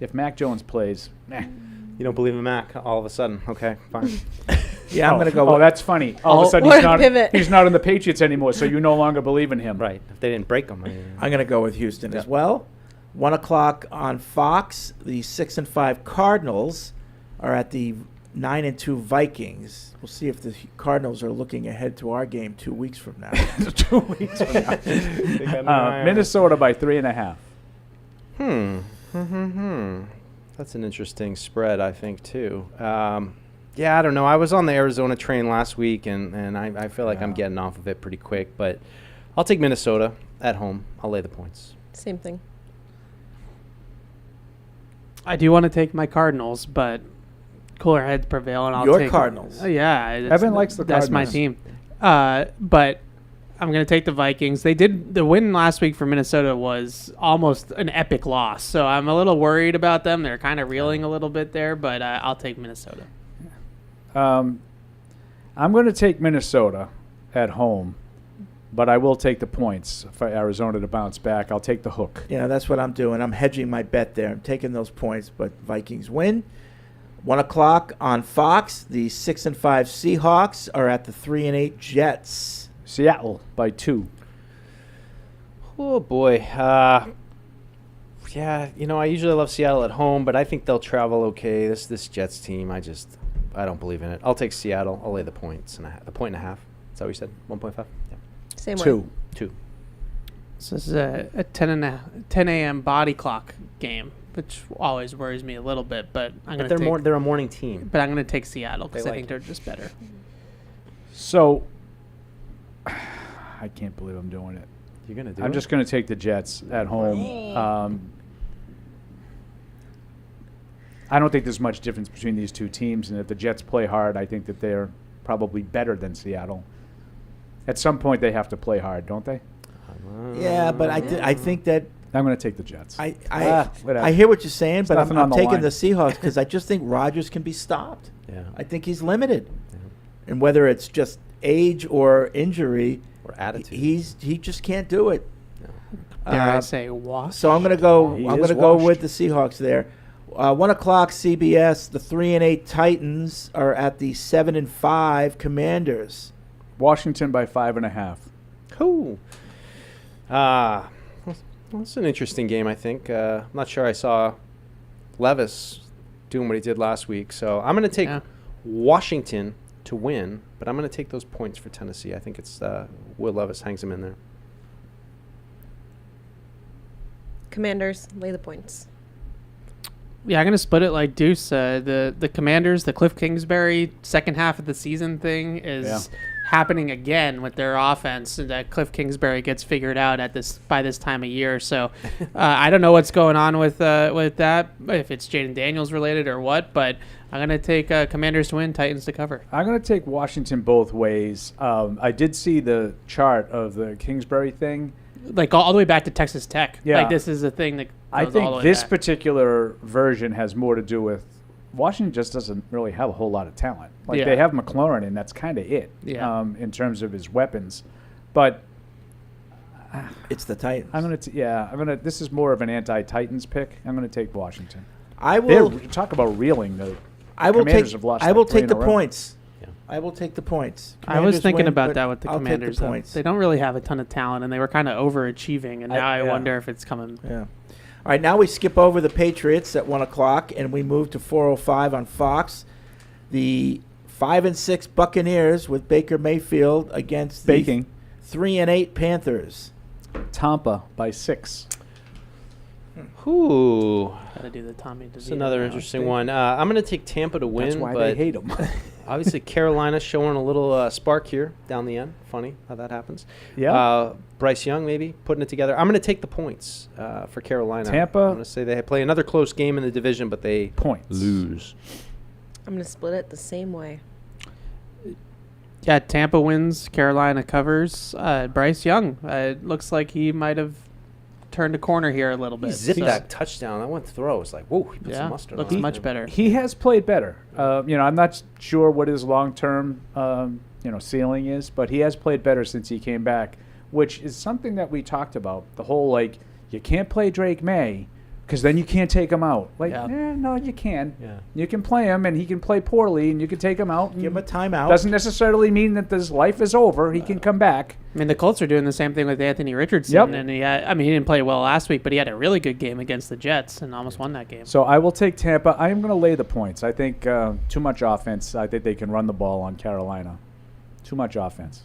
if Mac Jones plays, You don't believe in Mac all of a sudden. Okay, fine. Yeah, I'm going to go. Oh, that's funny. All of a sudden What a pivot. he's not in the Patriots anymore, so you no longer believe in him. Right. If they didn't break him. I'm going to go with Houston as well. 1 o'clock on Fox. The 6-5 Cardinals are at the 9-2 Vikings. We'll see if the Cardinals are looking ahead to our game 2 weeks from now. 2 weeks from now. Minnesota by 3.5. That's an interesting spread, I think, too. Yeah, I don't know. I was on the Arizona train last week, and I feel like I'm getting off of it pretty quick. But I'll take Minnesota at home. I'll lay the points. Same thing. I do want to take my Cardinals, but cooler heads prevail, and I'll Your take Cardinals. Yeah, Evan likes the That's my Cardinals. team. But I'm going to take the Vikings. The win last week for Minnesota was almost an epic loss, so I'm a little worried about them. They're kind of reeling a little bit there, but I'll take Minnesota. I'm going to take Minnesota at home, but I will take the points for Arizona to bounce back. I'll take the hook. Yeah, that's what I'm doing. I'm hedging my bet there. I'm taking those points, but Vikings win. 1 o'clock on Fox. The 6-5 Seahawks are at the 3-8 Jets. Seattle by 2. Oh, boy. Yeah, I usually love Seattle at home, but I think they'll travel okay. This Jets team, I don't believe in it. I'll take Seattle. I'll lay the points and the 1.5. Is that what you said? 1.5? Yeah. Same way. 2. So this is a 10 a.m. body clock game, which always worries me a little bit. But They're a morning team. But I'm going to take Seattle because They I like think they're just better. So, I can't believe I'm doing it. You're going to do I'm it? just going to take the Jets at home. I don't think there's much difference between these two teams, and if the Jets play hard, I think that they're probably better than Seattle. At some point, they have to play hard, don't they? Yeah, but I think that I'm going to take the Jets. I whatever. hear what you're saying, There's but nothing I'm on the taking line. the Seahawks because I just think Rodgers can be stopped. Yeah. I think he's limited. And whether it's just age or injury or attitude, he just can't do it. Dare I say washed? So I'm going to go. He I'm is going to go washed. with the Seahawks there. 1 o'clock CBS. The 3-8 Titans are at the 7-5 Commanders. Washington by 5.5. Cool. Well, it's an interesting game, I think. I'm not sure I saw Levis doing what he did last week. So I'm going to take Washington to win, but I'm going to take those points for Tennessee. I think it's Will Levis hangs him in there. Commanders, lay the points. Yeah, I'm going to split it like Deuce. The Commanders, the Cliff Kingsbury second half of the season thing is happening again with their offense. And that Cliff Kingsbury gets figured out by this time of year. So I don't know what's going on with that, if it's Jaden Daniels related or what, but I'm going to take Commanders to win, Titans to cover. I'm going to take Washington both ways. I did see the chart of the Kingsbury thing. Like all the way back to Texas Tech. Yeah. Like this is a thing that I goes all the think way this back. particular version has more to do with Washington just doesn't really have a whole lot of talent. Like Yeah. they have McLaurin, and that's kind of it in terms of his weapons. But it's the Titans. I'm gonna. This is more of an anti-Titans pick. I'm gonna take Washington. I will talk about reeling the. I will Commanders take. have lost I will like three take in the a row. points. I will take the points. I was Commanders thinking win, about but that with the I'll take Commanders. Though. points. They don't really have a ton of talent, and they were kind of overachieving, and now I yeah. wonder if it's coming. Yeah. All right, now we skip over the Patriots at 1 o'clock, and we move to 4:05 on Fox. The 5-6 Buccaneers with Baker Mayfield against the 3-8 Panthers. Tampa by 6. Ooh. Gotta do the Tommy DeVito. It's another now. interesting one. I'm going to take Tampa to win. That's why but they hate him. obviously, Carolina showing a little spark here down the end. Funny how that happens. Yeah. Bryce Young maybe putting it together. I'm going to take the points for Carolina. Tampa. I'm going to say they play another close game in the division, but they lose. I'm going to split it the same way. Yeah, Tampa wins, Carolina covers. Bryce Young, it looks like he might have turned a corner here a little bit. He zipped that touchdown. That one throw was like, whoa, he put some mustard looks on it. much better. He has played better. I'm not sure what his long-term, ceiling is, but he has played better since he came back, which is something that we talked about. The whole, you can't play Drake Maye because then you can't take him out. No, you can. Yeah. You can play him, and he can play poorly, and you can take him out. Give him a timeout. Doesn't necessarily mean that his life is over. He can come back. I mean, the Colts are doing the same thing with Anthony Richardson. Yep. And he didn't play well last week, but he had a really good game against the Jets and almost won that game. So I will take Tampa. I am going to lay the points. I think too much offense. I think they can run the ball on Carolina. Too much offense.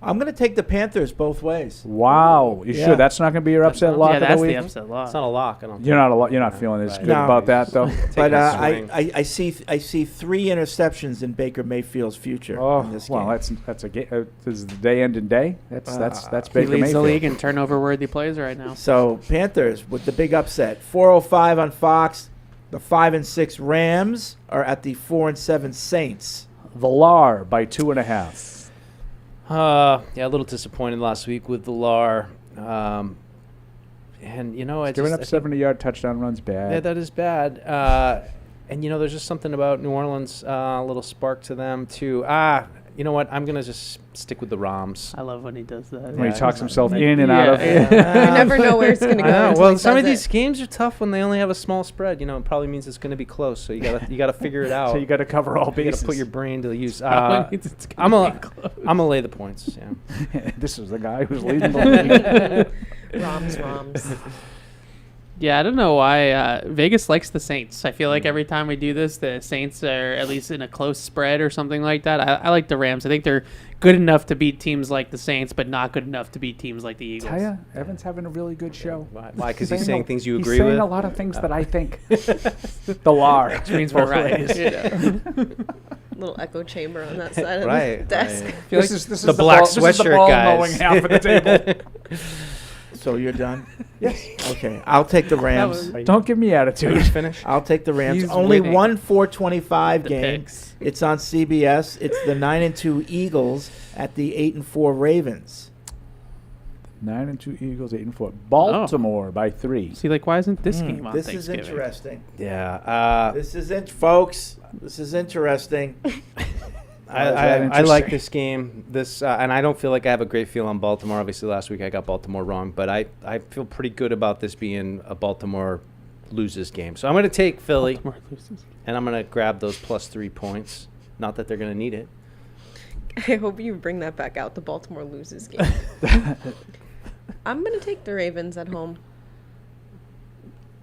I'm going to take the Panthers both ways. Wow. You sure that's not going to be your upset lock of the that's week? the upset lock. It's not a lock. I don't You're not feeling as good about that, though? But I see 3 interceptions in Baker Mayfield's future in this game. That's a game. Is the day ending day? That's He Baker leads Mayfield. the league in turnover-worthy plays right now. So Panthers with the big upset. 4:05 on Fox. The 5-6 Rams are at the 4-7 Saints. Villar by 2.5. A little disappointed last week with Villar. And, Giving up 70-yard touchdown runs bad. Yeah, that is bad. And, there's just something about New Orleans, a little spark to them, too. You know what? I'm going to just stick with the Rams. I love when he does that. When he talks himself in and out of You never know where it's going to go. Well, some of these games are tough when they only have a small spread. It probably means it's going to be close. So you gotta figure it out. So you got to cover all bases. You got to put your brain to use. Probably means it's gonna be close. I'm gonna lay the points. Yeah. This is the guy who's leading the league. Rams. Yeah, I don't know why Vegas likes the Saints. I feel like every time we do this, the Saints are at least in a close spread or something like that. I like the Rams. I think they're good enough to beat teams like the Saints, but not good enough to beat teams like the Eagles. Tell ya, Evan's having a really good show. Why? Because he's saying things you agree He's with? saying a lot of things that I think. The law. Which means we're right. Little echo chamber on that side of Right, the desk. right. This is the black this is the sweatshirt ball guys. mowing half of the table. So you're done? Yes. Okay. I'll take the Rams. Don't give me attitude. Finish. I'll take the Rams. He's Only winning. one 4:25 game. picks. It's on CBS. It's the 9-2 Eagles at the 8-4 Ravens. 9-2 Eagles, 8-4. Baltimore by 3. See, why isn't this game on This is Thanksgiving? interesting. Yeah. This is folks. This is interesting. I like this game. And I don't feel like I have a great feel on Baltimore. Obviously, last week I got Baltimore wrong, but I feel pretty good about this being a Baltimore loses game. So I'm going to take Philly, and I'm going to grab those +3 points. Not that they're going to need it. I hope you bring that back out. The Baltimore loses game. I'm going to take the Ravens at home.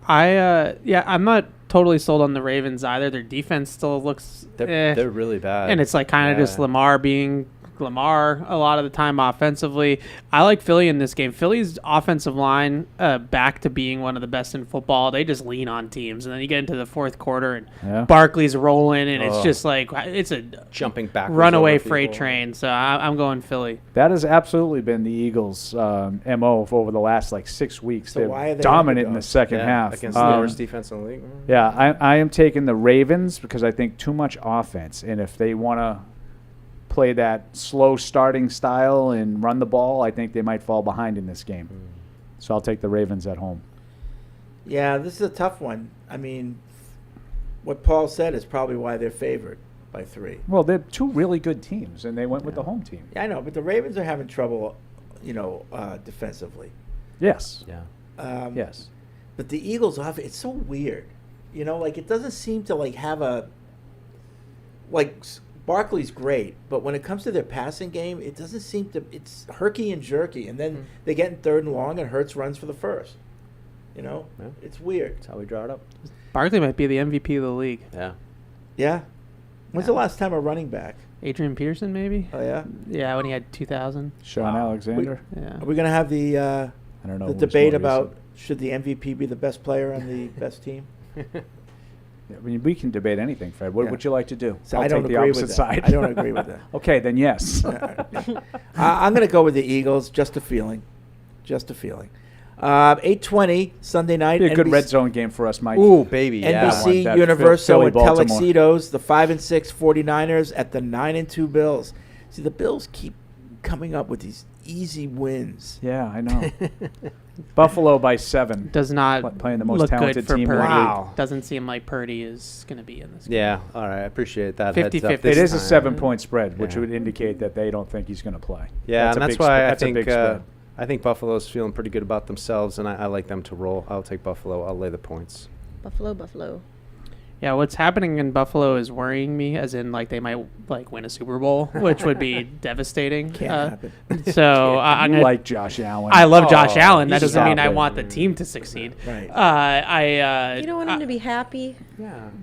I'm not totally sold on the Ravens either. Their defense still looks They're really bad. and it's like kind of just Lamar being Lamar a lot of the time offensively. I like Philly in this game. Philly's offensive line back to being one of the best in football. They just lean on teams, and then you get into the fourth quarter and Barkley's rolling, and it's just like it's a jumping back runaway freight train. So I'm going Philly. That has absolutely been the Eagles' MO for over the last 6 weeks. So They're why are they dominant in the underdogs? second half against the worst defense in the league. Yeah, I am taking the Ravens because I think too much offense, and if they want to play that slow starting style and run the ball, I think they might fall behind in this game. So I'll take the Ravens at home. Yeah, this is a tough one. I mean, what Paul said is probably why they're favored by 3. Well, they're two really good teams, and they went with the home team. Yeah, I know, but the Ravens are having trouble, defensively. Yes. Yeah. Yes. But the Eagles it's so weird. It doesn't seem to have a Barkley's great, but when it comes to their passing game, it doesn't seem to. It's herky and jerky, and then they get in 3rd and long, and Hurts runs for the first. It's weird. That's how we draw it up. Barkley might be the MVP of the league. Yeah. Yeah. When's the last time a running back? Adrian Peterson, maybe. Oh yeah. Yeah, when he had 2,000. Sean Alexander. Yeah. Are we gonna have the I don't know the who's debate more about should the MVP be the best player on the best team? I mean, we can debate anything, Fred. What would you like to do? So I'll I don't take the agree opposite with that. side. I don't agree with that. Okay, then yes. I'm going to go with the Eagles. Just a feeling. 8:20 Sunday night. Be a good NBC red zone game for us, Mike. Ooh, baby. Yeah. NBC, that Universal, Philly, and Baltimore. Telexitos. The 5-6 49ers at the 9-2 Bills. See, the Bills keep coming up with these easy wins. Yeah, I know. Buffalo by 7. Does not playing the most look talented good for team in Purdy. the league. Doesn't seem like Purdy is going to be in this game. Yeah. All right. I appreciate that. 50-50. Heads up It this is a time. 7-point spread, which Yeah. would indicate that they don't think he's going to play. Yeah, a and that's big why spread. I That's a think big spread. I think Buffalo's feeling pretty good about themselves, and I like them to roll. I'll take Buffalo. I'll lay the points. Buffalo. Yeah, what's happening in Buffalo is worrying me, as in they might win a Super Bowl, which would be devastating. Can't happen. So I'm You gonna like Josh Allen. I love Josh Allen. That you doesn't mean stop I it. want the team to succeed. Right. You don't want him to be happy.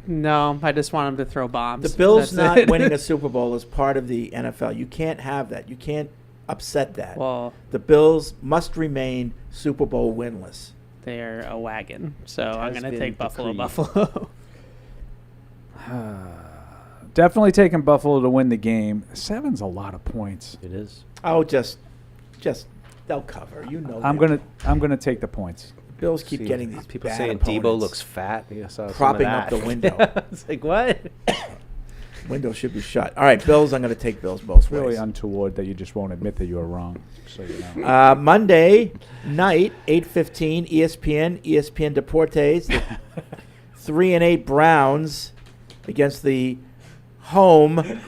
No, I just want him to throw bombs. The Bills That's not it. winning a Super Bowl is part of the NFL. You can't have that. You can't upset that. Well, the Bills must remain Super Bowl winless. They're a wagon, so I'm has going to been take Buffalo. decreed. Buffalo. Definitely taking Buffalo to win the game. 7's a lot of points. It is. Oh, just they'll cover. You know. I'm that. gonna take the points. Bills keep See, getting these people bad saying opponents. Debo looks fat. I saw some of Propping up that. the window. It's like what? Window should be shut. All right, Bills. I'm going to take Bills both It's really ways. untoward that you just won't admit that you were wrong. So you know. Monday night, 8:15, ESPN Deportes, the 3-8 Browns against the home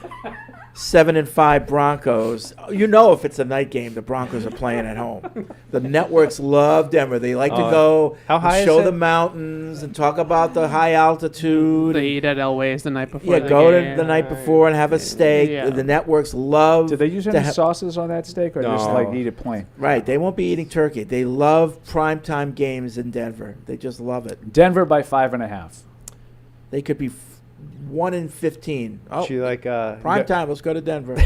7-5 Broncos. You know, if it's a night game, the Broncos are playing at home. The networks love Denver. They like to go how high and is show it? the mountains and talk about the high altitude. They eat at Elway's the night before. Yeah, the go game. to the night before and have a steak. Yeah. The networks love. Do they use to any have- sauces on that steak, or just No. eat it plain? Right, they won't be eating turkey. They love primetime games in Denver. They just love it. Denver by 5.5. They could be 1-15. Oh, Do you like prime time. Let's go to Denver.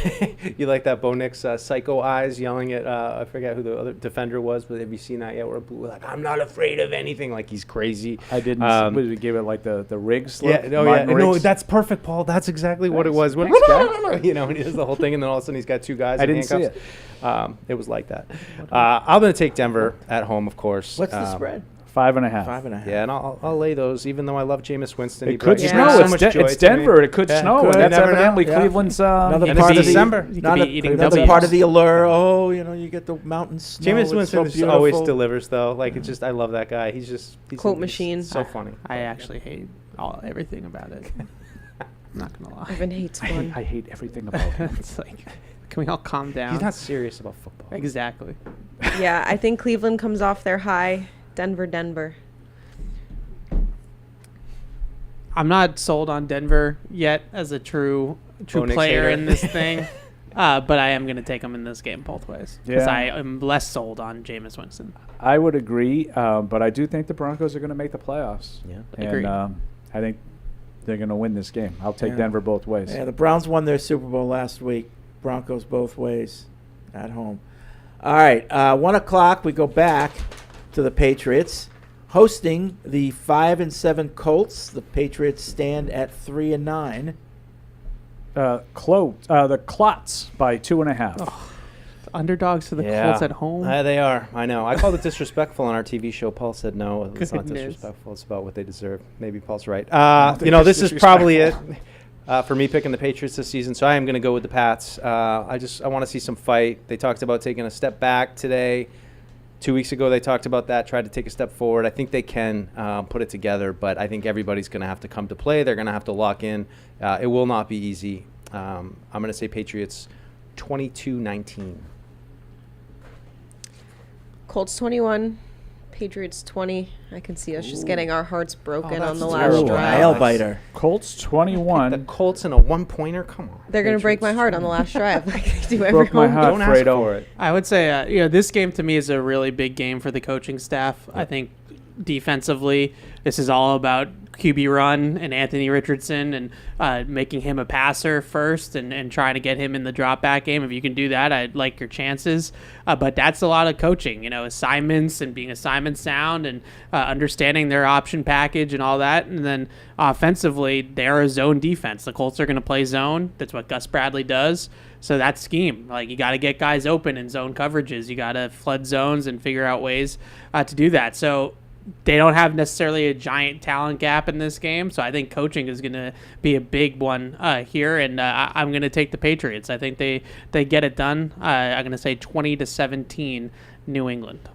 You like that Bo Nix psycho eyes yelling at I forget who the other defender was, but have you seen that yet? Where Blue like I'm not afraid of anything, like he's crazy. I didn't. What did we give it like the Riggs? Yeah, look? no, Martin no, Riggs? that's perfect, Paul. That's exactly what it was. When, Thanks, guy. you know, and he does the whole thing, and then all of a sudden he's got two guys. I in didn't see handcuffs. It was like that. I'm going to take Denver at home, of course. What's the spread? 5.5. 5.5. Yeah, and I'll lay those, even though I love Jameis Winston. It He could brings snow. so It's, much De- joy it's to me. Denver. It could Yeah, snow. could. And that's Never know. evidently Yeah. Cleveland's. Another And part it's of the December. He could Another, be eating another W's. part of the allure. Oh, you get the mountain snow. Jameis It's Winston so just beautiful. always delivers, though. Like it's just, I love that guy. He's Quote machine. So funny. I actually hate everything about it. I'm not gonna lie. Evan hates fun. I hate everything about him. It's like, can we all calm down? He's not serious about football. Exactly. Yeah, I think Cleveland comes off their high. Denver. I'm not sold on Denver yet as a true Bo Nix player hater. in this thing, but I am going to take him in this game both ways because Yeah. I am less sold on Jameis Winston. I would agree, but I do think the Broncos are going to make the playoffs. Yeah, and Agreed. I think they're going to win this game. I'll take Denver both ways. Yeah, the Browns won their Super Bowl last week. Broncos both ways at home. All right, 1 o'clock, we go back to the Patriots. Hosting the 5-7 Colts. The Patriots stand at 3-9. The Clots by 2.5. Underdogs to the Colts at home. They are. I know. I called it disrespectful on our TV show. Paul said no. It's not Goodness. disrespectful. It's about what they deserve. Maybe Paul's right. This is probably it for me picking the Patriots this season. So I am going to go with the Pats. I want to see some fight. They talked about taking a step back today. 2 weeks ago, they talked about that, tried to take a step forward. I think they can put it together, but I think everybody's going to have to come to play. They're going to have to lock in. It will not be easy. I'm going to say Patriots 22-19. Colts 21, Patriots 20. I can see us just getting our hearts broken on the last terrible. drive. Nail biter. Colts 21. The Colts in a one-pointer? Come on. They're going to break my heart on the last drive like they do every Broke my home heart, game. Don't ask Fredo. for it. I would say, this game to me is a really big game for the coaching staff. I think defensively, this is all about QB run and Anthony Richardson and making him a passer first and trying to get him in the drop back game. If you can do that, I'd like your chances. But that's a lot of coaching, assignments and being assignment sound and understanding their option package and all that. And then offensively, they're a zone defense. The Colts are going to play zone. That's what Gus Bradley does. So that scheme, you got to get guys open in zone coverages. You got to flood zones and figure out ways to do that. So they don't have necessarily a giant talent gap in this game. So I think coaching is going to be a big one here. And I'm going to take the Patriots. I think they get it done. I'm going to say 20-17 New England.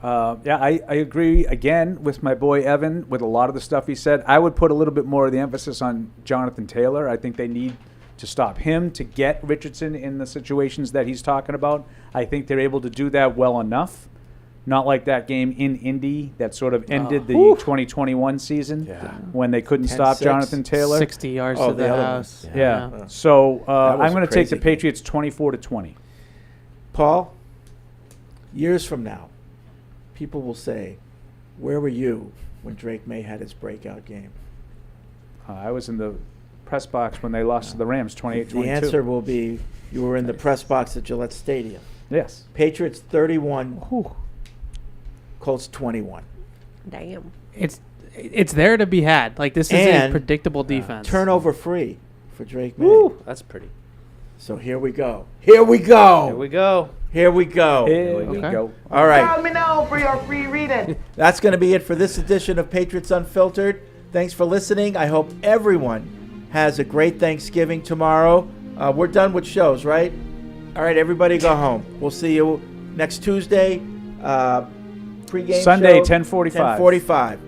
I agree again with my boy Evan with a lot of the stuff he said. I would put a little bit more of the emphasis on Jonathan Taylor. I think they need to stop him to get Richardson in the situations that he's talking about. I think they're able to do that well enough. Not like that game in Indy that sort of ended the 2021 season when they couldn't stop 10-6. Jonathan Taylor. 60 yards to the house. Yeah. So I'm going to take the crazy Patriots 24-20. Paul, years from now, people will say, where were you when Drake Maye had his breakout game? I was in the press box when they lost to the Rams 28-22. The answer will be you were in the press box at Gillette Stadium. Yes. Patriots 31, Colts 21. Damn. It's there to be had. This is a predictable defense. Turnover free for Drake Maye. Woo, that's pretty. So here we go. Here we go. Here we go. Here we go. Here we go. All right. Tell me now for your free reading. That's going to be it for this edition of Patriots Unfiltered. Thanks for listening. I hope everyone has a great Thanksgiving tomorrow. We're done with shows, right? All right, everybody go home. We'll see you next Tuesday. Pre-game Sunday, show, 10:45. 10:45.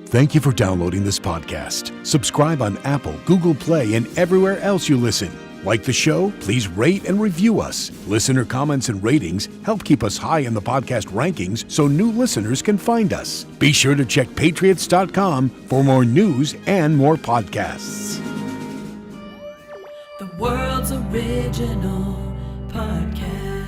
Thank you for downloading this podcast. Subscribe on Apple, Google Play, and everywhere else you listen. Like the show? Please rate and review us. Listener comments and ratings help keep us high in the podcast rankings so new listeners can find us. Be sure to check patriots.com for more news and more podcasts. The world's original podcast.